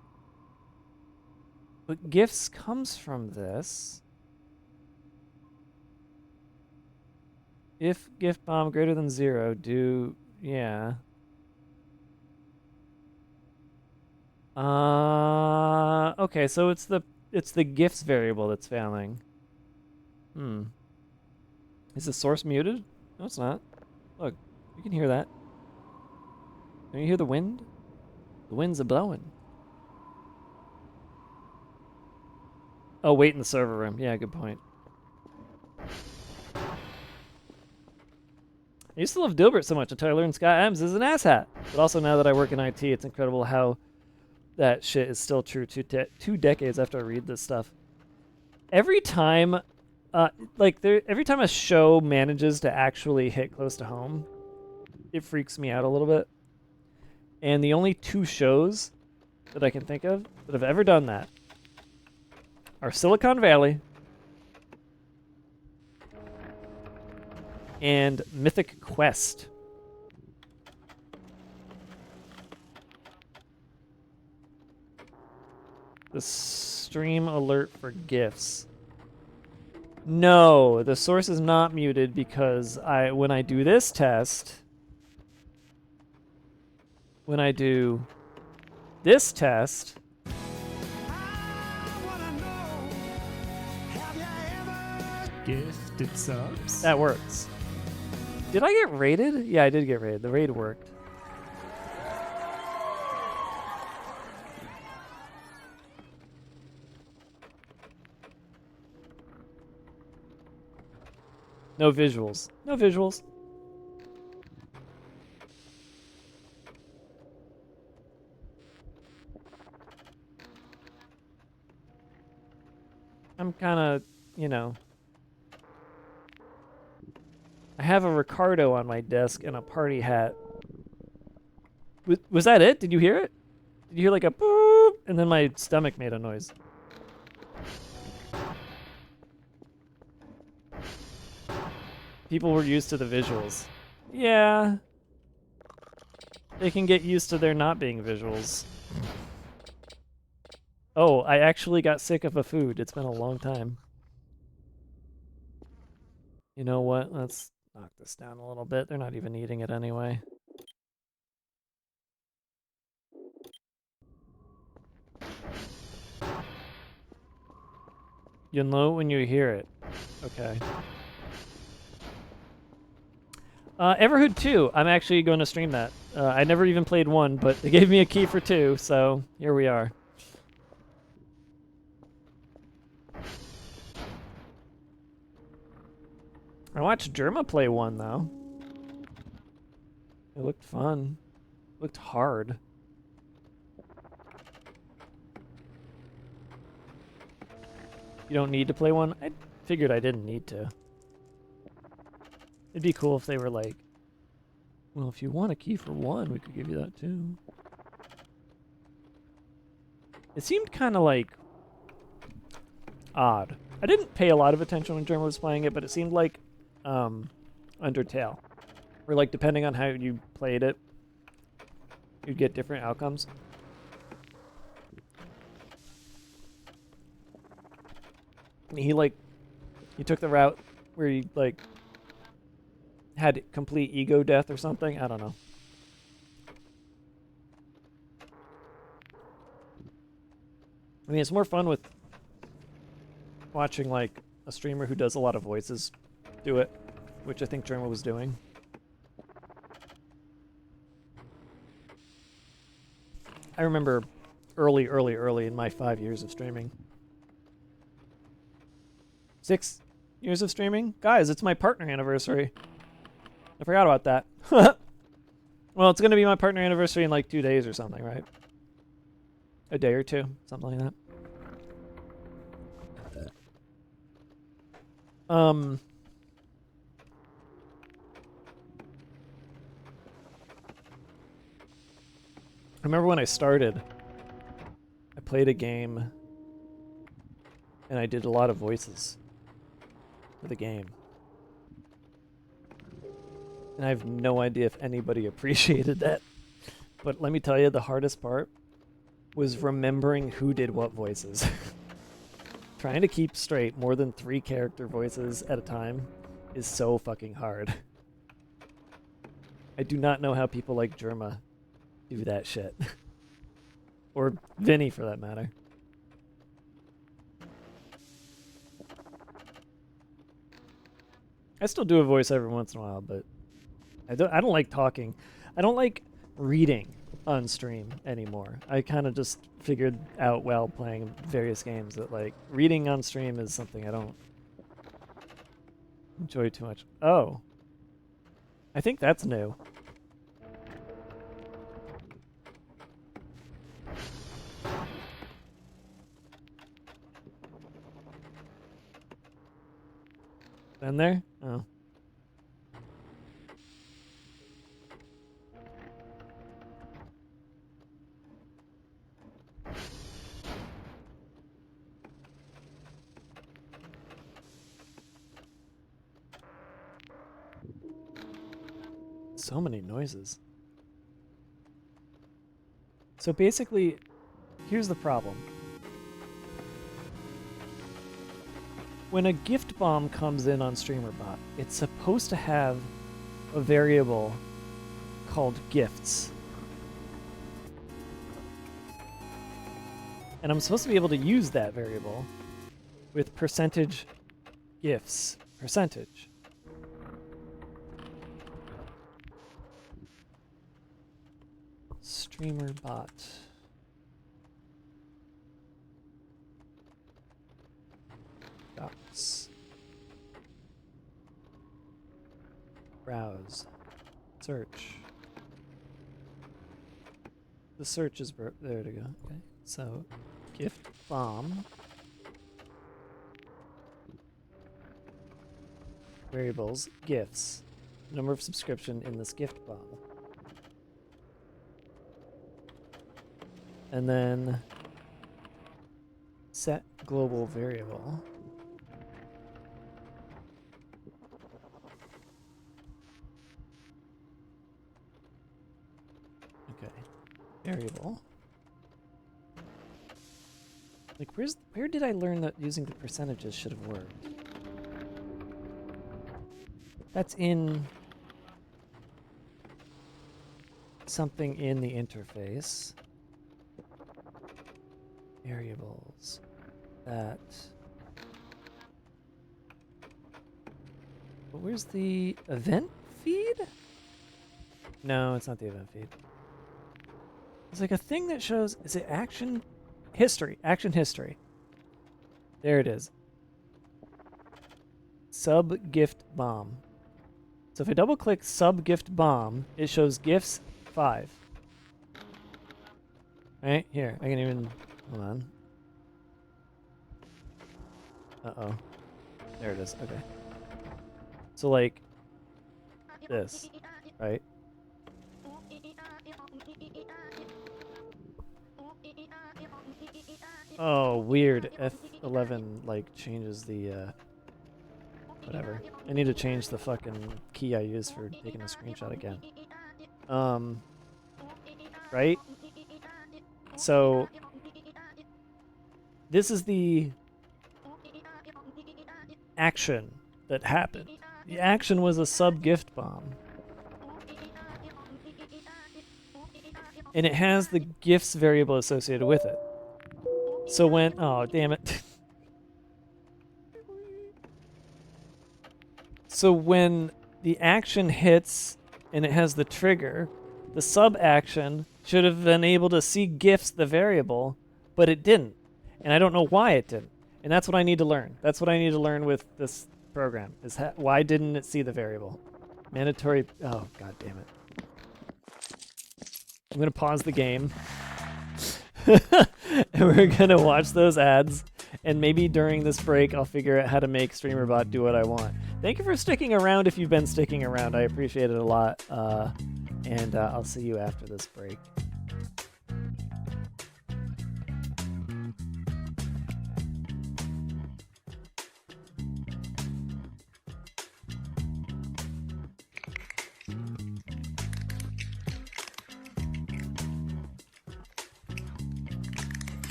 Speaker 1: But gifts comes from this. If gift bomb greater than 0, do yeah. Okay, so it's the gifts variable that's failing. Is the source muted? No, it's not. Look, you can hear that. Can you hear the wind? The wind's a blowing. Oh, wait in the server room. Yeah, good point. I used to love Dilbert so much until I learned Scott Adams is an asshat. But also now that I work in IT, it's incredible how that shit is still true 2 decades after I read this stuff. Every time, every time a show manages to actually hit close to home, it freaks me out a little bit. And the only 2 shows that I can think of that have ever done that are Silicon Valley and Mythic Quest. The stream alert for gifts. No, the source is not muted because when I do this test, when I do this test,
Speaker 5: Gifted subs.
Speaker 1: that works. Did I get raided? Yeah, I did get raided. The raid worked. No visuals. No visuals. I'm kind of, you know. I have a Ricardo on my desk and a party hat. Was that it? Did you hear it? Did you hear like a boop? And then my stomach made a noise. People were used to the visuals. Yeah. They can get used to there not being visuals. Oh, I actually got sick of a food. It's been a long time. You know what? Let's knock this down a little bit. They're not even eating it anyway. You'll know when you hear it. Okay. Everhood 2. I'm actually going to stream that. I never even played 1, but they gave me a key for 2, so here we are. I watched Germa play 1, though. It looked fun. It looked hard. You don't need to play 1? I figured I didn't need to. It'd be cool if they were like, well, if you want a key for 1, we could give you that too. It seemed kind of like odd. I didn't pay a lot of attention when Germa was playing it, but it seemed like Undertale, where like depending on how you played it, you'd get different outcomes. And he took the route where he like had complete ego death or something. I don't know. I mean, it's more fun with watching like a streamer who does a lot of voices do it, which I think Germa was doing. I remember early in my 5 years of streaming. 6 years of streaming? Guys, it's my partner anniversary. I forgot about that. Well, it's going to be my partner anniversary in like 2 days or something, right? A day or 2, something like that. I remember when I started, I played a game And I did a lot of voices for the game. And I have no idea if anybody appreciated that. But let me tell you, the hardest part was remembering who did what voices. Trying to keep straight more than 3 character voices at a time is so fucking hard. I do not know how people like Germa do that shit. Or Vinny, for that matter. I still do a voice every once in a while, but I don't like talking. I don't like reading on stream anymore. I kind of just figured out while playing various games that like reading on stream is something I don't enjoy too much. Oh. I think that's new. Been there? Oh. So many noises. So basically, here's the problem. When a gift bomb comes in on StreamerBot, it's supposed to have a variable called gifts. And I'm supposed to be able to use that variable with percentage gifts. Percentage. StreamerBot. Docs. Browse. Search. The search is there to go. Okay. So, gift bomb. Variables, gifts. Number of subscription in this gift bomb. And then set global variable. Okay. Variable. Like where did I learn that using the percentages should have worked? That's in something in the interface. Variables. That. But where's the event feed? No, it's not the event feed. It's like a thing that shows, is it action history? Action history. There it is. Sub gift bomb. So if I double click sub gift bomb, it shows gifts 5. Right here, I can even, hold on. Uh-oh. There it is, okay. So like this, right? Oh, weird. F11 like changes the whatever. I need to change the fucking key I use for taking a screenshot again. Right? So this is the action that happened. The action was a sub gift bomb. And it has the gifts variable associated with it. So when, oh damn it. So when the action hits and it has the trigger, the sub action should have been able to see gifts, the variable, but it didn't. And I don't know why it didn't. And that's what I need to learn. That's what I need to learn with this program, is why didn't it see the variable? Mandatory, oh god damn it. I'm gonna pause the game. And we're gonna watch those ads, and maybe during this break I'll figure out how to make StreamerBot do what I want. Thank you for sticking around if you've been sticking around. I appreciate it a lot. And I'll see you after this break.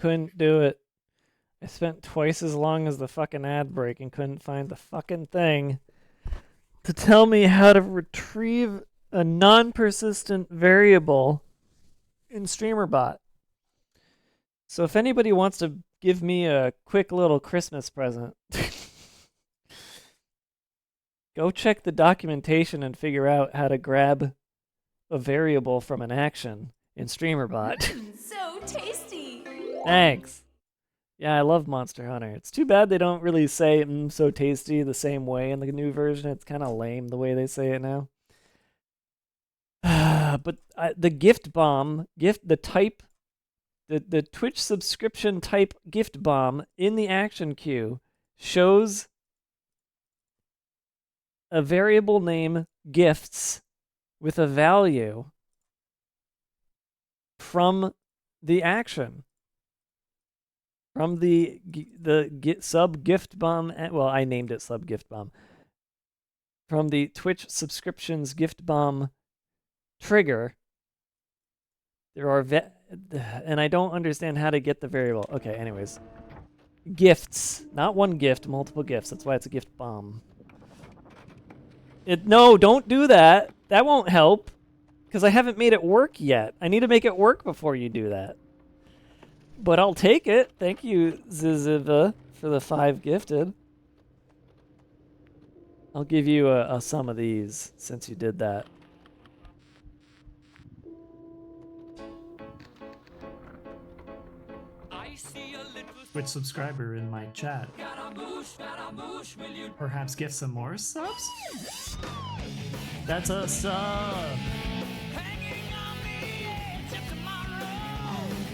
Speaker 1: couldn't do it. I spent twice as long as the fucking ad break and couldn't find the fucking thing to tell me how to retrieve a non-persistent variable in StreamerBot. So if anybody wants to give me a quick little Christmas present, go check the documentation and figure out how to grab a variable from an action in StreamerBot.
Speaker 4: So tasty.
Speaker 1: Thanks. Yeah, I love Monster Hunter. It's too bad they don't really say so tasty the same way in the new version. It's kind of lame the way they say it now. But the gift bomb, the type, the Twitch subscription type gift bomb in the action queue shows a variable name gifts with a value from the action. From the sub gift bomb, well, I named it sub gift bomb. From the Twitch subscriptions gift bomb trigger, there are and I don't understand how to get the variable. Okay, anyways, gifts, not one gift, multiple gifts. That's why it's a gift bomb. No, don't do that. That won't help, because I haven't made it work yet. I need to make it work before you do that. But I'll take it. Thank you, Ziziva, for the 5 gifted. I'll give you a some of these since you did that.
Speaker 5: Twitch subscriber in my chat. Perhaps get some more subs? That's a sub!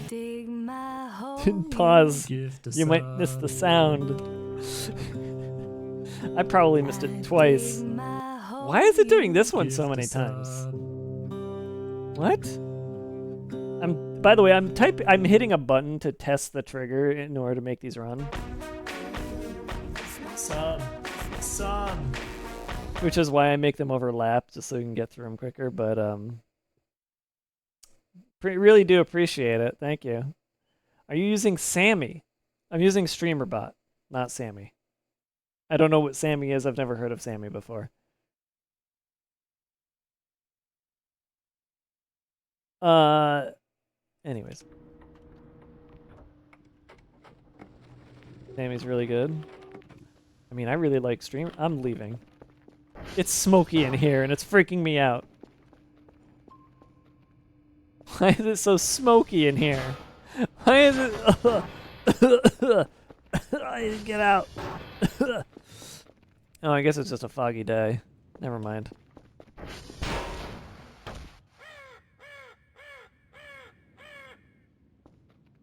Speaker 4: Dig my hole.
Speaker 1: Pause.
Speaker 5: Gift a
Speaker 1: You might miss the sound. I probably missed it twice. Why is it doing this one so many times? What? By the way, I'm hitting a button to test the trigger in order to make these run.
Speaker 5: Sub. Sub.
Speaker 1: Which is why I make them overlap, just so you can get through them quicker, but really do appreciate it. Thank you. Are you using Sammy? I'm using StreamerBot, not Sammy. I don't know what Sammy is. I've never heard of Sammy before. Anyways. Sammy's really good. I mean, I really like Stream. I'm leaving. It's smoky in here and it's freaking me out. Why is it so smoky in here? Why is it... I need to get out. Oh, I guess it's just a foggy day. Never mind.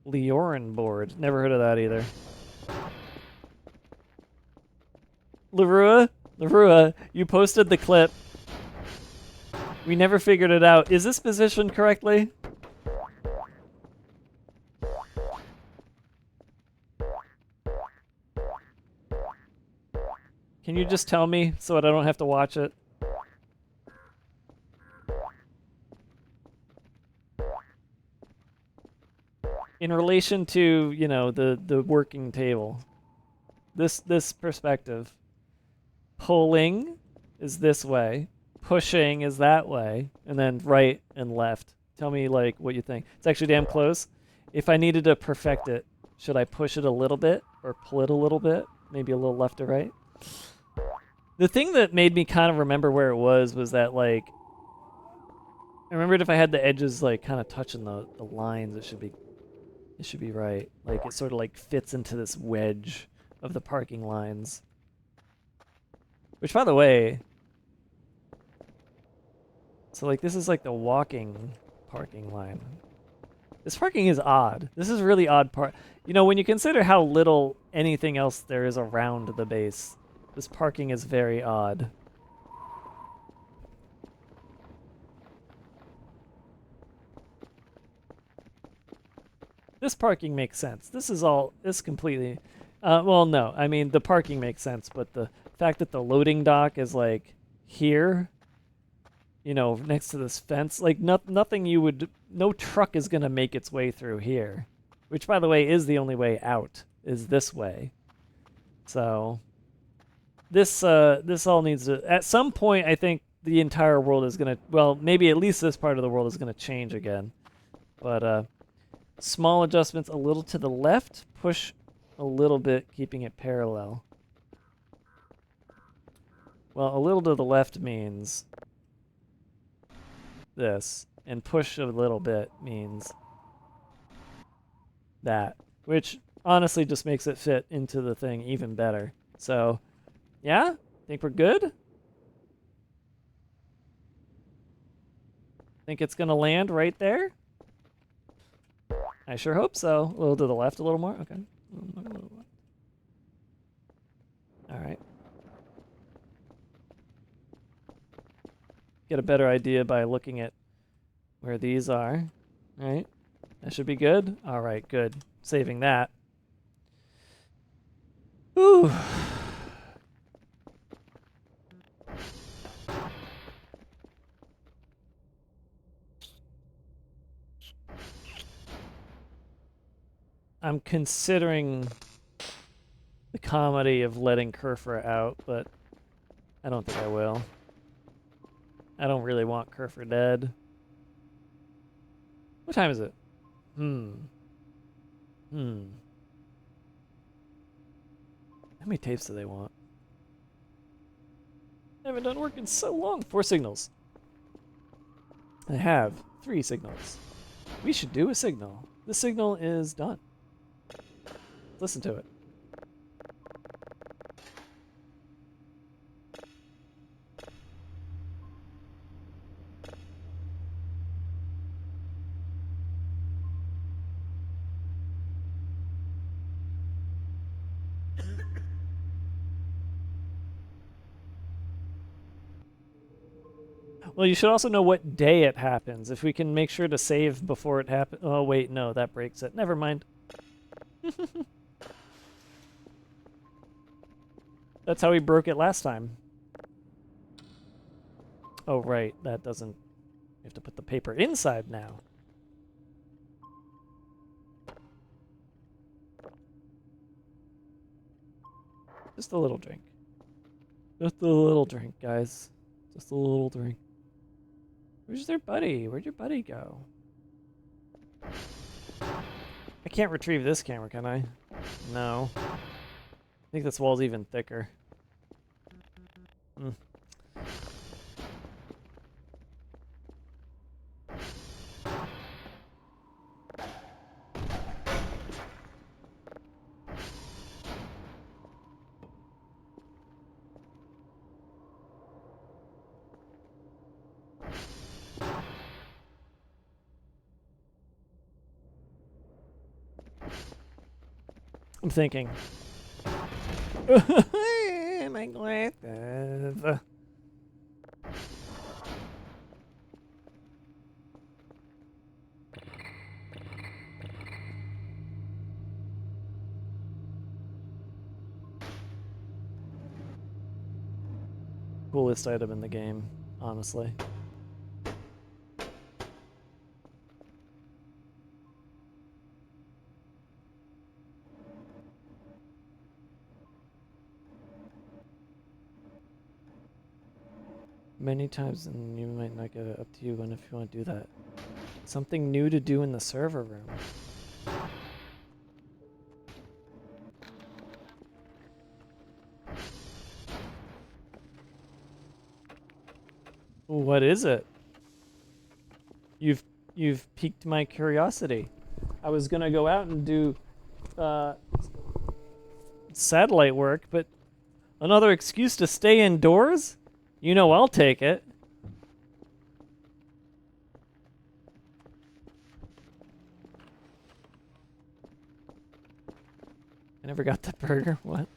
Speaker 1: Leorin board. Never heard of that either. Larua, you posted the clip. We never figured it out. Is this positioned correctly? Can you just tell me so that I don't have to watch it? In relation to, you know, the working table. This perspective. Pulling is this way. Pushing is that way. And then right and left. Tell me, like, what you think. It's actually damn close. If I needed to perfect it, should I push it a little bit or pull it a little bit? Maybe a little left or right? The thing that made me kind of remember where it was that, like, I remembered if I had the edges, like, kind of touching the lines, it should be right. Like, it sort of, like, fits into this wedge of the parking lines. Which, by the way, so, like, this is, like, the walking parking line. This parking is odd. This is really odd You know, when you consider how little anything else there is around the base, this parking is very odd. This parking makes sense. This completely, well, no, I mean, the parking makes sense, but the fact that the loading dock is, like, here, you know, next to this fence, like, nothing no truck is gonna make its way through here. which, by the way, is the only way out, is this way. So this all needs to, at some point, I think the entire world is going to, well, maybe at least this part of the world is going to change again. But small adjustments a little to the left, push a little bit, keeping it parallel. Well, a little to the left means this, and push a little bit means that, which honestly just makes it fit into the thing even better. So, yeah, think we're good? Think it's gonna land right there? I sure hope so. A little to the left, a little more. Okay. All right. Get a better idea by looking at where these are. All right. That should be good. All right, good. Saving that. Ooh. I'm considering the comedy of letting Kerfer out, but I don't think I will. I don't really want Kerfer dead. What time is it? How many tapes do they want? I haven't done work in so long. 4 signals. I have 3 signals. We should do a signal. The signal is done. Listen to it. Well, you should also know what day it happens. If we can make sure to save before it happens. Oh, wait, no, that breaks it. Never mind. That's how we broke it last time. Oh, right, that doesn't... You have to put the paper inside now. Just a little drink. Just a little drink, guys. Just a little drink. Where's their buddy? Where'd your buddy go? I can't retrieve this camera, can I? No. I think this wall's even thicker. I'm thinking. My glasses. Coolest item in the game, honestly. Many times, and you might not get it up to you when if you want to do that. Something new to do in the server room. What is it? You've piqued my curiosity. I was gonna go out and do satellite work, but another excuse to stay indoors? You know I'll take it. I never got the burger. What?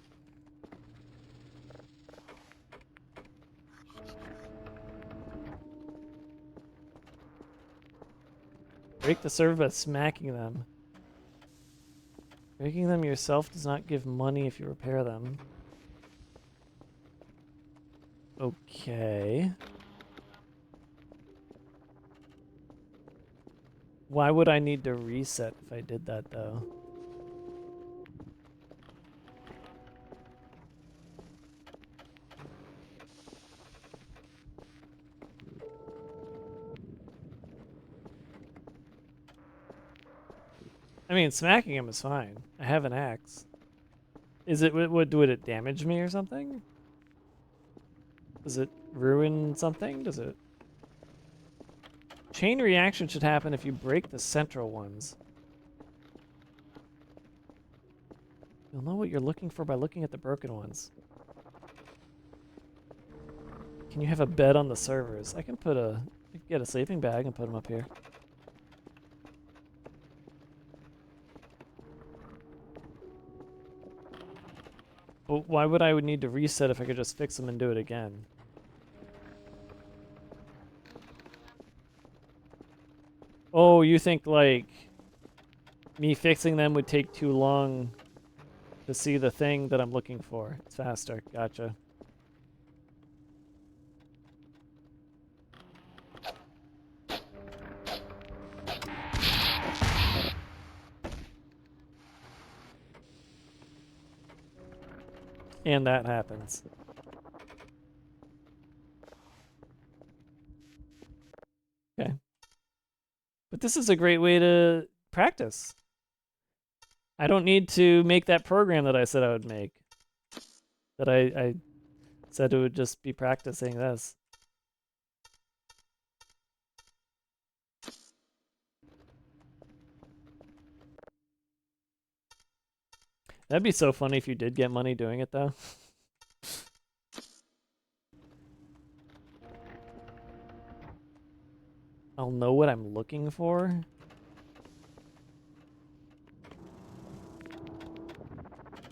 Speaker 1: Break the server by smacking them. Breaking them yourself does not give money if you repair them. Okay. Why would I need to reset if I did that, though? I mean, smacking him is fine. I have an axe. Is it, would it damage me or something? Does it ruin something? Does it? Chain reaction should happen if you break the central ones. You'll know what you're looking for by looking at the broken ones. Can you have a bed on the servers? I can get a sleeping bag and put them up here. But why would I need to reset if I could just fix them and do it again? Oh, you think like me fixing them would take too long to see the thing that I'm looking for? It's faster. Gotcha. And that happens. Okay. But this is a great way to practice. I don't need to make that program that I said I would make. That I said it would just be practicing this. That'd be so funny if you did get money doing it, though. I'll know what I'm looking for.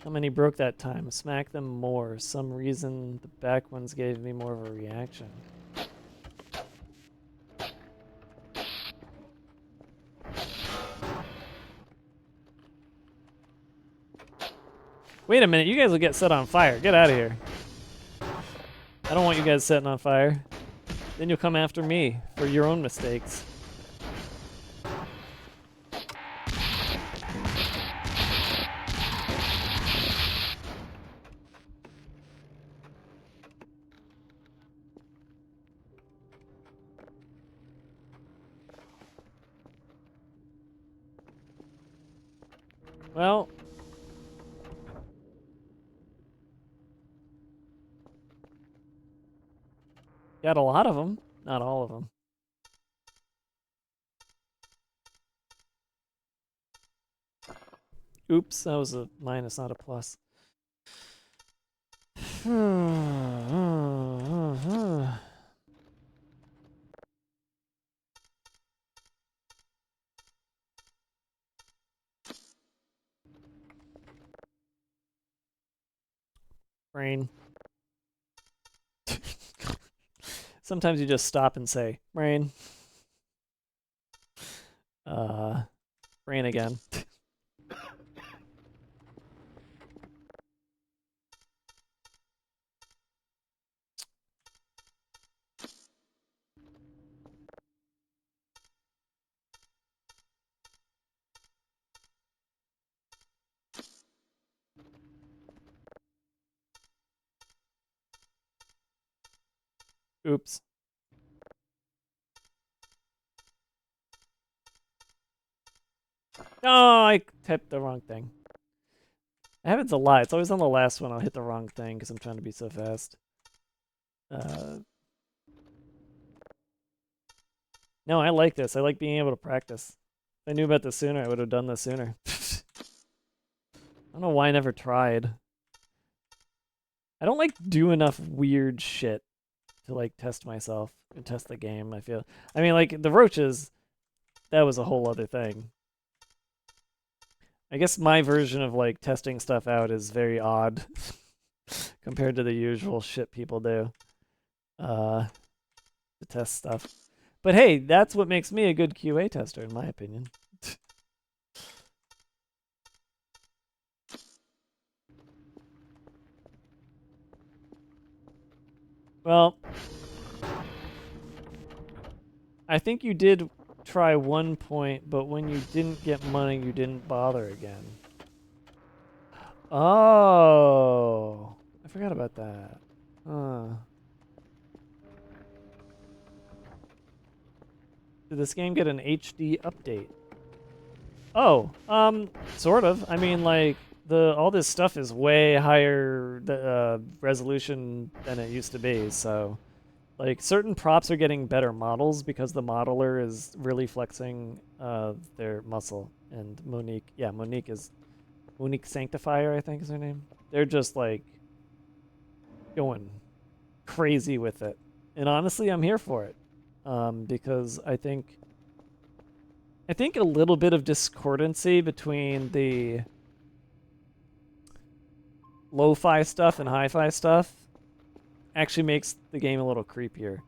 Speaker 1: How many broke that time? Smack them more. Some reason the back ones gave me more of a reaction. Wait a minute, you guys will get set on fire. Get out of here. I don't want you guys setting on fire. Then you'll come after me for your own mistakes. Well, got a lot of them, not all of them. Oops, that was a minus, not a plus. Brain. Sometimes you just stop and say, brain. Brain again. Oops. Oh, I typed the wrong thing. It happens a lot. It's always on the last one I'll hit the wrong thing because I'm trying to be so fast. No, I like this. I like being able to practice. If I knew about this sooner, I would have done this sooner. I don't know why I never tried. I don't like do enough weird shit to like test myself and test the game, I feel. I mean, like the roaches, that was a whole other thing. I guess my version of like testing stuff out is very odd compared to the usual shit people do to test stuff. But hey, that's what makes me a good QA tester, in my opinion. Well, I think you did try 1 point, but when you didn't get money, you didn't bother again. Oh, I forgot about that. Did this game get an HD update? Oh, sort of. I mean, like all this stuff is way higher resolution than it used to be. So, like certain props are getting better models because the modeler is really flexing their muscle. And Monique Sanctifier, I think is her name. They're just like going crazy with it, and honestly, I'm here for it because I think a little bit of discordancy between the lo-fi stuff and hi-fi stuff actually makes the game a little creepier.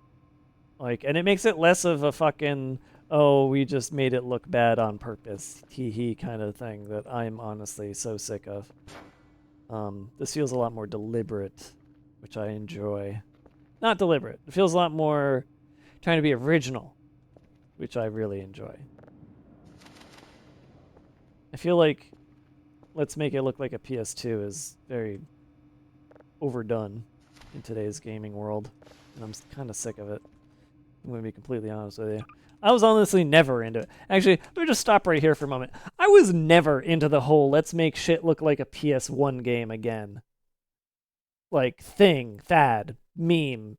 Speaker 1: Like, and it makes it less of a fucking, oh, we just made it look bad on purpose, hee kind of thing that I'm honestly so sick of. This feels a lot more deliberate, which I enjoy. Not deliberate. It feels a lot more trying to be original, which I really enjoy. I feel like let's make it look like a PS2 is very overdone in today's gaming world, and I'm kind of sick of it. I'm going to be completely honest with you. I was honestly never into it. Actually, let me just stop right here for a moment. I was never into the whole let's make shit look like a PS1 game again. Like, thing, fad, meme.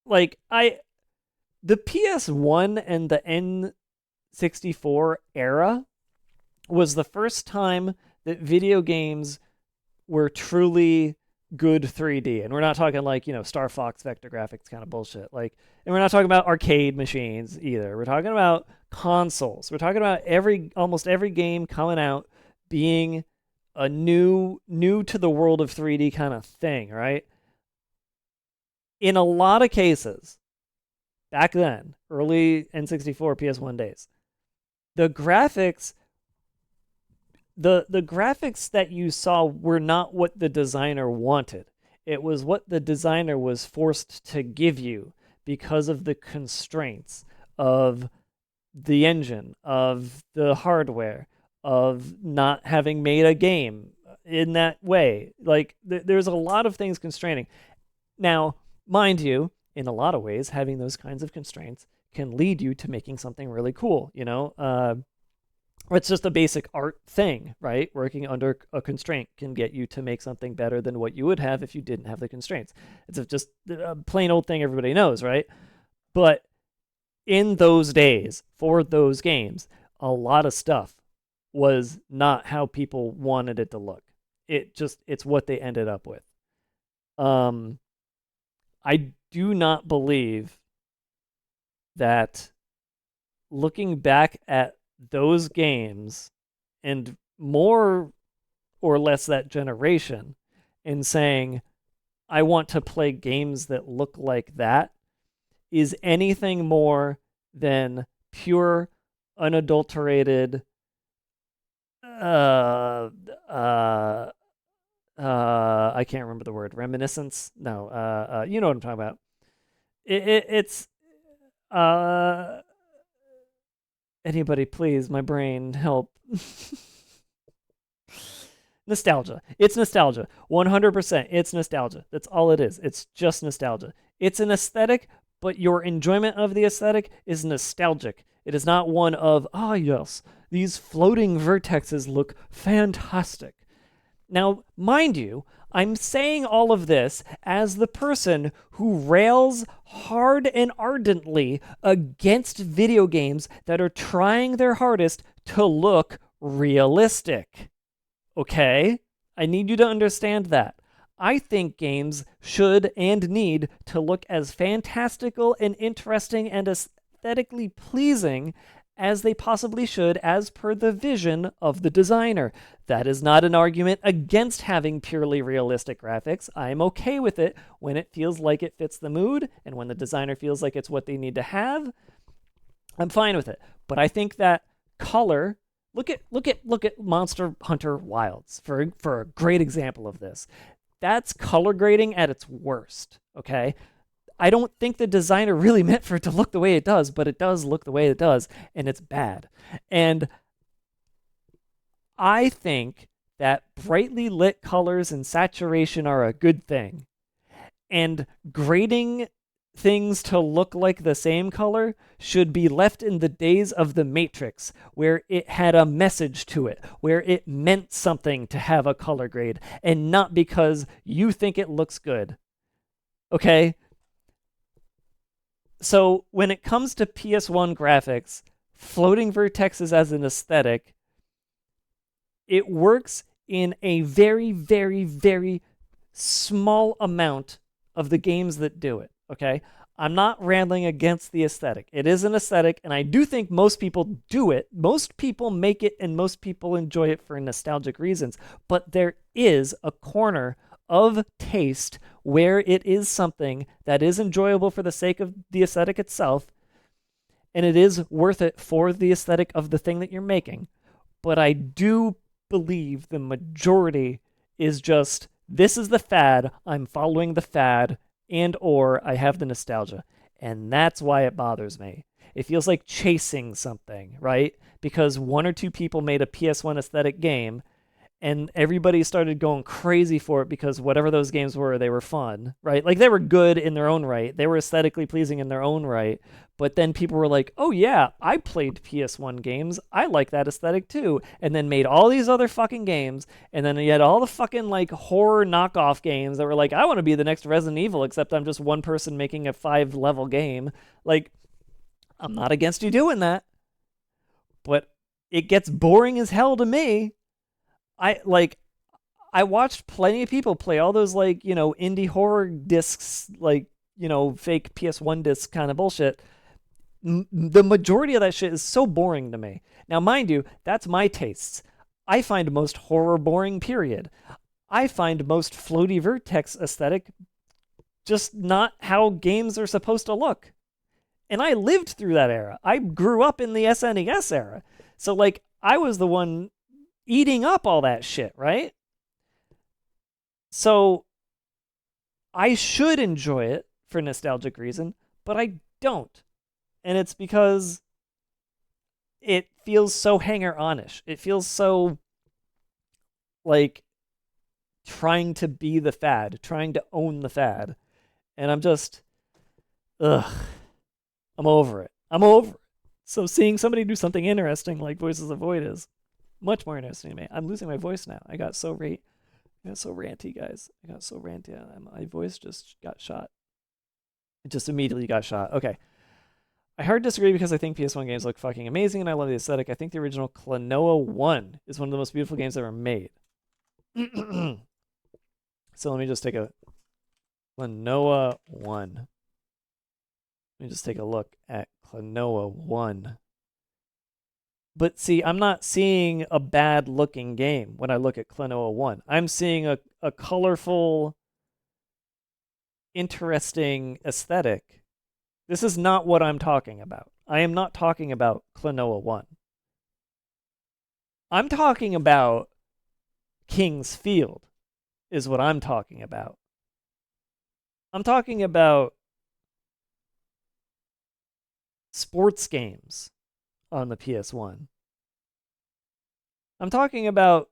Speaker 1: Like, the PS1 and the N64 era was the first time that video games were truly good 3D. And we're not talking like, Star Fox vector graphics kind of bullshit. Like, and we're not talking about arcade machines either. We're talking about consoles. We're talking about almost every game coming out being a new to the world of 3D kind of thing, right? In a lot of cases, back then, early N64, PS1 days, the graphics that you saw were not what the designer wanted. It was what the designer was forced to give you because of the constraints of the engine, of the hardware, of not having made a game in that way. Like, there's a lot of things constraining. Now, mind you, in a lot of ways, having those kinds of constraints can lead you to making something really cool, It's just a basic art thing, right? Working under a constraint can get you to make something better than what you would have if you didn't have the constraints. It's just a plain old thing everybody knows, right? But in those days, for those games, a lot of stuff was not how people wanted it to look. It's what they ended up with. I do not believe that looking back at those games and more or less that generation and saying, I want to play games that look like that is anything more than pure, unadulterated, I can't remember the word, reminiscence? No, you know what I'm talking about. It's anybody please, my brain, help. Nostalgia. It's nostalgia. 100%. It's nostalgia. That's all it is. It's just nostalgia. It's an aesthetic, but your enjoyment of the aesthetic is nostalgic. It is not one of, ah, yes, these floating vertexes look fantastic. Now, mind you, I'm saying all of this as the person who rails hard and ardently against video games that are trying their hardest to look realistic. Okay? I need you to understand that. I think games should and need to look as fantastical and interesting and aesthetically pleasing as they possibly should as per the vision of the designer. That is not an argument against having purely realistic graphics. I'm okay with it when it feels like it fits the mood and when the designer feels like it's what they need to have. I'm fine with it. But I think that color, look at Monster Hunter Wilds for a great example of this. That's color grading at its worst, okay? I don't think the designer really meant for it to look the way it does, but it does look the way it does, and it's bad. And I think that brightly lit colors and saturation are a good thing. And grading things to look like the same color should be left in the days of the Matrix, where it had a message to it, where it meant something to have a color grade, and not because you think it looks good. Okay? So when it comes to PS1 graphics, floating vertexes as an aesthetic, it works in a very, very, very small amount of the games that do it. Okay, I'm not rambling against the aesthetic. It is an aesthetic, and I do think most people do it. Most people make it, and most people enjoy it for nostalgic reasons. But there is a corner of taste where it is something that is enjoyable for the sake of the aesthetic itself, and it is worth it for the aesthetic of the thing that you're making. But I do believe the majority is just, this is the fad, I'm following the fad, and or I have the nostalgia. And that's why it bothers me. It feels like chasing something, right? Because one or two people made a PS1 aesthetic game, and everybody started going crazy for it because whatever those games were, they were fun, right? Like, they were good in their own right. They were aesthetically pleasing in their own right. But then people were like, oh yeah, I played PS1 games. I like that aesthetic too. And then made all these other fucking games. And then you had all the fucking like horror knockoff games that were like, I want to be the next Resident Evil, except I'm just one person making a 5-level game. Like, I'm not against you doing that. But it gets boring as hell to me. I watched plenty of people play all those, like, you know, indie horror discs, like, you know, fake PS1 discs kind of bullshit. The majority of that shit is so boring to me. Now, mind you, that's my tastes. I find most horror boring, period. I find most floaty vertex aesthetic just not how games are supposed to look. And I lived through that era. I grew up in the SNES era. So, like, I was the one eating up all that shit, right? So I should enjoy it for nostalgic reason, but I don't. And it's because it feels so hanger-on-ish. It feels so like trying to be the fad, trying to own the fad. And I'm just, ugh, I'm over it. I'm over it. So seeing somebody do something interesting like Voices of Void is much more interesting to me. I'm losing my voice now. I got so ranty, guys. I got so ranty. My voice just got shot. It just immediately got shot. Okay. I hard disagree because I think PS1 games look fucking amazing and I love the aesthetic. I think the original Klonoa 1 is one of the most beautiful games ever made. So let me just take a Klonoa 1. Let me just take a look at Klonoa 1. But see, I'm not seeing a bad looking game when I look at Klonoa 1. I'm seeing a colorful, interesting aesthetic. This is not what I'm talking about. I am not talking about Klonoa 1. I'm talking about King's Field is what I'm talking about. I'm talking about sports games on the PS1. I'm talking about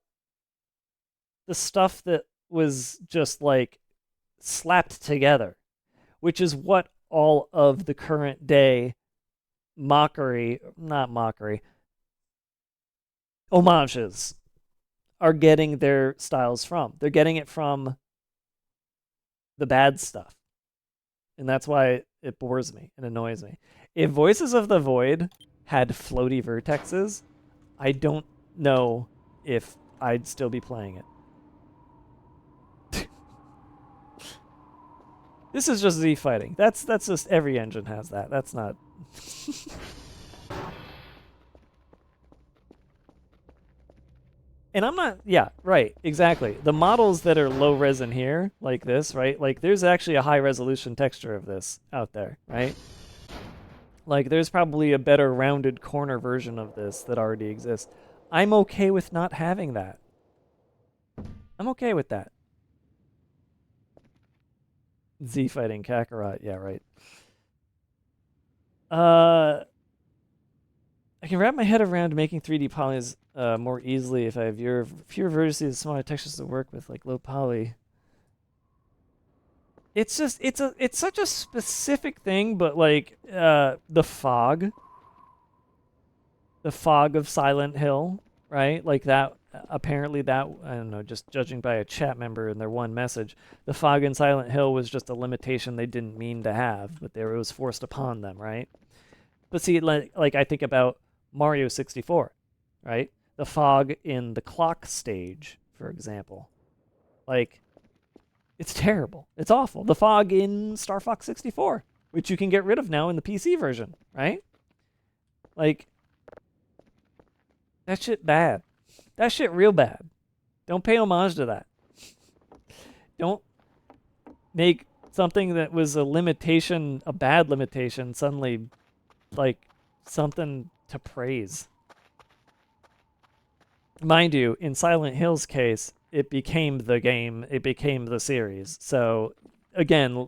Speaker 1: the stuff that was just like slapped together, which is what all of the current day homages are getting their styles from. They're getting it from the bad stuff. And that's why it bores me and annoys me. If Voices of the Void had floaty vertexes, I don't know if I'd still be playing it. This is just Z fighting. That's just every engine has that. That's not. And I'm not, yeah, right, exactly. The models that are low res in here, like this, right? Like, there's actually a high resolution texture of this out there, right? Like, there's probably a better rounded corner version of this that already exists. I'm okay with not having that. I'm okay with that. Z fighting Kakarot. Yeah, right. I can wrap my head around making 3D polys more easily if I have fewer vertices, smaller textures to work with, like low poly. It's just it's such a specific thing, but like the fog of Silent Hill, right? Like that apparently that I don't know, just judging by a chat member and their one message, the fog in Silent Hill was just a limitation they didn't mean to have, but it was forced upon them, right? But see, like I think about Mario 64, right? The fog in the clock stage, for example. Like, it's terrible. It's awful. The fog in Star Fox 64, which you can get rid of now in the PC version, right? Like, that shit bad. That shit real bad. Don't pay homage to that. Don't make something that was a limitation, a bad limitation, suddenly, like, something to praise. Mind you, in Silent Hill's case, it became the game, it became the series. So, again,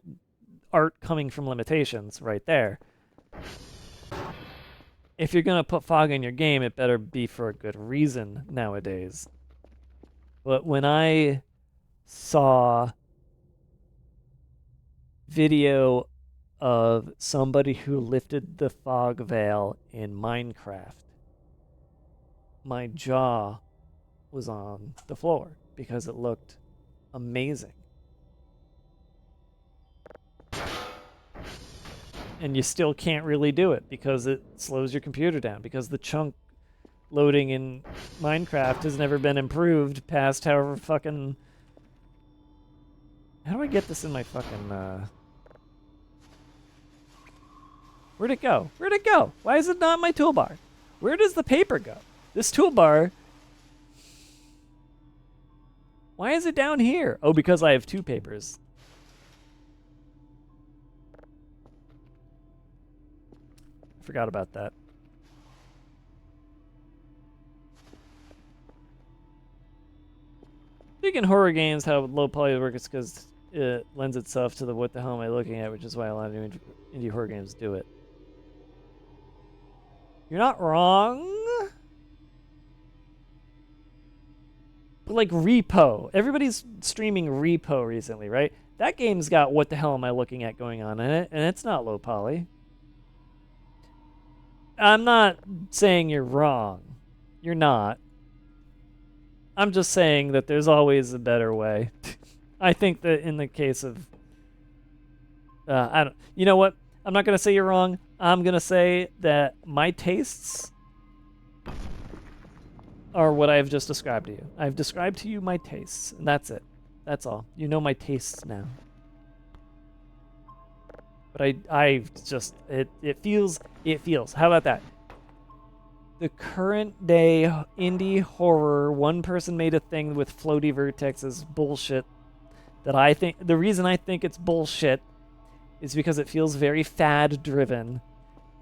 Speaker 1: art coming from limitations right there. If you're going to put fog in your game, it better be for a good reason nowadays. But when I saw video of somebody who lifted the fog veil in Minecraft, my jaw was on the floor because it looked amazing. And you still can't really do it because it slows your computer down, because the chunk loading in Minecraft has never been improved past however fucking... How do I get this in my fucking... Where'd it go? Where'd it go? Why is it not in my toolbar? Where does the paper go? This toolbar... Why is it down here? Oh, because I have two papers. I forgot about that. Speaking of horror games, how low poly work is because it lends itself to the what the hell am I looking at, which is why a lot of indie horror games do it. You're not wrong. But like Repo. Everybody's streaming Repo recently, right? That game's got what the hell am I looking at going on in it, and it's not low poly. I'm not saying you're wrong. You're not. I'm just saying that there's always a better way. I think that in the case of... You know what? I'm not going to say you're wrong. I'm going to say that my tastes are what I've just described to you. I've described to you my tastes, and that's it. That's all. You know my tastes now. But I just... It feels... How about that? The current day indie horror, one person made a thing with floaty vertexes bullshit that I think... The reason I think it's bullshit is because it feels very fad-driven,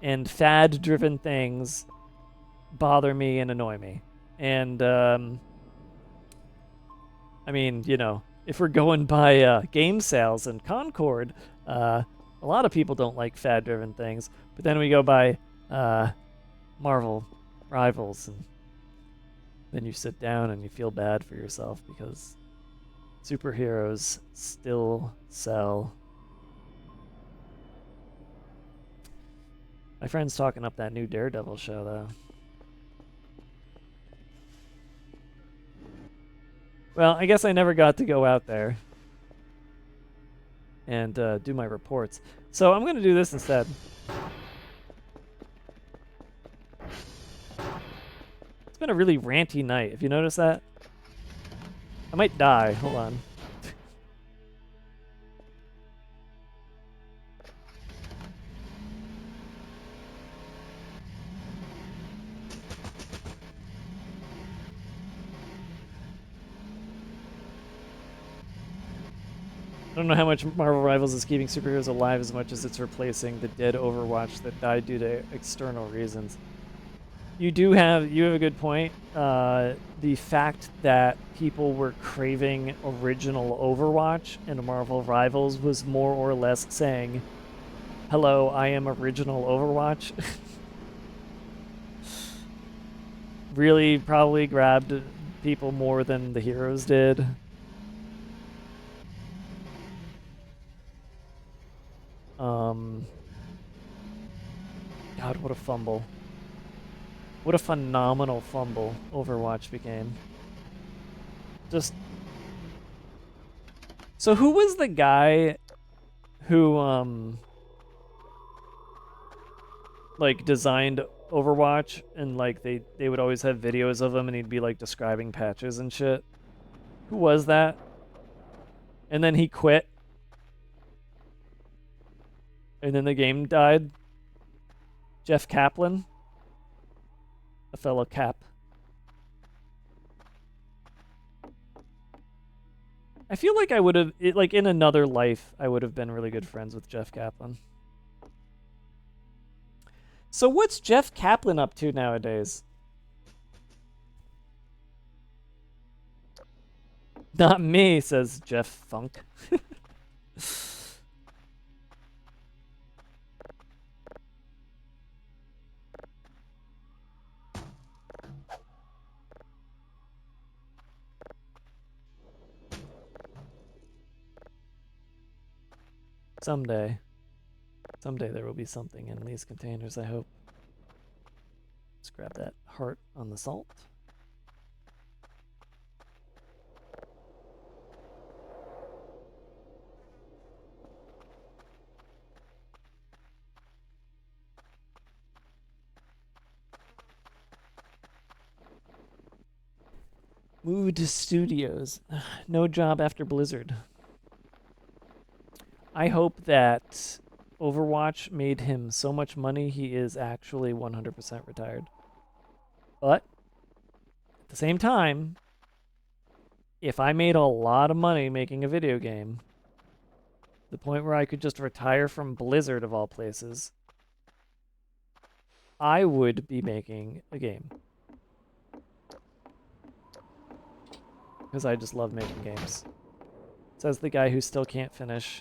Speaker 1: and fad-driven things bother me and annoy me. And, I mean, you know, if we're going by game sales and Concord, a lot of people don't like fad-driven things. But then we go by Marvel Rivals, and then you sit down and you feel bad for yourself because superheroes still sell. My friend's talking up that new Daredevil show, though. Well, I guess I never got to go out there and do my reports. So I'm going to do this instead. It's been a really ranty night. Have you noticed that? I might die. Hold on. I don't know how much Marvel Rivals is keeping superheroes alive as much as it's replacing the dead Overwatch that died due to external reasons. you have a good point. The fact that people were craving original Overwatch and Marvel Rivals was more or less saying, "Hello, I am original Overwatch." Really, probably grabbed people more than the heroes did. God, what a fumble. What a phenomenal fumble Overwatch became. Just so who was the guy who like designed Overwatch and like they would always have videos of him and he'd be like describing patches and shit? Who was that? And then he quit. And then the game died. Jeff Kaplan, a fellow Cap. I feel like I would have, like in another life, I would have been really good friends with Jeff Kaplan. So what's Jeff Kaplan up to nowadays? Not me, says Jeff Funk. Someday. Someday there will be something in these containers, I hope. Let's grab that heart on the salt. Mood Studios. No job after Blizzard. I hope that Overwatch made him so much money he is actually 100% retired. But at the same time, if I made a lot of money making a video game, the point where I could just retire from Blizzard of all places, I would be making a game. Because I just love making games. Says the guy who still can't finish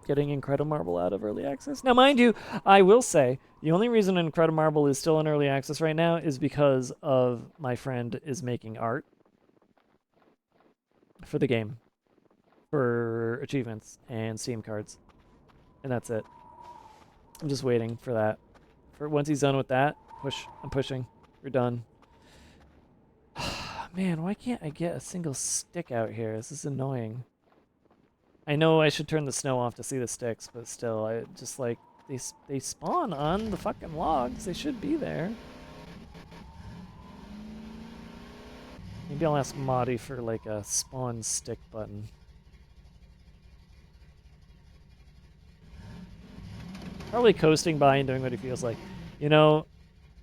Speaker 1: getting Incredimarble out of early access. Now, mind you, I will say, the only reason Incredimarble is still in early access right now is because of my friend is making art for the game, for achievements and Steam cards. And that's it. I'm just waiting for that. For once he's done with that, I'm pushing. We're done. Man, why can't I get a single stick out here? This is annoying. I know I should turn the snow off to see the sticks, but still, I just like they spawn on the fucking logs. They should be there. Maybe I'll ask Madi for like a spawn stick button. Probably coasting by and doing what he feels like. You know,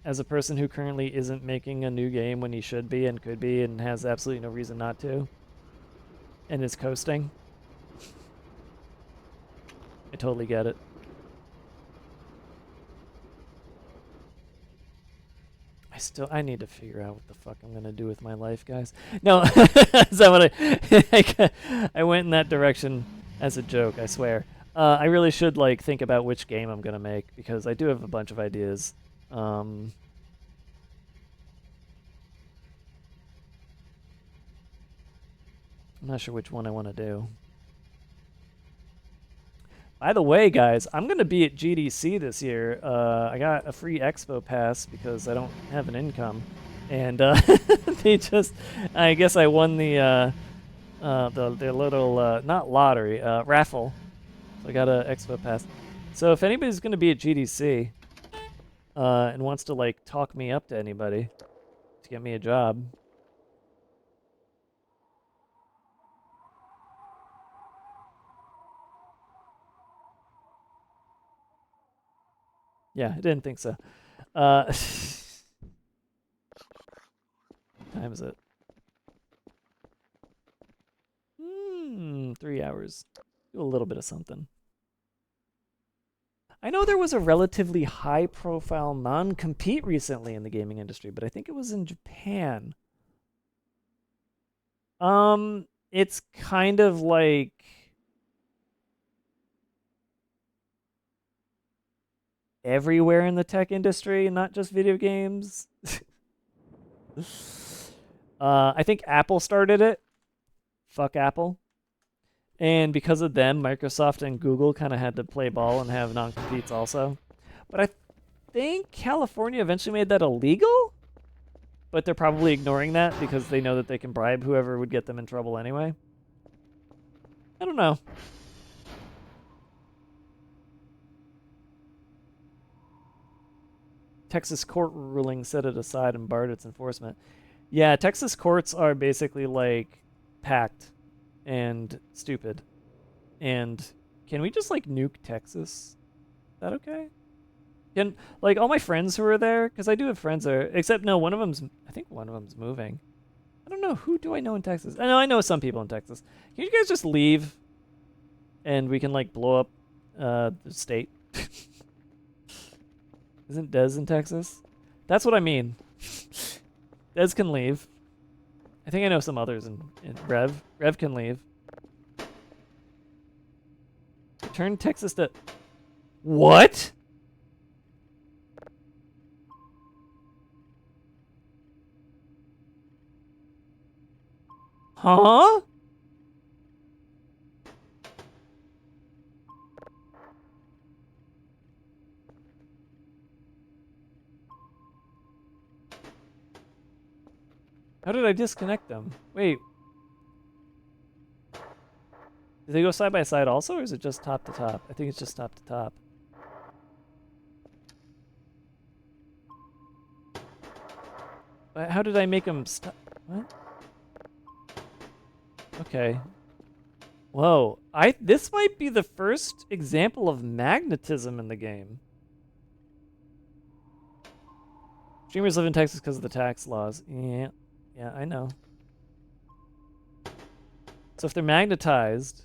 Speaker 1: as a person who currently isn't making a new game when he should be and could be and has absolutely no reason not to, and is coasting, I totally get it. I need to figure out what the fuck I'm gonna do with my life, guys. No, is that what I went in that direction as a joke, I swear. I really should like think about which game I'm gonna make because I do have a bunch of ideas. I'm not sure which one I want to do. By the way, guys, I'm going to be at GDC this year. I got a free expo pass because I don't have an income. And I guess I won the little, not lottery, raffle. So I got an expo pass. So if anybody's going to be at GDC and wants to, like, talk me up to anybody to get me a job, yeah, I didn't think so. What time is it? 3 hours. Do a little bit of something. I know there was a relatively high-profile non-compete recently in the gaming industry, but I think it was in Japan. It's kind of like everywhere in the tech industry, not just video games. I think Apple started it. Fuck Apple. And because of them, Microsoft and Google kind of had to play ball and have non-competes also. But I think California eventually made that illegal? But they're probably ignoring that because they know that they can bribe whoever would get them in trouble anyway. I don't know. Texas court ruling set it aside and barred its enforcement. Yeah, Texas courts are basically like packed and stupid. And can we just like nuke Texas? Is that okay? Can like all my friends who are there, because I do have friends there, except no, I think one of them's moving. I don't know, who do I know in Texas? I know some people in Texas. Can you guys just leave and we can like blow up the state? Isn't Dez in Texas? That's what I mean. Dez can leave. I think I know some others in Rev. Rev can leave. Turn Texas to... What? Huh? How did I disconnect them? Wait. Do they go side by side also, or is it just top to top? I think it's just top to top. But how did I make them stop? What? Okay. Whoa. This might be the first example of magnetism in the game. Streamers live in Texas because of the tax laws. Yeah. Yeah, I know. So if they're magnetized...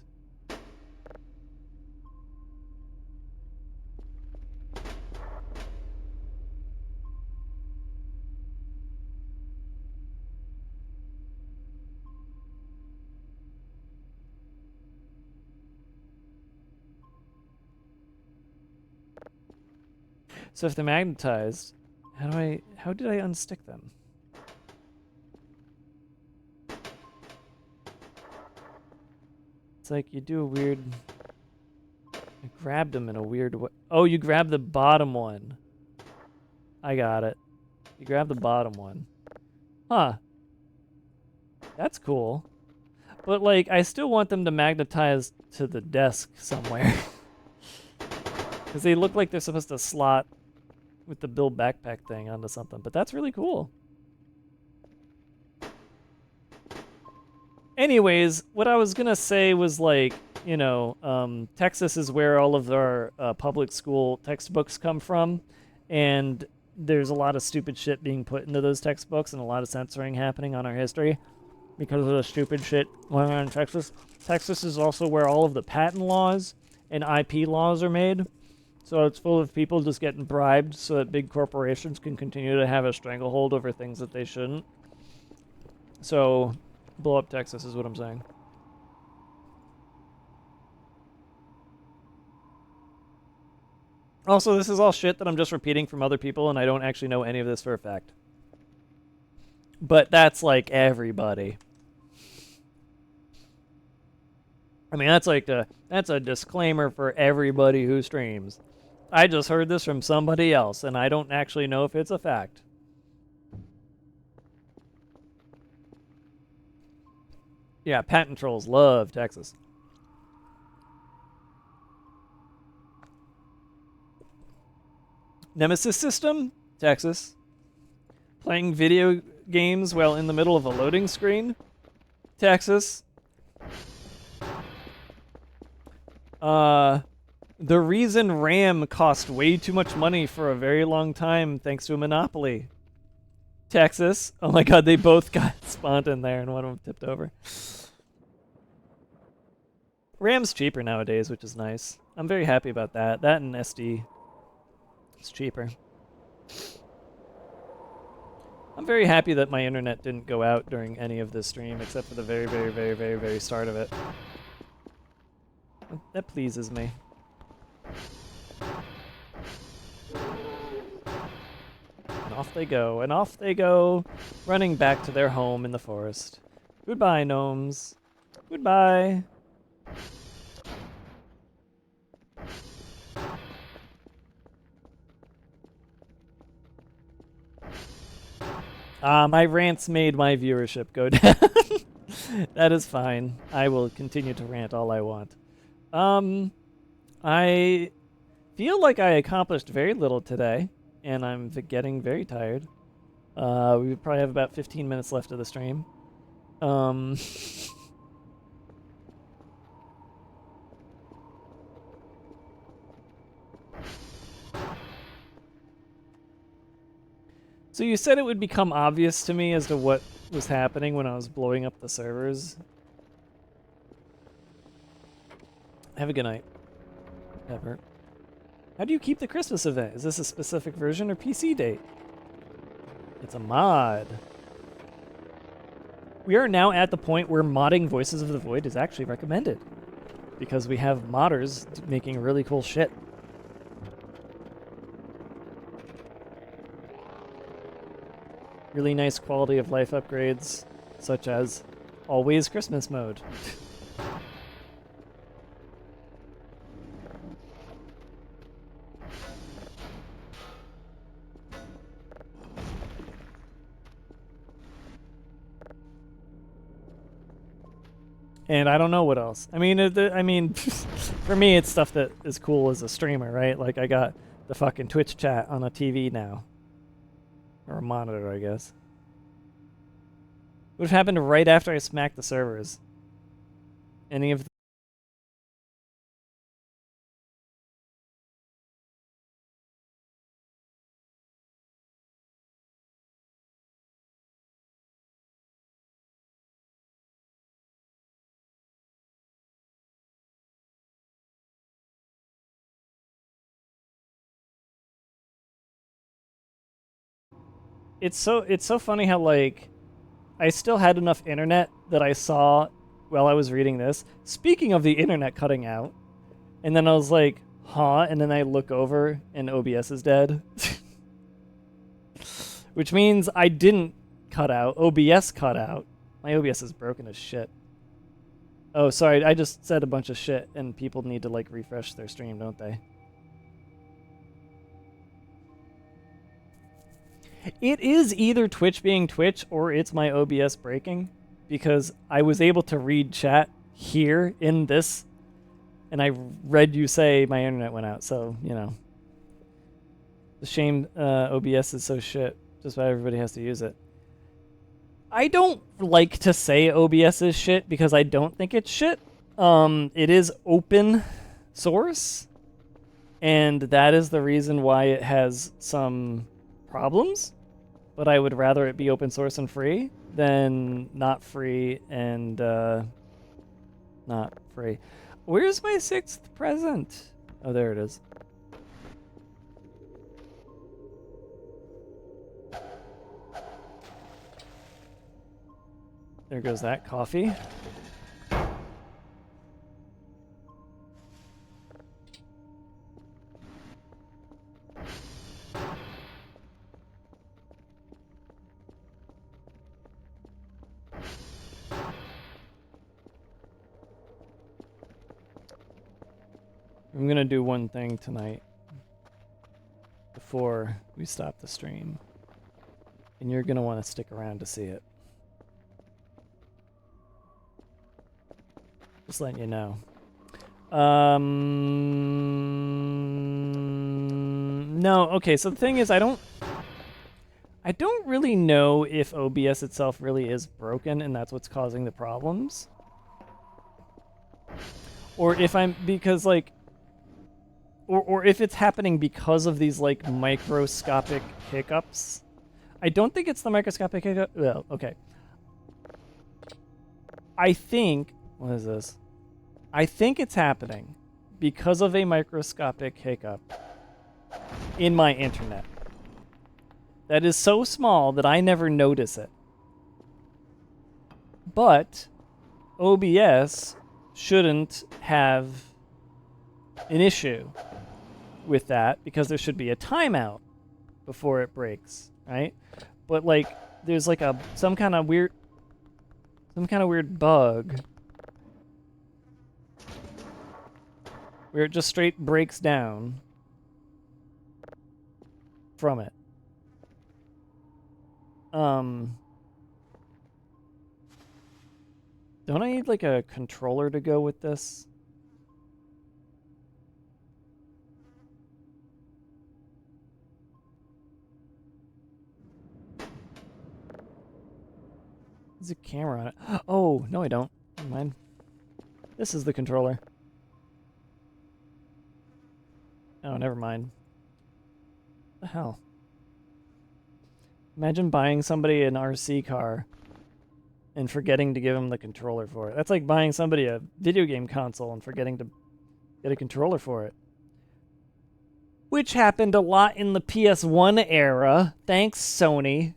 Speaker 1: So if they're magnetized, how did I unstick them? It's like you do a weird... I grabbed them in a weird way. Oh, you grab the bottom one. I got it. You grab the bottom one. Huh. That's cool. But, like, I still want them to magnetize to the desk somewhere. Because they look like they're supposed to slot with the Bill backpack thing onto something. But that's really cool. Anyways, what I was gonna say was like, you know, Texas is where all of our public school textbooks come from, and there's a lot of stupid shit being put into those textbooks and a lot of censoring happening on our history because of the stupid shit going on in Texas. Texas is also where all of the patent laws and IP laws are made, so it's full of people just getting bribed so that big corporations can continue to have a stranglehold over things that they shouldn't. So... blow up Texas is what I'm saying. Also, this is all shit that I'm just repeating from other people, and I don't actually know any of this for a fact. But that's like everybody. I mean, that's like that's a disclaimer for everybody who streams. I just heard this from somebody else, and I don't actually know if it's a fact. Yeah, patent trolls love Texas. Nemesis system, Texas. Playing video games while in the middle of a loading screen, Texas. The reason RAM cost way too much money for a very long time thanks to a monopoly, Texas. Oh my god, they both got spawned in there and one of them tipped over. RAM's cheaper nowadays, which is nice. I'm very happy about that. That and SD. It's cheaper. I'm very happy that my internet didn't go out during any of this stream, except for the very, very, very, very, very start of it. That pleases me. And off they go, and off they go, running back to their home in the forest. Goodbye, gnomes. Goodbye. My rants made my viewership go down. That is fine. I will continue to rant all I want. I feel like I accomplished very little today, and I'm getting very tired. We probably have about 15 minutes left of the stream. So you said it would become obvious to me as to what was happening when I was blowing up the servers. Have a good night. Ever. How do you keep the Christmas event? Is this a specific version or PC date? It's a mod. We are now at the point where modding Voices of the Void is actually recommended, because we have modders making really cool shit. Really nice quality of life upgrades, such as always Christmas mode. And I don't know what else. I mean, for me, it's stuff that is cool as a streamer, right? Like, I got the fucking Twitch chat on a TV now. Or a monitor, I guess. What happened right after I smacked the servers? Any of the It's so funny how, like, I still had enough internet that I saw while I was reading this. Speaking of the internet cutting out, and then I was like, huh? And then I look over and OBS is dead. Which means I didn't cut out. OBS cut out. My OBS is broken as shit. Oh, sorry. I just said a bunch of shit, and people need to, like, refresh their stream, don't they? It is either Twitch being Twitch or it's my OBS breaking, because I was able to read chat here in this, and I read you say my internet went out, so, you know. The shame OBS is so shit. Just why everybody has to use it. I don't like to say OBS is shit because I don't think it's shit. It is open source, and that is the reason why it has some problems, but I would rather it be open source and free than not free and not free. Where's my 6th present? Oh, there it is. There goes that coffee. I'm gonna do one thing tonight before we stop the stream, and you're gonna want to stick around to see it. Just letting you know. No, okay, so the thing is I don't really know if OBS itself really is broken and that's what's causing the problems. Or if or if it's happening because of these, like, microscopic hiccups. I don't think it's the microscopic hiccup. Well, okay. I think, what is this? I think it's happening because of a microscopic hiccup in my internet. That is so small that I never notice it. But OBS shouldn't have an issue with that because there should be a timeout before it breaks, right? But like there's like some kind of weird bug where it just straight breaks down from it. Don't I need like a controller to go with this? There's a camera on it. Oh, no I don't. Never mind. This is the controller. Oh, never mind. What the hell? Imagine buying somebody an RC car and forgetting to give them the controller for it. That's like buying somebody a video game console and forgetting to get a controller for it. Which happened a lot in the PS1 era. Thanks, Sony.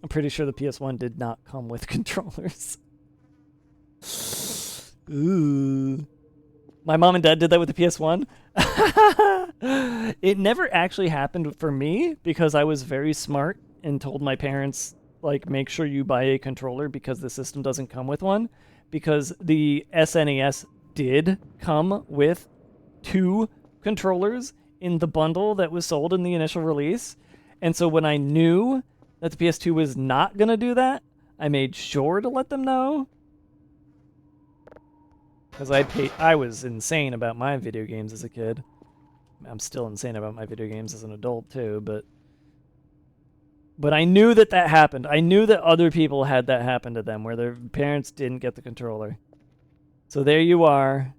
Speaker 1: I'm pretty sure the PS1 did not come with controllers. Ooh. My mom and dad did that with the PS1. It never actually happened for me because I was very smart and told my parents, like, make sure you buy a controller because the system doesn't come with one. Because the SNES did come with 2 controllers in the bundle that was sold in the initial release. And so when I knew that the PS2 was not going to do that, I made sure to let them know. Because I was insane about my video games as a kid. I'm still insane about my video games as an adult too, but I knew that happened. I knew that other people had that happen to them where their parents didn't get the controller. So there you are.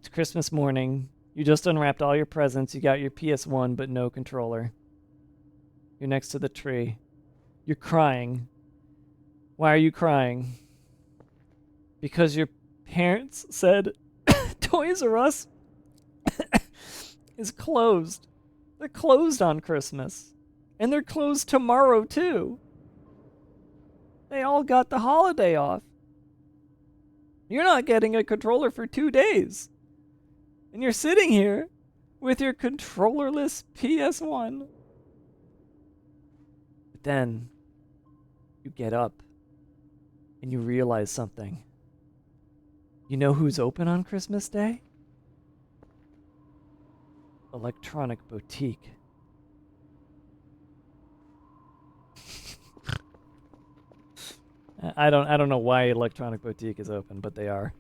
Speaker 1: It's Christmas morning. You just unwrapped all your presents. You got your PS1 but no controller. You're next to the tree. You're crying. Why are you crying? Because your parents said Toys R Us is closed. They're closed on Christmas. And they're closed tomorrow, too. They all got the holiday off. You're not getting a controller for 2 days. And you're sitting here with your controllerless PS1. But then you get up and you realize something. You know who's open on Christmas Day? Electronic Boutique. I don't know why Electronic Boutique is open, but they are.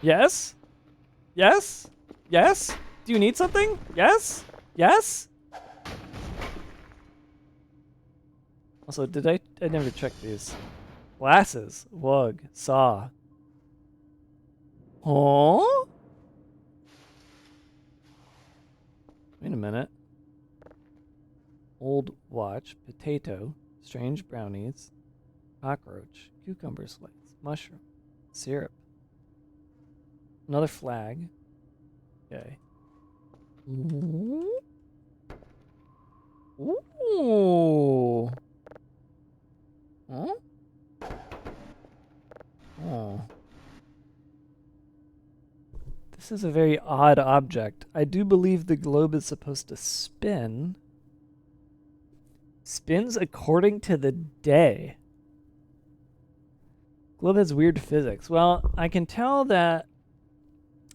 Speaker 1: Yes? Yes? Yes? Do you need something? Yes? Yes? Also, I never checked these. Glasses. Wug. Saw. Huh? Wait a minute. Old watch. Potato. Strange brownies. Cockroach. Cucumber slice. Mushroom. Syrup. Another flag. Okay. Ooh. Huh? Oh. This is a very odd object. I do believe the globe is supposed to spin. Spins according to the day. Globe has weird physics. Well, I can tell that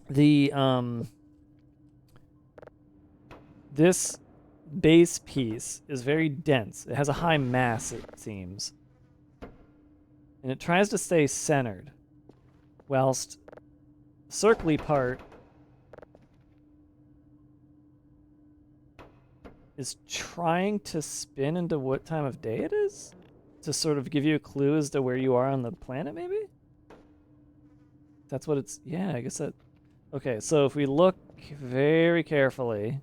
Speaker 1: the this base piece is very dense. It has a high mass, it seems. And it tries to stay centered, whilst the circly part is trying to spin into what time of day it is? To sort of give you a clue as to where you are on the planet, maybe? That's what it's... Yeah, I guess that... Okay, so if we look very carefully,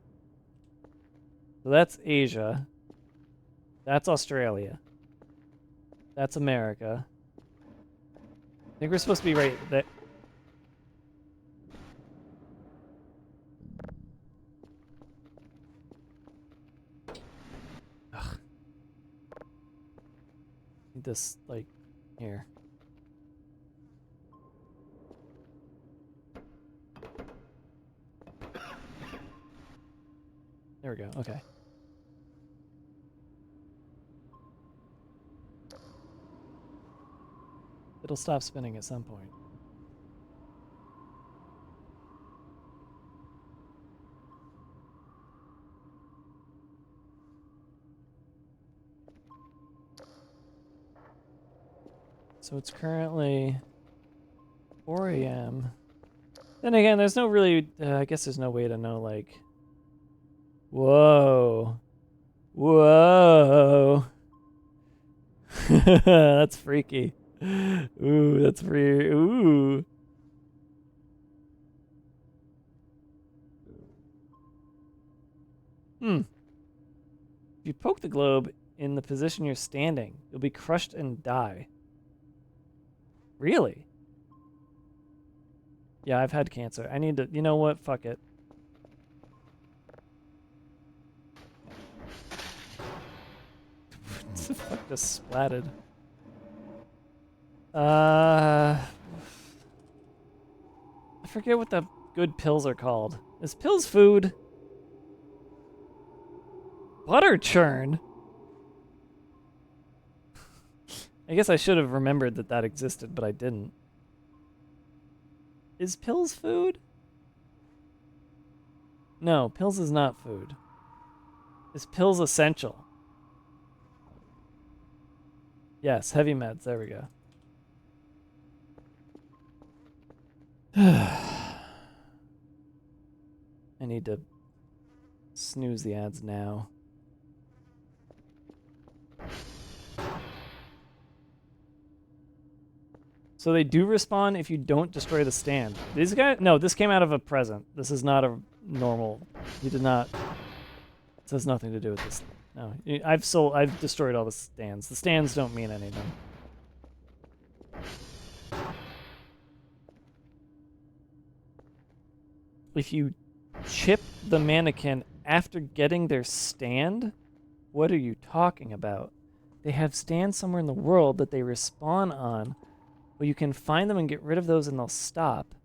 Speaker 1: So that's Asia. That's Australia. That's America. I think we're supposed to be right there. Ugh. Need this, like, here. There we go, okay. It'll stop spinning at some point. So it's currently 4 a.m. Then again, there's no really, I guess there's no way to know, like, whoa. Whoa. That's freaky. Ooh, that's free. Ooh. If you poke the globe in the position you're standing, you'll be crushed and die. Really? Yeah, I've had cancer. I need to, you know what? Fuck it. What the fuck just splatted? I forget what the good pills are called. Is pills food? Butter churn? I guess I should have remembered that that existed, but I didn't. Is pills food? No, pills is not food. Is pills essential? Yes, heavy meds. There we go. I need to snooze the ads now. So they do respawn if you don't destroy the stand. These guys, no, this came out of a present. This is not a normal. He did not. This has nothing to do with this. No, I've destroyed all the stands. The stands don't mean anything. If you chip the mannequin after getting their stand, what are you talking about? They have stands somewhere in the world that they respawn on. Well, you can find them and get rid of those and they'll stop.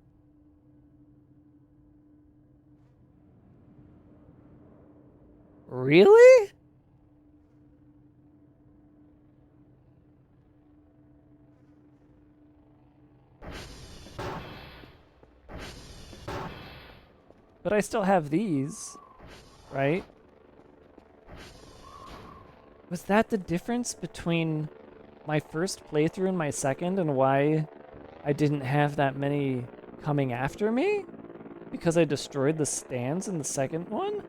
Speaker 1: Really? But I still have these, right? Was that the difference between my first playthrough and my second, and why I didn't have that many coming after me? Because I destroyed the stands in the second one?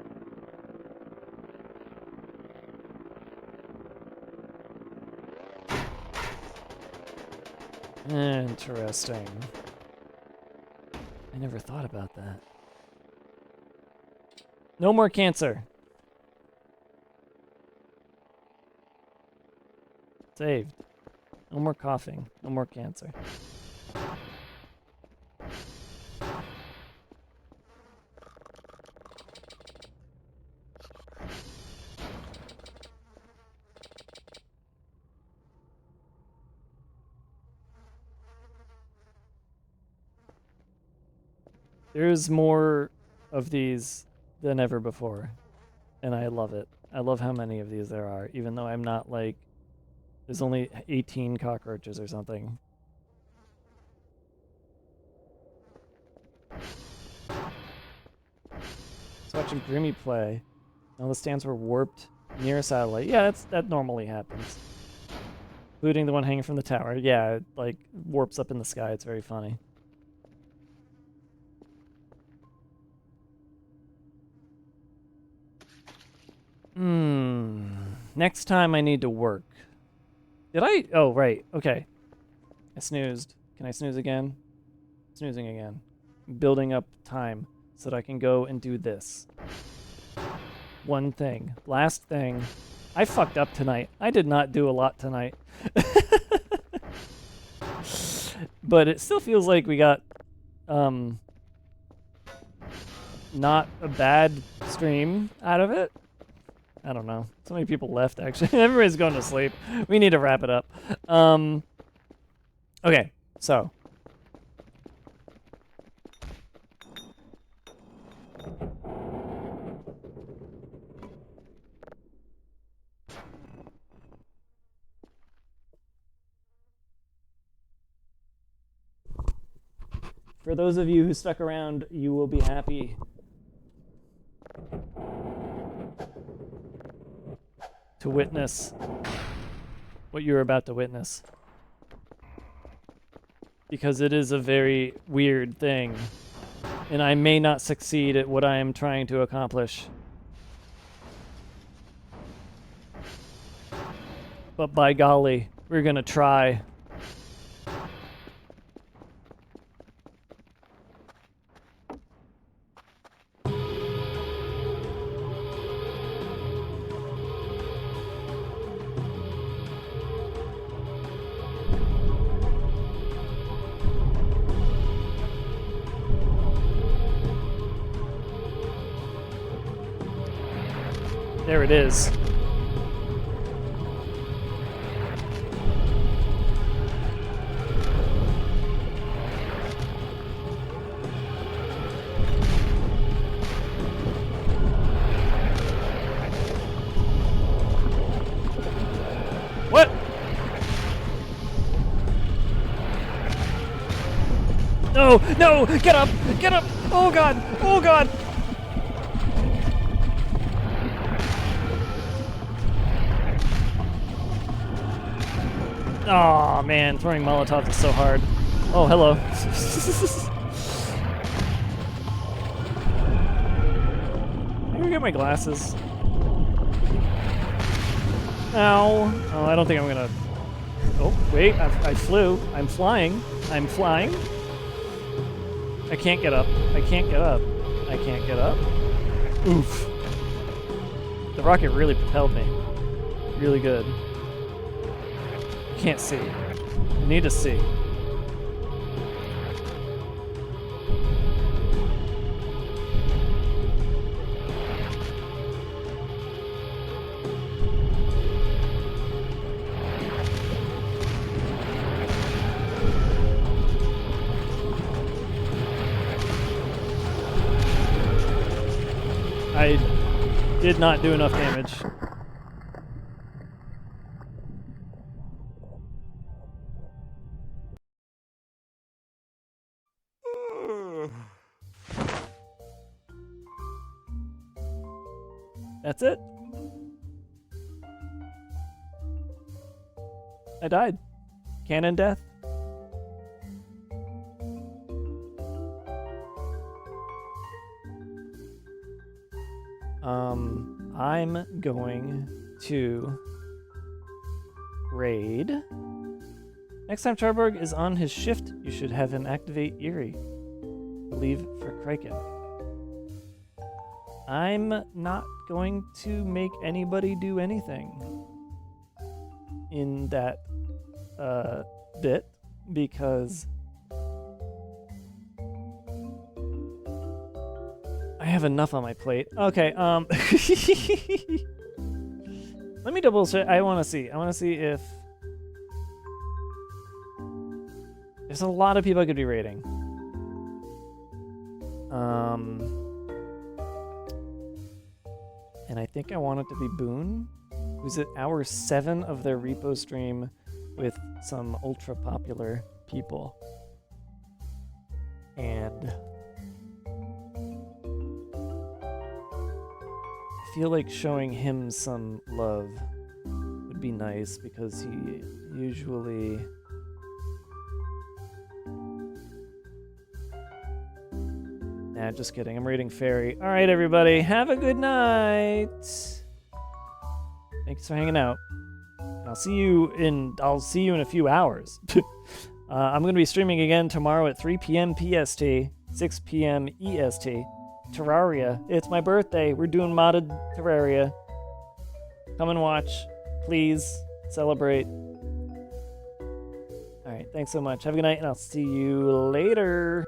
Speaker 1: Interesting. I never thought about that. No more cancer. Saved. No more coughing. No more cancer. There's more of these than ever before, and I love it. I love how many of these there are, even though I'm not like, there's only 18 cockroaches or something. Just watching Grimmy play. All the stands were warped near a satellite. Yeah, that normally happens. Including the one hanging from the tower. Yeah, it like warps up in the sky. It's very funny. Next time I need to work. Did I? Oh, right. Okay. I snoozed. Can I snooze again? Snoozing again. Building up time so that I can go and do this. one thing. Last thing. I fucked up tonight. I did not do a lot tonight. But it still feels like we got not a bad stream out of it. I don't know. So many people left, actually. Everybody's going to sleep. We need to wrap it up. Okay, so. For those of you who stuck around, you will be happy to witness what you're about to witness. Because it is a very weird thing, and I may not succeed at what I am trying to accomplish. But by golly, we're gonna try. There it is. What? No, no, get up, get up. Oh God, oh God. Oh man, throwing Molotovs is so hard. Oh, hello. Let me get my glasses. Ow. Oh, I don't think I'm gonna... Oh, wait, I flew. I'm flying. I'm flying. I can't get up. I can't get up. I can't get up. Oof. The rocket really propelled me. Really good. Can't see. I need to see. I did not do enough damage. That's it. I died. Canon death. I'm going to raid. Next time Charborg is on his shift, you should have him activate Eerie. Leave for Kraken. I'm not going to make anybody do anything in that bit because I have enough on my plate. Okay, let me double check. I want to see. I want to see if there's a lot of people I could be raiding. And I think I want it to be Boone, who's at hour 7 of their repo stream with some ultra popular people. And I feel like showing him some love would be nice because he usually... Nah, just kidding. I'm raiding Fairy. All right, everybody. Have a good night. Thanks for hanging out. I'll see you in a few hours. I'm going to be streaming again tomorrow at 3 p.m. PST, 6 p.m. EST. Terraria. It's my birthday. We're doing modded Terraria. Come and watch. Please celebrate. Alright, thanks so much. Have a good night, and I'll see you later.